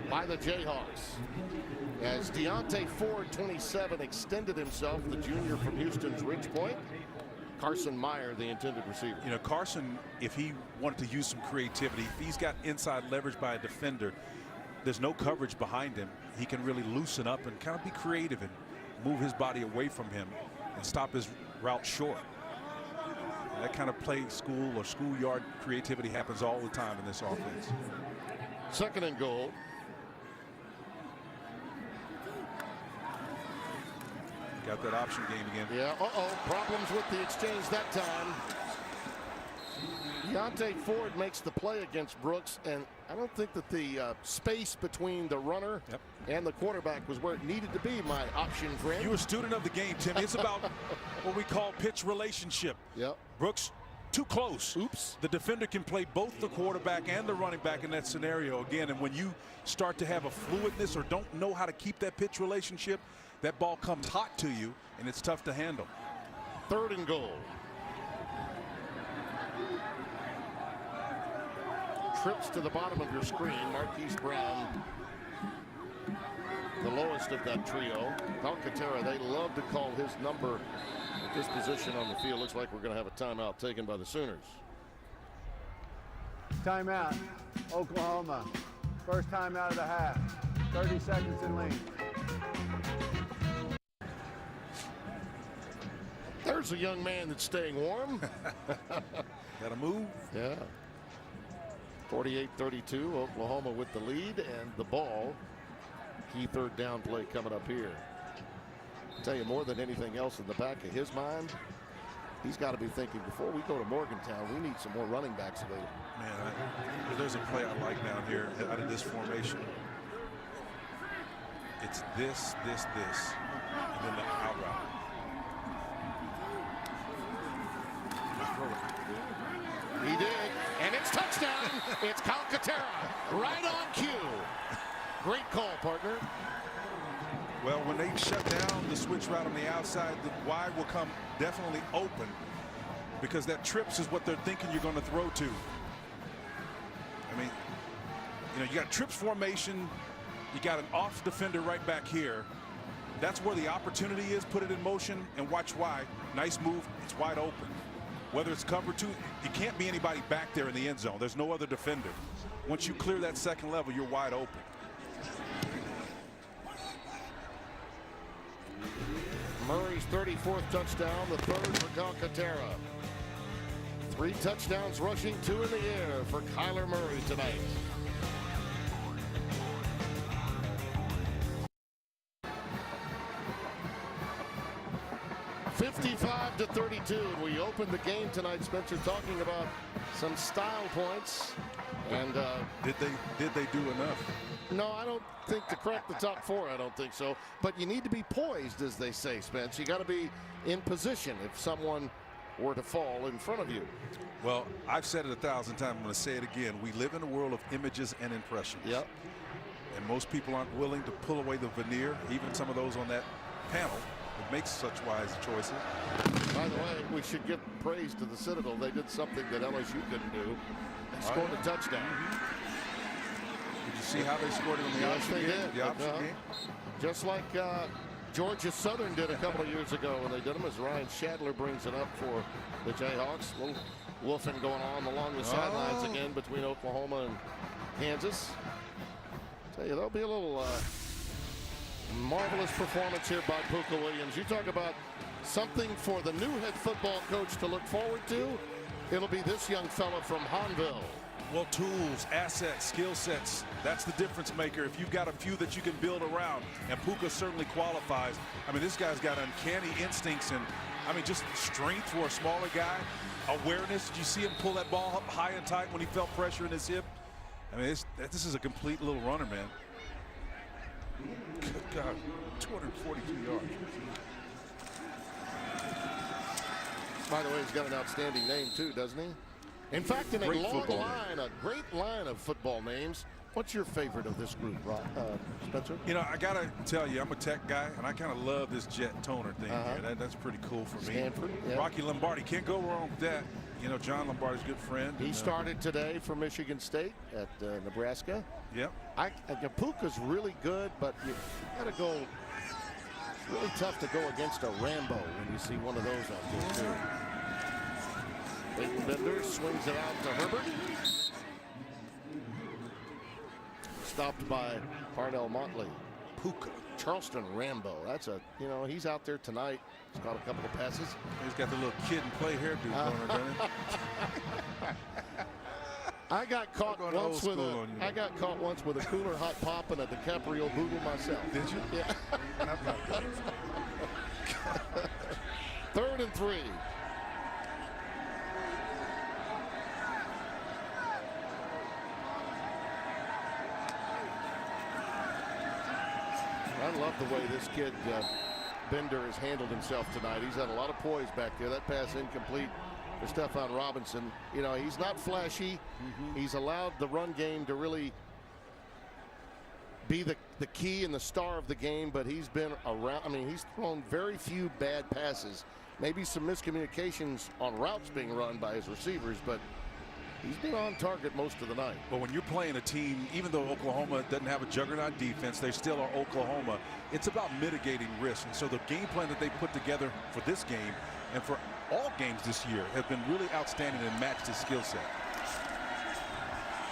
by the Jayhawks. As Deontay Ford, 27, extended himself, the junior from Houston's Ridge Point. Carson Meyer, the intended receiver. You know, Carson, if he wanted to use some creativity, if he's got inside leverage by a defender, there's no coverage behind him. He can really loosen up and kind of be creative and move his body away from him and stop his route short. That kind of play school or schoolyard creativity happens all the time in this offense. 2nd and goal. Got that option game again. Yeah, problems with the exchange that time. Deontay Ford makes the play against Brooks, and I don't think that the space between the runner and the quarterback was where it needed to be, my option friend. You're a student of the game, Tim. It's about what we call pitch relationship. Yep. Brooks, too close. Oops. The defender can play both the quarterback and the running back in that scenario again, and when you start to have a fluidness or don't know how to keep that pitch relationship, that ball comes hot to you, and it's tough to handle. 3rd and goal. trips to the bottom of your screen. Marquise Brown, the lowest of that trio. Calcaterra, they love to call his number at this position on the field. Looks like we're going to have a timeout taken by the Sooners. Timeout, Oklahoma. First timeout of the half. 30 seconds in length. There's a young man that's staying warm. Got to move. Yeah. 48-32, Oklahoma with the lead and the ball. Key third down play coming up here. I'll tell you, more than anything else in the back of his mind, he's got to be thinking, before we go to Morgantown, we need some more running backs available. Man, there's a play I like down here out of this formation. It's this, and then the out route. He did, and it's touchdown. It's Calcaterra, right on cue. Great call, partner. Well, when they shut down the switch route on the outside, the wide will come definitely open, because that trips is what they're thinking you're going to throw to. I mean, you know, you got trips formation, you got an off defender right back here. That's where the opportunity is. Put it in motion and watch why. Nice move. It's wide open. Whether it's cover two, it can't be anybody back there in the end zone. There's no other defender. Once you clear that second level, you're wide open. Murray's 34th touchdown, the third for Calcaterra. 3 touchdowns rushing, 2 in the air for Kyler Murray tonight. (55-32), and we opened the game tonight, Spencer, talking about some style points. And did they do enough? no, I don't think to crack the top 4. I don't think so. But you need to be poised, as they say, Spence. You got to be in position if someone were to fall in front of you. Well, I've said it 1,000 times. I'm going to say it again. We live in a world of images and impressions. Yep. And most people aren't willing to pull away the veneer, even some of those on that panel that makes such wise choices. By the way, we should give praise to the Citadel. They did something that LSU couldn't do. They scored a touchdown. Did you see how they scored it in the Yes, option they game? did. The option game? Just like Georgia Southern did a couple of years ago when they did them, as Ryan Shadler brings it up for the Jayhawks. A little woofing going on along the sidelines again between Oklahoma and Kansas. Tell you, there'll be a little marvelous performance here by Puka Williams. You talk about something for the new head football coach to look forward to. It'll be this young fella from Hanville. Well, tools, assets, skill sets, that's the difference maker. If you've got a few that you can build around, and Puka certainly qualifies. I mean, this guy's got uncanny instincts and, I mean, just strength for a smaller guy. Awareness. Did you see him pull that ball up high and tight when he felt pressure in his hip? I mean, this is a complete little runner, man. Good God, 242 yards. By the way, he's got an outstanding name too, doesn't he? In fact, in a great line of football names. What's your favorite of this group, Spencer? You know, I gotta tell you, I'm a tech guy, and I kind of love this jet toner thing here. That's pretty cool for me. Stanford, yeah. Rocky Lombardi, can't go wrong with that. You know, John Lombardi's a good friend. He started today for Michigan State at Nebraska. Yep. Puka's really good, but you got to go. It's really tough to go against a Rambo when you see one of those out there too. Leighton Bender swings it out to Herbert. Stopped by Parnell Motley. Puka, Charleston Rambo. That's a, you know, he's out there tonight. He's caught a couple of passes. He's got the little kid and play hairdo going on, doesn't he? I got caught once with a cooler hot pop and a DiCaprio boodle myself. Did you? Yeah. 3rd and 3. I love the way this kid Bender has handled himself tonight. He's had a lot of poise back there. That pass incomplete for Stephon Robinson. You know, he's not flashy. He's allowed the run game to really be the key and the star of the game, but he's been around. I mean, he's thrown very few bad passes. Maybe some miscommunications on routes being run by his receivers, but He's been on target most of the night. But when you're playing a team, even though Oklahoma doesn't have a juggernaut defense, they still are Oklahoma. It's about mitigating risk. And so the game plan that they put together for this game and for all games this year have been really outstanding and matched his skill set.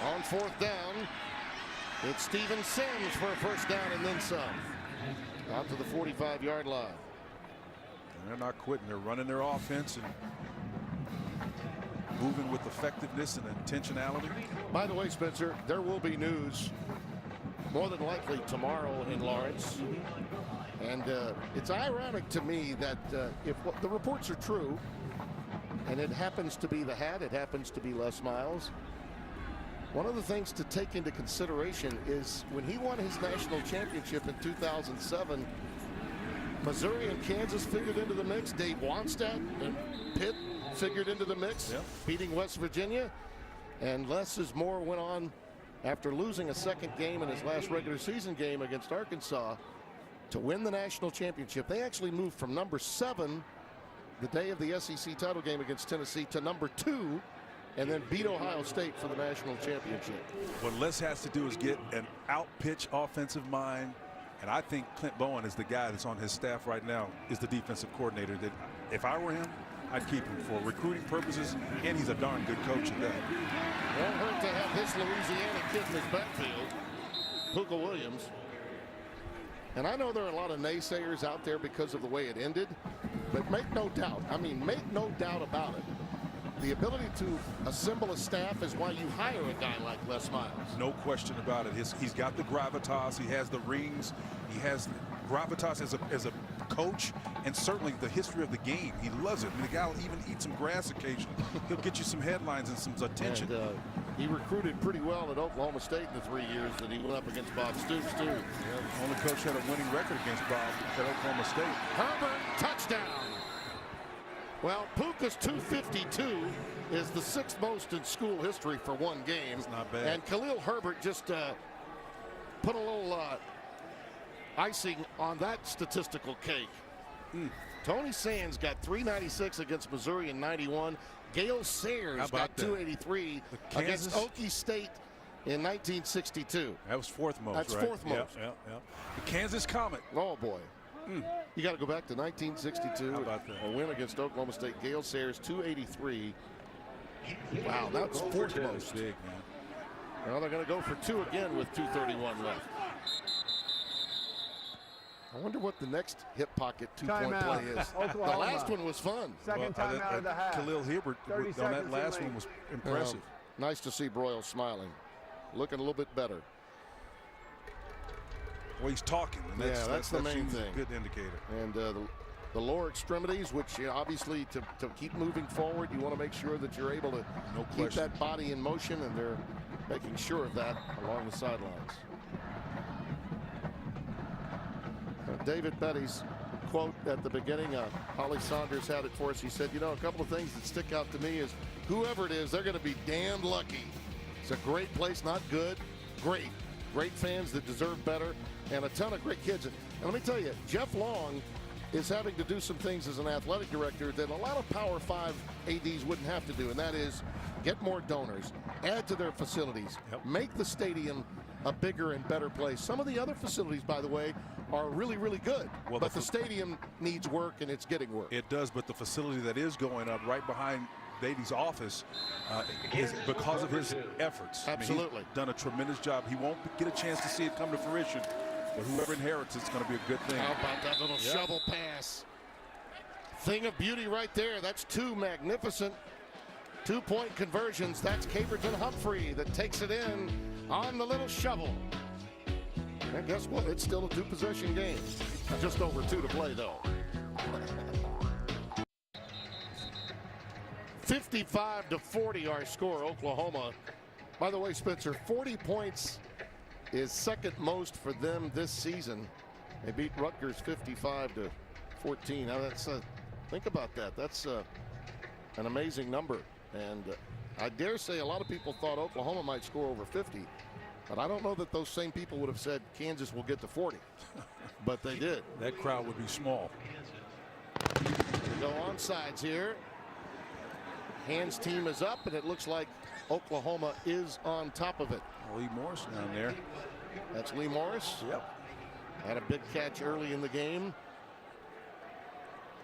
On 4th down, it's Steven Sims for a first down and then some. Out to the 45-yard line. And they're not quitting. They're running their offense and moving with effectiveness and intentionality. By the way, Spencer, there will be news more than likely tomorrow in Lawrence. And it's ironic to me that if the reports are true, and it happens to be the hat, it happens to be Les Miles, one of the things to take into consideration is when he won his national championship in 2007, Missouri and Kansas figured into the mix. Dave Wannstedt and Pitt figured into the mix, beating West Virginia. And Les Moore went on, after losing a second game in his last regular season game against Arkansas, to win the national championship. They actually moved from number 7 the day of the SEC title game against Tennessee to number 2, and then beat Ohio State for the national championship. What Les has to do is get an out-pitch offensive mind, and I think Clint Bowen is the guy that's on his staff right now, is the defensive coordinator. That if I were him, I'd keep him for recruiting purposes, and he's a darn good coach at that. Won't hurt to have this Louisiana kid in his backfield, Puka Williams. And I know there are a lot of naysayers out there because of the way it ended, but make no doubt, I mean, make no doubt about it. The ability to assemble a staff is why you hire a guy like Les Miles. No question about it. He's got the gravitas. He has the rings. He has gravitas as a coach, and certainly the history of the game. He loves it. I mean, the guy will even eat some grass occasionally. He'll get you some headlines and some attention. And, he recruited pretty well at Oklahoma State in the 3 years that he went up against Bob Stoops, too. Yeah, only coach had a winning record against Bob at Oklahoma State. Herbert, touchdown. Well, Puka's 252 is the 6th most in school history for one game. It's not bad. And Khalil Herbert just put a little icing on that statistical cake. Tony Sands got 396 against Missouri in 91. Gale Sayers got 283 against Okie State in 1962. That was 4th most, That's right? 4th most. Yeah. The Kansas Comet. Oh, boy. You got to go back to 1962. How about that? A win against Oklahoma State. Gale Sayers, 283. Wow, that's 4th most. Big, man. Well, they're going to go for 2 again with 2:31 left. I wonder what the next hip pocket 2-point play is. The last one was fun. Second time out of the half. Khalil Herbert on that last one was impressive. Nice to see Broyles smiling, looking a little bit better. Well, he's talking. And that's the main thing. A good indicator. And the lower extremities, which obviously to keep moving forward, you want to make sure that you're able to keep that body in motion, and they're making sure of that along the sidelines. David Betty's quote at the beginning, Holly Saunders had it for us. He said, you know, a couple of things that stick out to me is whoever it is, they're going to be damned lucky. It's a great place, not good, great. Great fans that deserve better, and a ton of great kids. And let me tell you, Jeff Long is having to do some things as an athletic director that a lot of Power 5 ADs wouldn't have to do, and that is get more donors, add to their facilities, make the stadium a bigger and better place. Some of the other facilities, by the way, are really, really good, but the stadium needs work, and it's getting work. It does, but the facility that is going up right behind Beatty's office is because of his efforts. Absolutely. I mean, he's done a tremendous job. He won't get a chance to see it come to fruition, but whoever inherits it's going to be a good thing. How about that little shovel pass? Thing of beauty right there. That's 2 magnificent 2-point conversions. That's Caperton Humphrey that takes it in on the little shovel. And guess what? It's still a 2-possession game. Just over 2 to play, though. 55-40 our score, Oklahoma. By the way, Spencer, 40 points is 2nd most for them this season. They beat Rutgers 55-14. Now that's think about that. That's an amazing number. And I dare say a lot of people thought Oklahoma might score over 50. But I don't know that those same people would have said Kansas will get to 40. But they did. That crowd would be small. We go on sides here. Hands team is up, and it looks like Oklahoma is on top of it. Lee Morris down there. That's Lee Morris. Yep. Had a big catch early in the game.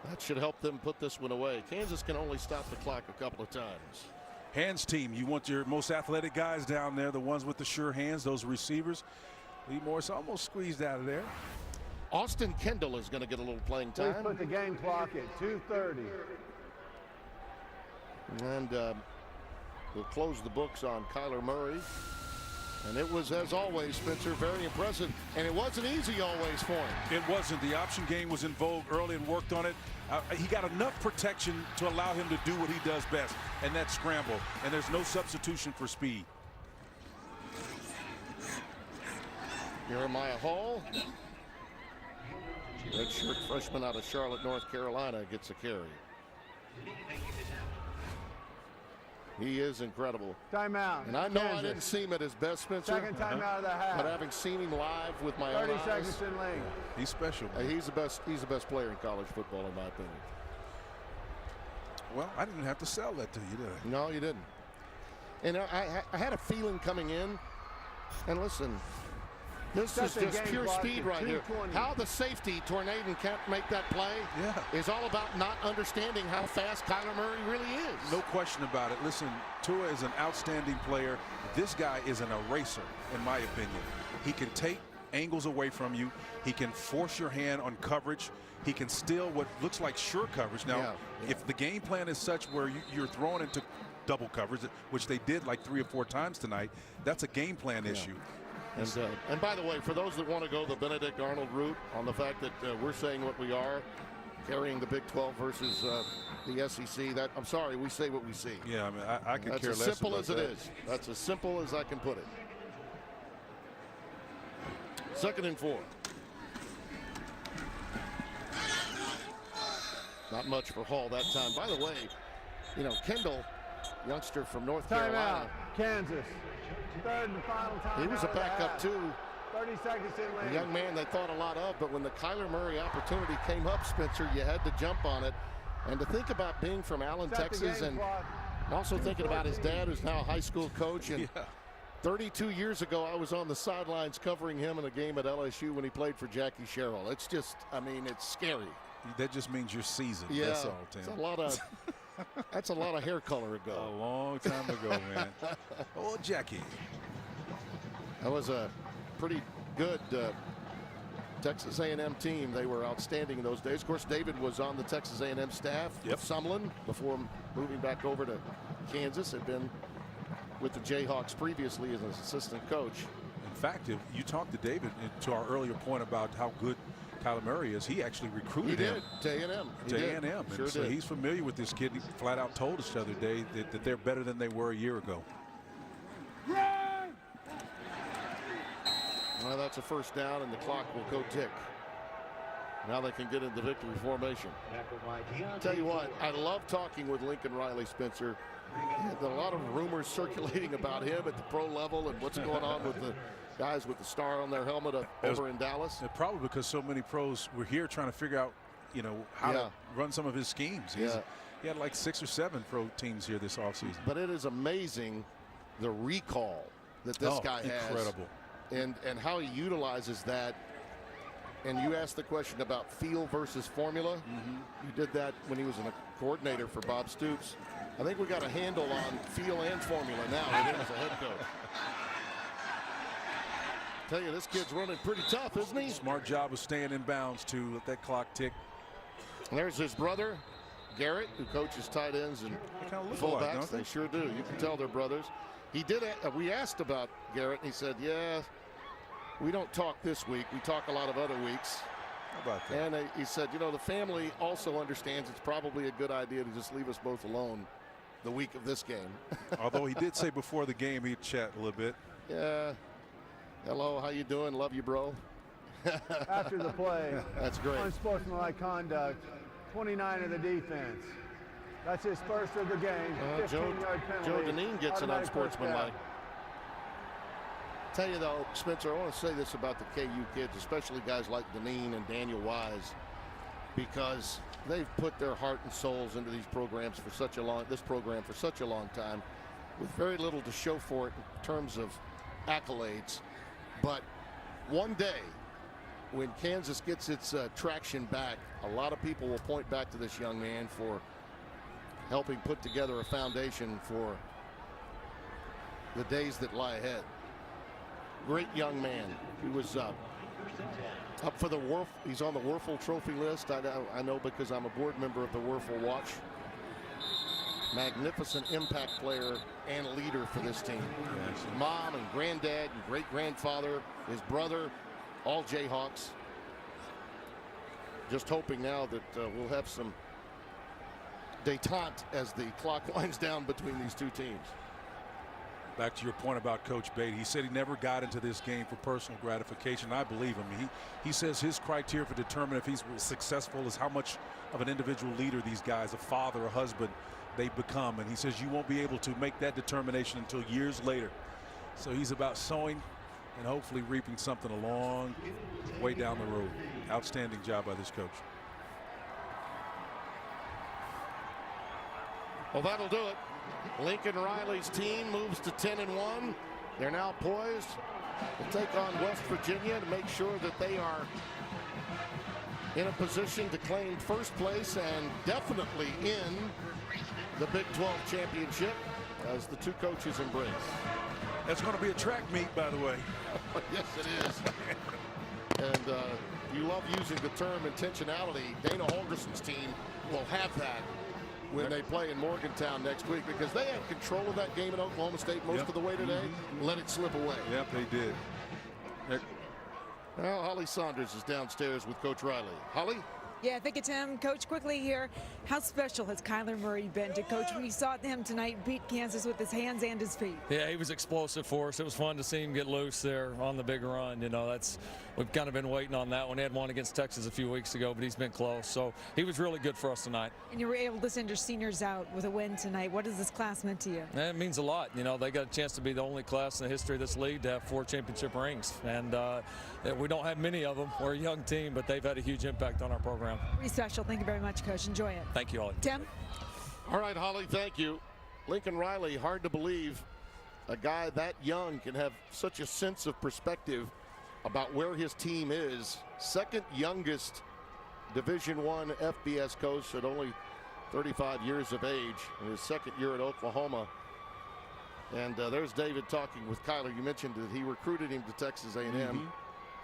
That should help them put this one away. Kansas can only stop the clock a couple of times. Hands team, you want your most athletic guys down there, the ones with the sure hands, those receivers. Lee Morris almost squeezed out of there. Austin Kendall is going to get a little playing time. Please put the game clock at 2:30. And we'll close the books on Kyler Murray. And it was, as always, Spencer, very impressive. And it wasn't easy always for him. It wasn't. The option game was in vogue early and worked on it. He got enough protection to allow him to do what he does best, and that's scramble. And there's no substitution for speed. Jeremiah Hall, redshirt freshman out of Charlotte, North Carolina, gets a carry. He is incredible. Timeout. And I know Kansas. I didn't see him at his best, Spencer. Second timeout of the half. But having seen him live with my own 30 eyes, seconds in lane. He's special. He's the best. He's the best player in college football, in my opinion. Well, I didn't have to sell that to you, did I? No, you didn't. And I had a feeling coming in. And listen, this is just pure speed right here. How the safety, Tornado, can't make that play is all about not understanding how fast Kyler Murray really is. No question about it. Listen, Tua is an outstanding player. This guy is an eraser, in my opinion. He can take angles away from you. He can force your hand on coverage. He can steal what looks like sure coverage. Now, if the game plan is such where you're thrown into double coverage, which they did like 3 or 4 times tonight, that's a game plan issue. And by the way, for those that want to go the Benedict Arnold route on the fact that we're saying what we are, carrying the Big 12 versus the SEC, that I'm sorry, we say what we see. Yeah, I mean, I could care less. That's as simple as it that. is. That's as simple as I can put it. 2nd and 4. Not much for Hall that time. By the way, you know, Kendall, youngster from North Carolina. Timeout. Kansas. 3rd and final time. He was a backup too. 30 seconds in lane. A young man they thought a lot of, but when the Kyler Murray opportunity came up, Spencer, you had to jump on it. And to think about being from Allen, Texas, and also thinking about his dad, who's now a high school coach. And 32 years ago, I was on the sidelines covering him in a game at LSU when he played for Jackie Sherrill. It's just, I mean, it's scary. That just means you're seasoned. Yeah, that's all, Tim. it's a lot of. That's a lot of hair color ago. A long time ago, man. Oh, Jackie. That was a pretty good Texas A&M team. They were outstanding in those days. Of course, David was on the Texas A&M staff with Sumlin before moving back over to Kansas. Had been with the Jayhawks previously as an assistant coach. In fact, if you talked to David, to our earlier point about how good Kyler Murray is, he actually recruited him to A&M. To A&M. Sure so did. He's familiar with this kid. He flat out told us the other day that they're better than they were a year ago. Well, that's a first down, and the clock will go tick. Now they can get into victory formation. Tell you what, I love talking with Lincoln Riley, Spencer. There's a lot of rumors circulating about him at the pro level and what's going on with the guys with the star on their helmet over in Dallas. Probably because so many pros were here trying to figure out, you know, how to run some of his schemes. He had like 6 or 7 pro teams here this offseason. But it is amazing the recall that this guy has. Incredible. And how he utilizes that. And you asked the question about feel versus formula. You did that when he was a coordinator for Bob Stoops. I think we got a handle on feel and formula now with him as a head coach. Tell you, this kid's running pretty tough, isn't he? Smart job of staying in bounds to let that clock tick. And there's his brother, Garrett, who coaches tight ends and fullbacks. They sure do. You can tell they're brothers. He did. We asked about Garrett, and he said, "Yeah, we don't talk this week. We talk a lot of other weeks." How about that? And he said, "You know, the family also understands it's probably a good idea to just leave us both alone the week of this game." Although he did say before the game he'd chat a little bit. Yeah. Hello, how you doing? Love you, bro. After the play, that's great. Unsportsmanlike conduct, 29 of the defense. That's his first of the game. 15-yard penalty. Joe Deneen gets an unsportsmanlike. Tell you though, Spencer, I want to say this about the KU kids, especially guys like Deneen and Daniel Wise, because they've put their heart and souls into these programs for such a long time. with very little to show for it in terms of accolades. But one day, when Kansas gets its traction back, a lot of people will point back to this young man for helping put together a foundation for the days that lie ahead. Great young man. He was up for the Werf. He's on the Werfel Trophy list. I know because I'm a board member of the Werfel Watch. Magnificent impact player and leader for this team. Yes. Mom and granddad and great-grandfather, his brother, all Jayhawks. Just hoping now that we'll have some détente as the clock winds down between these two teams. Back to your point about Coach Beatty, he said he never got into this game for personal gratification. I believe him. He says his criteria for determining if he's successful is how much of an individual leader these guys, a father, a husband, they become. And he says you won't be able to make that determination until years later. So he's about sowing and hopefully reaping something a long way down the road. Outstanding job by this coach. Well, that'll do it. Lincoln Riley's team moves to 10-1. They're now poised to take on West Virginia to make sure that they are in a position to claim first place and definitely in the Big 12 championship as the two coaches embrace. That's going to be a track meet, by the way. Yes, it is. And you love using the term intentionality. Dana Holgerson's team will have that when they play in Morgantown next week, because they had control of that game in Oklahoma State most of the way today. Let it slip away. Yep, they did. Now Holly Saunders is downstairs with Coach Riley. Holly? Yeah, thank you, Tim. Coach, quickly here, how special has Kyler Murray been to coach? When you saw him tonight beat Kansas with his hands and his feet. Yeah, he was explosive for us. It was fun to see him get loose there on the big run. You know, we've kind of been waiting on that one. He had one against Texas a few weeks ago, but he's been close. So he was really good for us tonight. And you were able to send your seniors out with a win tonight. What has this class meant to you? It means a lot. You know, they got a chance to be the only class in the history of this league to have 4 championship rings. And we don't have many of them. We're a young team, but they've had a huge impact on our program. Pretty special. Thank you very much, Coach. Enjoy it. Thank you, Holly. Tim? All right, Holly, thank you. Lincoln Riley, hard to believe a guy that young can have such a sense of perspective about where his team is. Second youngest Division I FBS coach at only 35 years of age in his second year at Oklahoma. And there's David talking with Kyler. You mentioned that he recruited him to Texas A&M.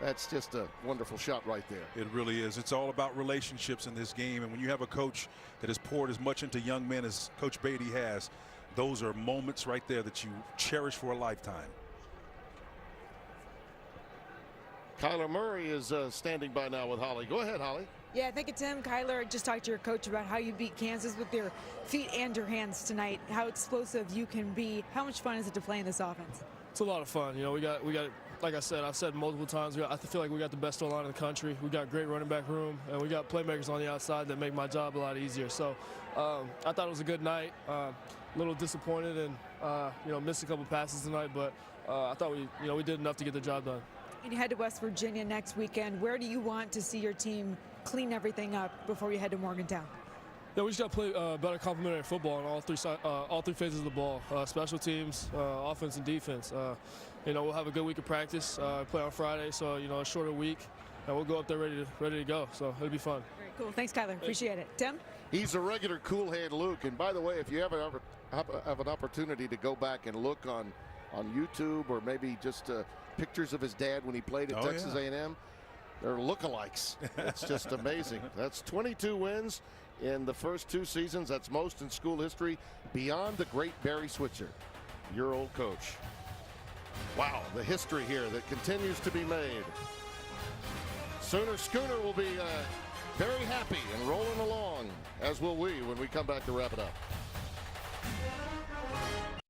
That's just a wonderful shot right there. It really is. It's all about relationships in this game. And when you have a coach that has poured as much into young men as Coach Beatty has, those are moments right there that you cherish for a lifetime. Kyler Murray is standing by now with Holly. Go ahead, Holly. Yeah, thank you, Tim. Kyler, just talked to your coach about how you beat Kansas with your feet and your hands tonight, how explosive you can be. How much fun is it to play in this offense? It's a lot of fun. You know, we got. Like I said, I've said multiple times, I feel like we got the best O-line in the country. We got great running back room, and we got playmakers on the outside that make my job a lot easier. So I thought it was a good night. A little disappointed and missed a couple passes tonight, but I thought we did enough to get the job done. And you head to West Virginia next weekend. Where do you want to see your team clean everything up before you head to Morgantown? Yeah, we just got to play better complementary football on all three phases of the ball, special teams, offense, and defense. We'll have a good week of practice, play on Friday, so, a shorter week, and we'll go up there ready to go, so it'll be fun. Very cool. Thanks, Kyler. Appreciate it. Tim? He's a regular cool hand Luke, and by the way, if you have an opportunity to go back and look on YouTube or maybe just pictures of his dad when he played at Texas A&M, they're lookalikes. It's just amazing. That's 22 wins in the first 2 seasons. That's most in school history, beyond the great Barry Switzer, your old coach. Wow, the history here that continues to be made. Sooner Schooner will be very happy and rolling along, as will we when we come back to wrap it up.